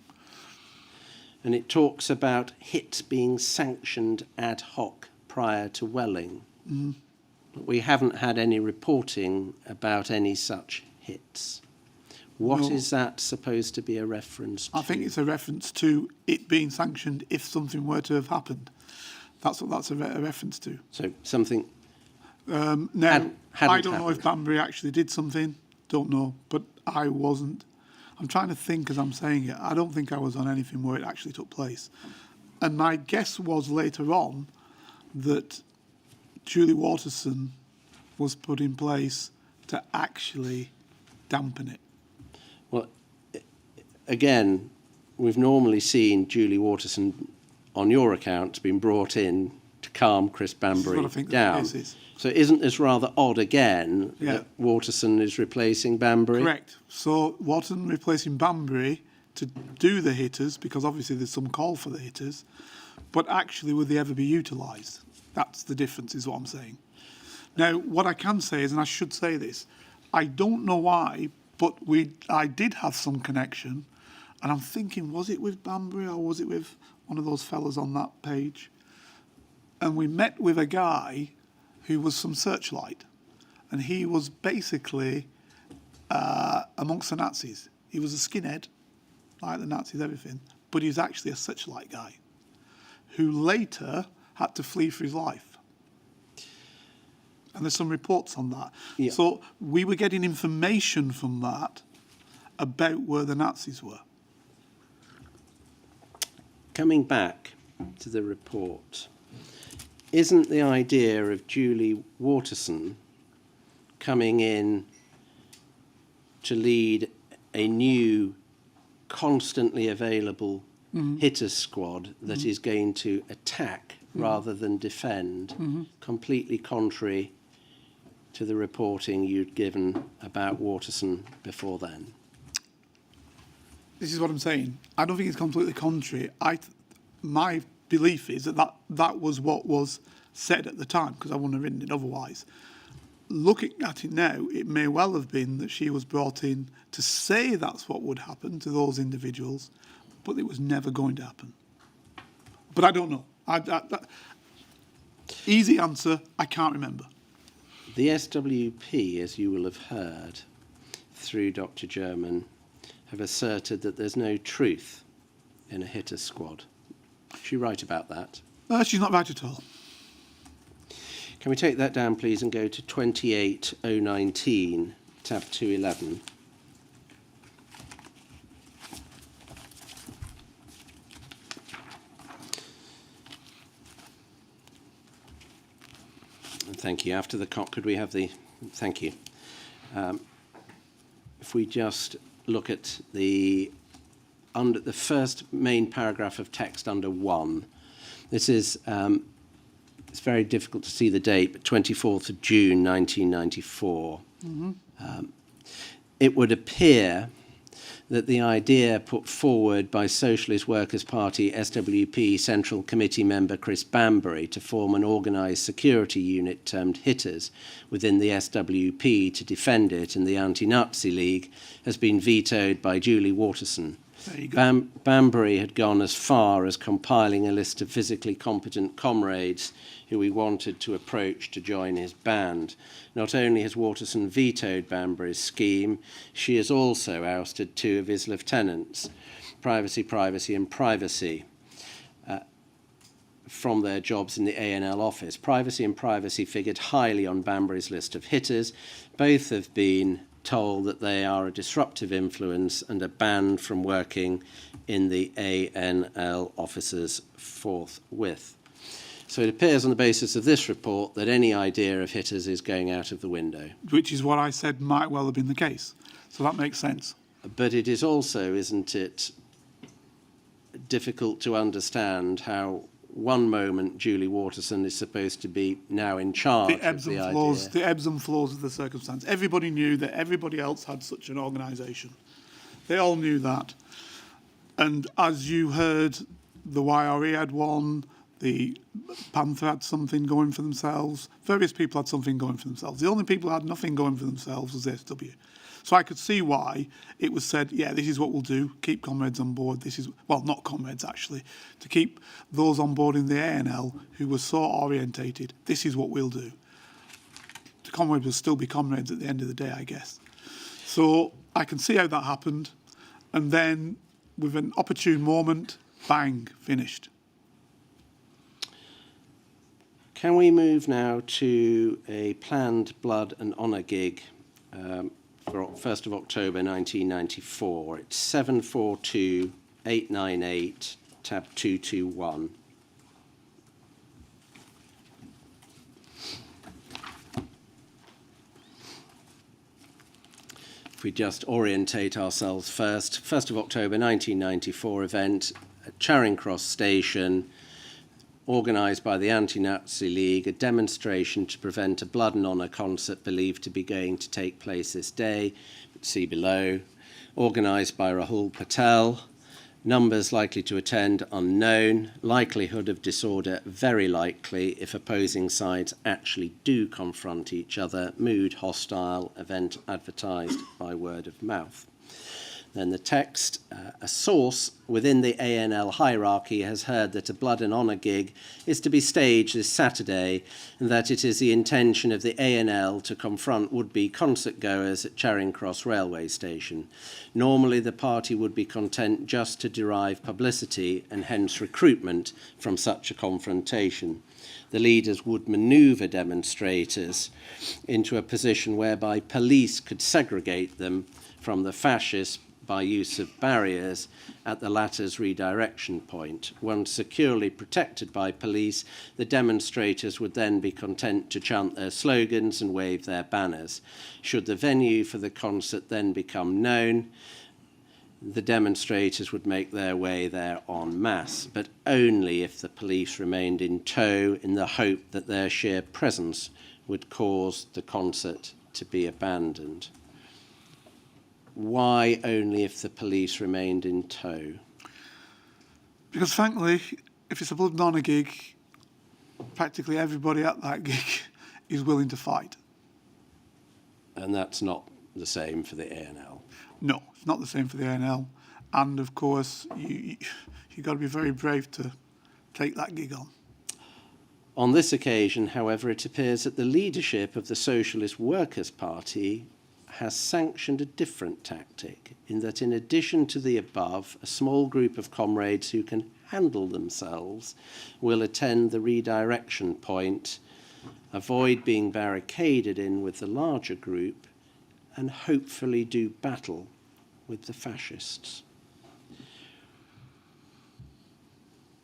And it talks about hits being sanctioned ad hoc prior to Welling. But we haven't had any reporting about any such hits. What is that supposed to be a reference to? I think it's a reference to it being sanctioned if something were to have happened. That's what that's a reference to. So something... Now, I don't know if happened. Banbury actually did something. Don't know. But I wasn't. I'm trying to think as I'm saying it. I don't think I was on anything where it actually took place. And my guess was later on that Julie Waterson was put in place to actually dampen it. Well, again, we've normally seen Julie Waterson, on your account, been brought in to calm Chris Bambury what I think down. this is. So isn't this rather odd again that Waterson is replacing Bambury? Correct. So Waterson replacing Banbury to do the hitters, because obviously there's some call for the hitters, but actually would they ever be utilised? That's the difference, is what I'm saying. Now, what I can say is, and I should say this, I don't know why, but I did have some connection, and I'm thinking, was it with Banbury or was it with one of those fellas on that page? And we met with a guy who was from Searchlight, and he was basically amongst the Nazis. He was a skinhead, like the Nazis, everything, but he was actually a Searchlight guy who later had to flee for his life. And there's some reports on that. Yeah. So we were getting information from that about where the Nazis were. Coming back to the report, isn't the idea of Julie Waterson coming in to lead a new, constantly available hitters squad that is going to attack rather than defend, completely contrary to the reporting you'd given about Waterson before then? This is what I'm saying. I don't think it's completely contrary. My belief is that was what was said at the time, because I wouldn't have written it otherwise. Looking at it now, it may well have been that she was brought in to say that's what would happen to those individuals, but it was never going to happen. But I don't know. Easy answer, I can't remember. The SWP, as you will have heard through Dr. German, have asserted that there's no truth in a hitters squad. Is she right about that? She's not right at all. Can we take that down, please, and go to 28019, tab 211? Thank you. After the could we have the... Thank you. if we just look at the first main paragraph of text under 1. This is, it's very difficult to see the date, but 24th of June 1994. It would appear that the idea put forward by Socialist Workers' Party SWP Central Committee member Chris Bambury to form an organised security unit termed Hitters within the SWP to defend it in the Anti-Nazi League has been vetoed by Julie Waterson. Bambury had gone as far as compiling a list of physically competent comrades who he wanted to approach to join his band. Not only has Waterson vetoed Bambury's scheme, she has also ousted 2 of his lieutenants, Privacy, and Privacy, from their jobs in the ANL office. Privacy and Privacy figured highly on Bambury's list of hitters. Both have been told that they are a disruptive influence and are banned from working in the ANL offices forthwith. So it appears on the basis of this report that any idea of hitters is going out of the window. Which is what I said might well have been the case. So that makes sense. But it is also, isn't it, difficult to understand how one moment Julie Waterson is supposed to be now in charge of the idea. The ebbs and flows of the circumstance. Everybody knew that everybody else had such an organisation. They all knew that. And as you heard, the YRE had one, the Panther had something going for themselves, various people had something going for themselves. The only people who had nothing going for themselves was the SW. So I could see why it was said, yeah, this is what we'll do, keep comrades on board. This is, well, not comrades actually, to keep those on board in the ANL who were so orientated, this is what we'll do. The comrades will still be comrades at the end of the day, I guess. So I can see how that happened. And then with an opportune moment, bang, finished. Can we move now to a planned blood and honour gig for 1st of October 1994? It's 742898, tab 221. If we just orientate ourselves first, 1st of October 1994 event at Charing Cross Station, organised by the Anti-Nazi League, a demonstration to prevent a blood and honour concert believed to be going to take place this day, see below, organised by Rahul Patel, numbers likely to attend unknown, likelihood of disorder very likely if opposing sides actually do confront each other, mood hostile, event advertised by word of mouth. Then the text, a source within the ANL hierarchy has heard that a blood and honour gig is to be staged this Saturday and that it is the intention of the ANL to confront would-be concert goers at Charing Cross railway station. Normally the party would be content just to derive publicity and hence recruitment from such a confrontation. The leaders would manoeuvre demonstrators into a position whereby police could segregate them from the fascists by use of barriers at the latter's redirection point. Once securely protected by police, the demonstrators would then be content to chant their slogans and wave their banners. Should the venue for the concert then become known, the demonstrators would make their way there en masse, but only if the police remained in tow in the hope that their sheer presence would cause the concert to be abandoned. Why only if the police remained in tow? Because frankly, if it's a blood and honour gig, practically everybody at that gig is willing to fight. And that's not the same for the ANL. No, it's not the same for the ANL. And of course, you've got to be very brave to take that gig on. On this occasion, however, it appears that the leadership of the Socialist Workers' Party has sanctioned a different tactic, in that in addition to the above, a small group of comrades who can handle themselves will attend the redirection point, avoid being barricaded in with the larger group, and hopefully do battle with the fascists.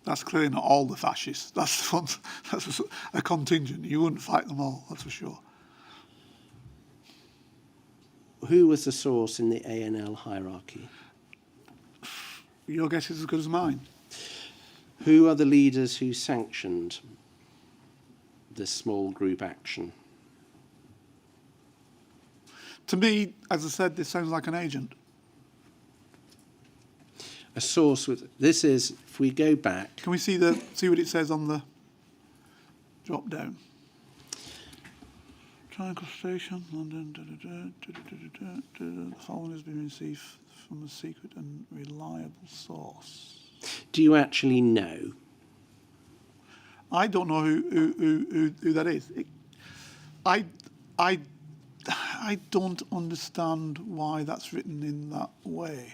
That's clearly not all the fascists. That's a contingent. You wouldn't fight them all, that's for sure. who was the source in the A&L hierarchy? Your guess is as good as mine. Who are the leaders who sanctioned this small group action? To me, as I said, this sounds like an agent. A source with, this is, if we go back, Can we see what it says on the drop down? Triangle Station, London. The following has been received from a secret and reliable source. do you actually know? I don't know who that is. I don't understand why that's written in that way.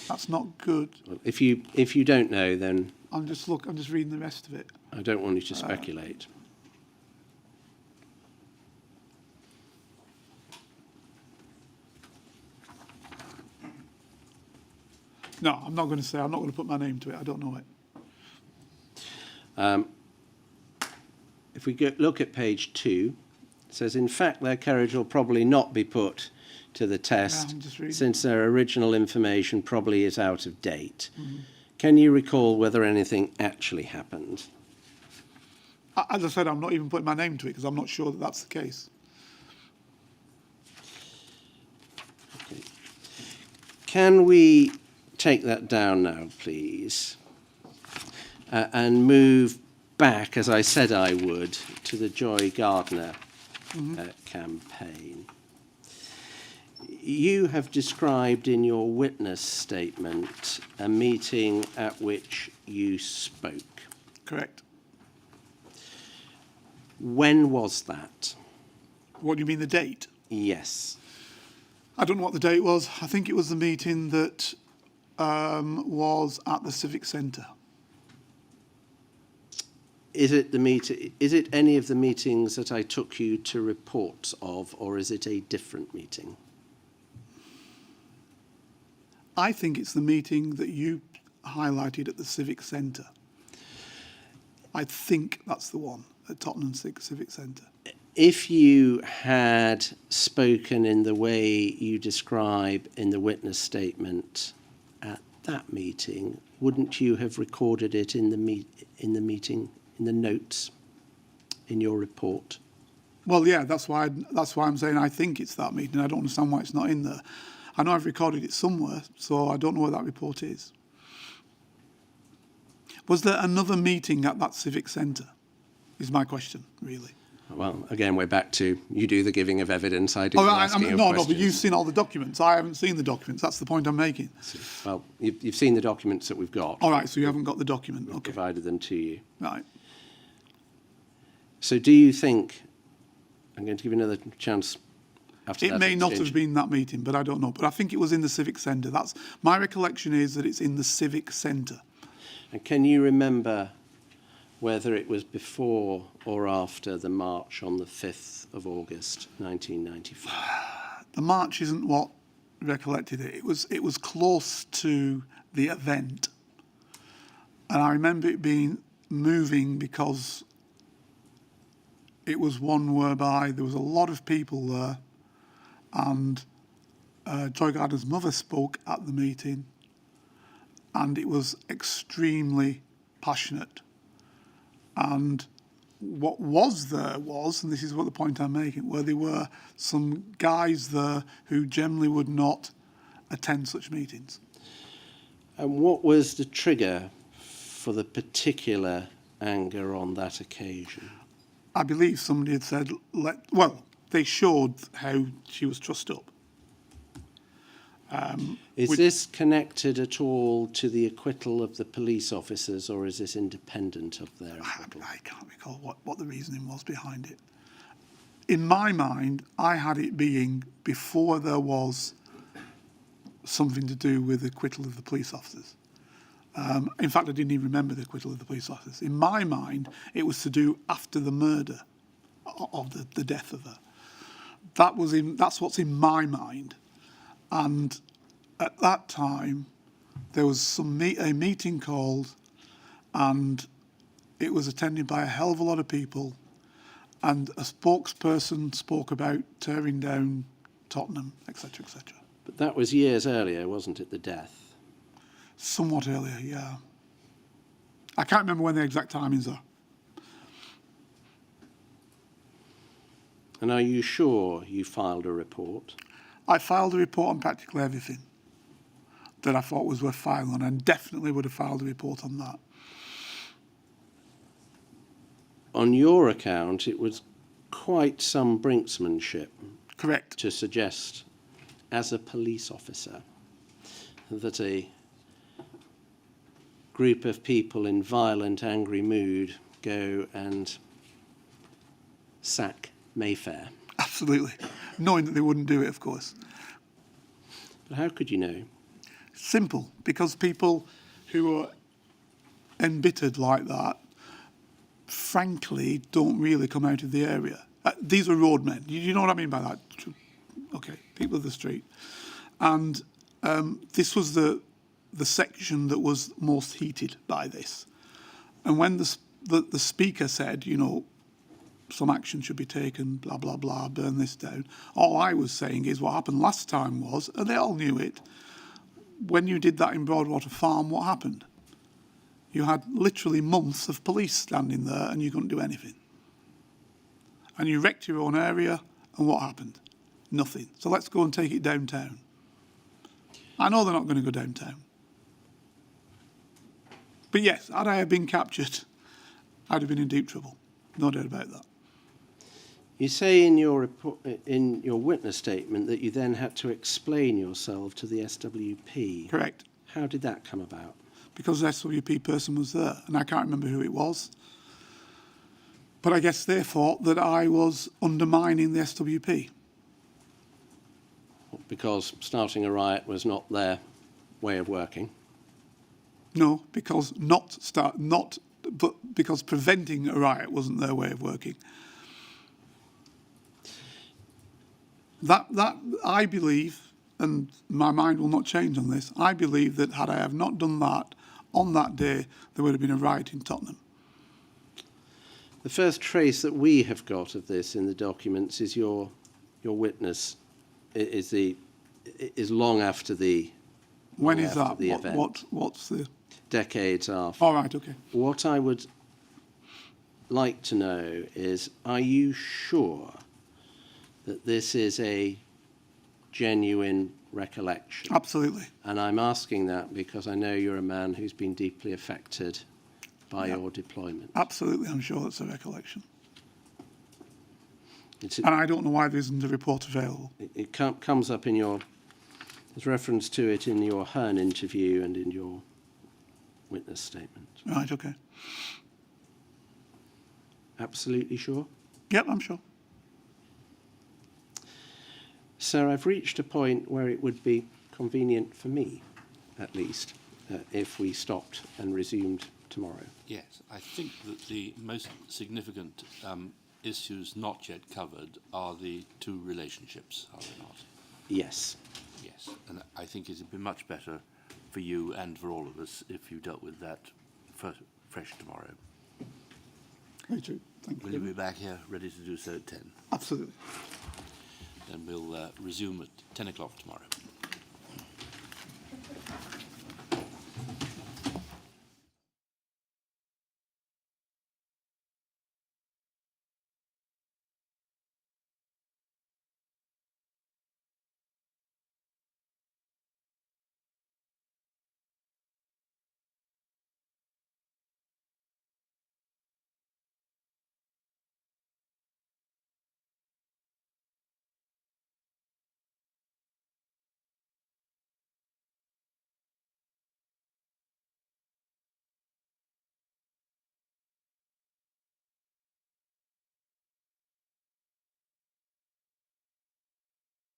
That's not good. Well, if you don't know, then I'm just reading the rest of it. I don't want you to speculate. No, I'm not going to say. I'm not going to put my name to it. I don't know it. If we look at page 2, it says, in fact, their courage will probably not be put to the test I'm just reading. since their original information probably is out of date. Can you recall whether anything actually happened? As I said, I'm not even putting my name to it because I'm not sure that that's the case. Okay. Can we take that down now, please, and move back, as I said I would, to the Joy Gardner campaign? You have described in your witness statement a meeting at which you spoke. Correct. When was that? What do you mean, the date? Yes. I don't know what the date was. I think it was the meeting that was at the Civic Centre. Is it any of the meetings that I took you to reports of, or is it a different meeting? I think it's the meeting that you highlighted at the Civic Centre. I think that's the one at Tottenham Civic Centre. If you had spoken in the way you describe in the witness statement at that meeting, wouldn't you have recorded it in the meeting, in the notes, in your report? Well, yeah, that's why I'm saying I think it's that meeting. I don't understand why it's not in there. I know I've recorded it somewhere, so I don't know where that report is. Was there another meeting at that Civic Centre? Is my question, really. Well, again, we're back to you do the giving of evidence, I do the No, asking of but questions. you've seen all the documents. I haven't seen the documents. That's the point I'm making. Well, you've seen the documents that we've got. All right, so you haven't got the document. We've Okay, provided them to you. right. So do you think, I'm going to give you another chance after that It may not exchange. have been that meeting, but I don't know. But I think it was in the Civic Centre. That's my recollection is that it's in the Civic Centre. And can you remember whether it was before or after the march on the 5th of August, 1995? The march isn't what recollected it. It was close to the event, and I remember it being moving because it was one whereby there was a lot of people there, and Joy Gardner's mother spoke at the meeting, and it was extremely passionate. And what was there was, and this is what the point I'm making, where there were some guys there who generally would not attend such meetings. And what was the trigger for the particular anger on that occasion? I believe somebody had said, they showed how she was trussed up. Is this connected at all to the acquittal of the police officers, or is this independent of their acquittal? I can't recall what the reasoning was behind it. In my mind, I had it being before there was something to do with the acquittal of the police officers. In fact, I didn't even remember the acquittal of the police officers. In my mind, it was to do after the murder of the death of her. That's what's in my mind. And at that time, there was a meeting called, and it was attended by a hell of a lot of people. And a spokesperson spoke about tearing down Tottenham, etc., etc. But that was years earlier, wasn't it, the death? Somewhat earlier, yeah. I can't remember when the exact timings are. And are you sure you filed a report? I filed a report on practically everything that I thought was worth filing on, and definitely would have filed a report on that. On your account, it was quite some brinksmanship Correct. to suggest, as a police officer, that a group of people in violent, angry mood go and sack Mayfair. Absolutely. Knowing that they wouldn't do it, of course. But how could you know? Simple, because people who are embittered like that, frankly, don't really come out of the area. These are roadmen. You know what I mean by that? Okay, people of the street. And this was the section that was most heated by this. And when the speaker said, you know, some action should be taken, blah, blah, blah, burn this down, all I was saying is what happened last time was, and they all knew it, when you did that in Broadwater Farm, what happened? You had literally months of police standing there and you couldn't do anything. And you wrecked your own area, and what happened? Nothing. So let's go and take it downtown. I know they're not going to go downtown. But yes, had I been captured, I'd have been in deep trouble. No doubt about that. You say in your report, in your witness statement, that you then had to explain yourself to the SWP. Correct. How did that come about? Because the SWP person was there, and I can't remember who it was. But I guess they thought that I was undermining the SWP. Because starting a riot was not their way of working. No, because because preventing a riot wasn't their way of working. That I believe, and my mind will not change on this, I believe that had I have not done that on that day, there would have been a riot in Tottenham. The first trace that we have got of this in the documents is your witness is long after the When long is after that? the event. What's the... Decades after. All right, okay. What I would like to know is, are you sure that this is a genuine recollection? Absolutely. And I'm asking that because I know you're a man who's been deeply affected by Yeah. your deployment. Absolutely, I'm sure it's a recollection. It's And I don't know why there isn't a report available. it comes up in there's reference to it in your Hearn interview and in your witness statement. Right, okay. Absolutely sure? Yep, I'm sure. Sir, I've reached a point where it would be convenient for me, at least, if we stopped and resumed tomorrow. Yes, I think that the most significant issues not yet covered are the two relationships, are they not? Yes. Yes, and I think it would be much better for you and for all of us if you dealt with that fresh tomorrow. Very true. Thank Will you. you be back here ready to do so at 10? Absolutely. Then we'll resume at 10 o'clock tomorrow.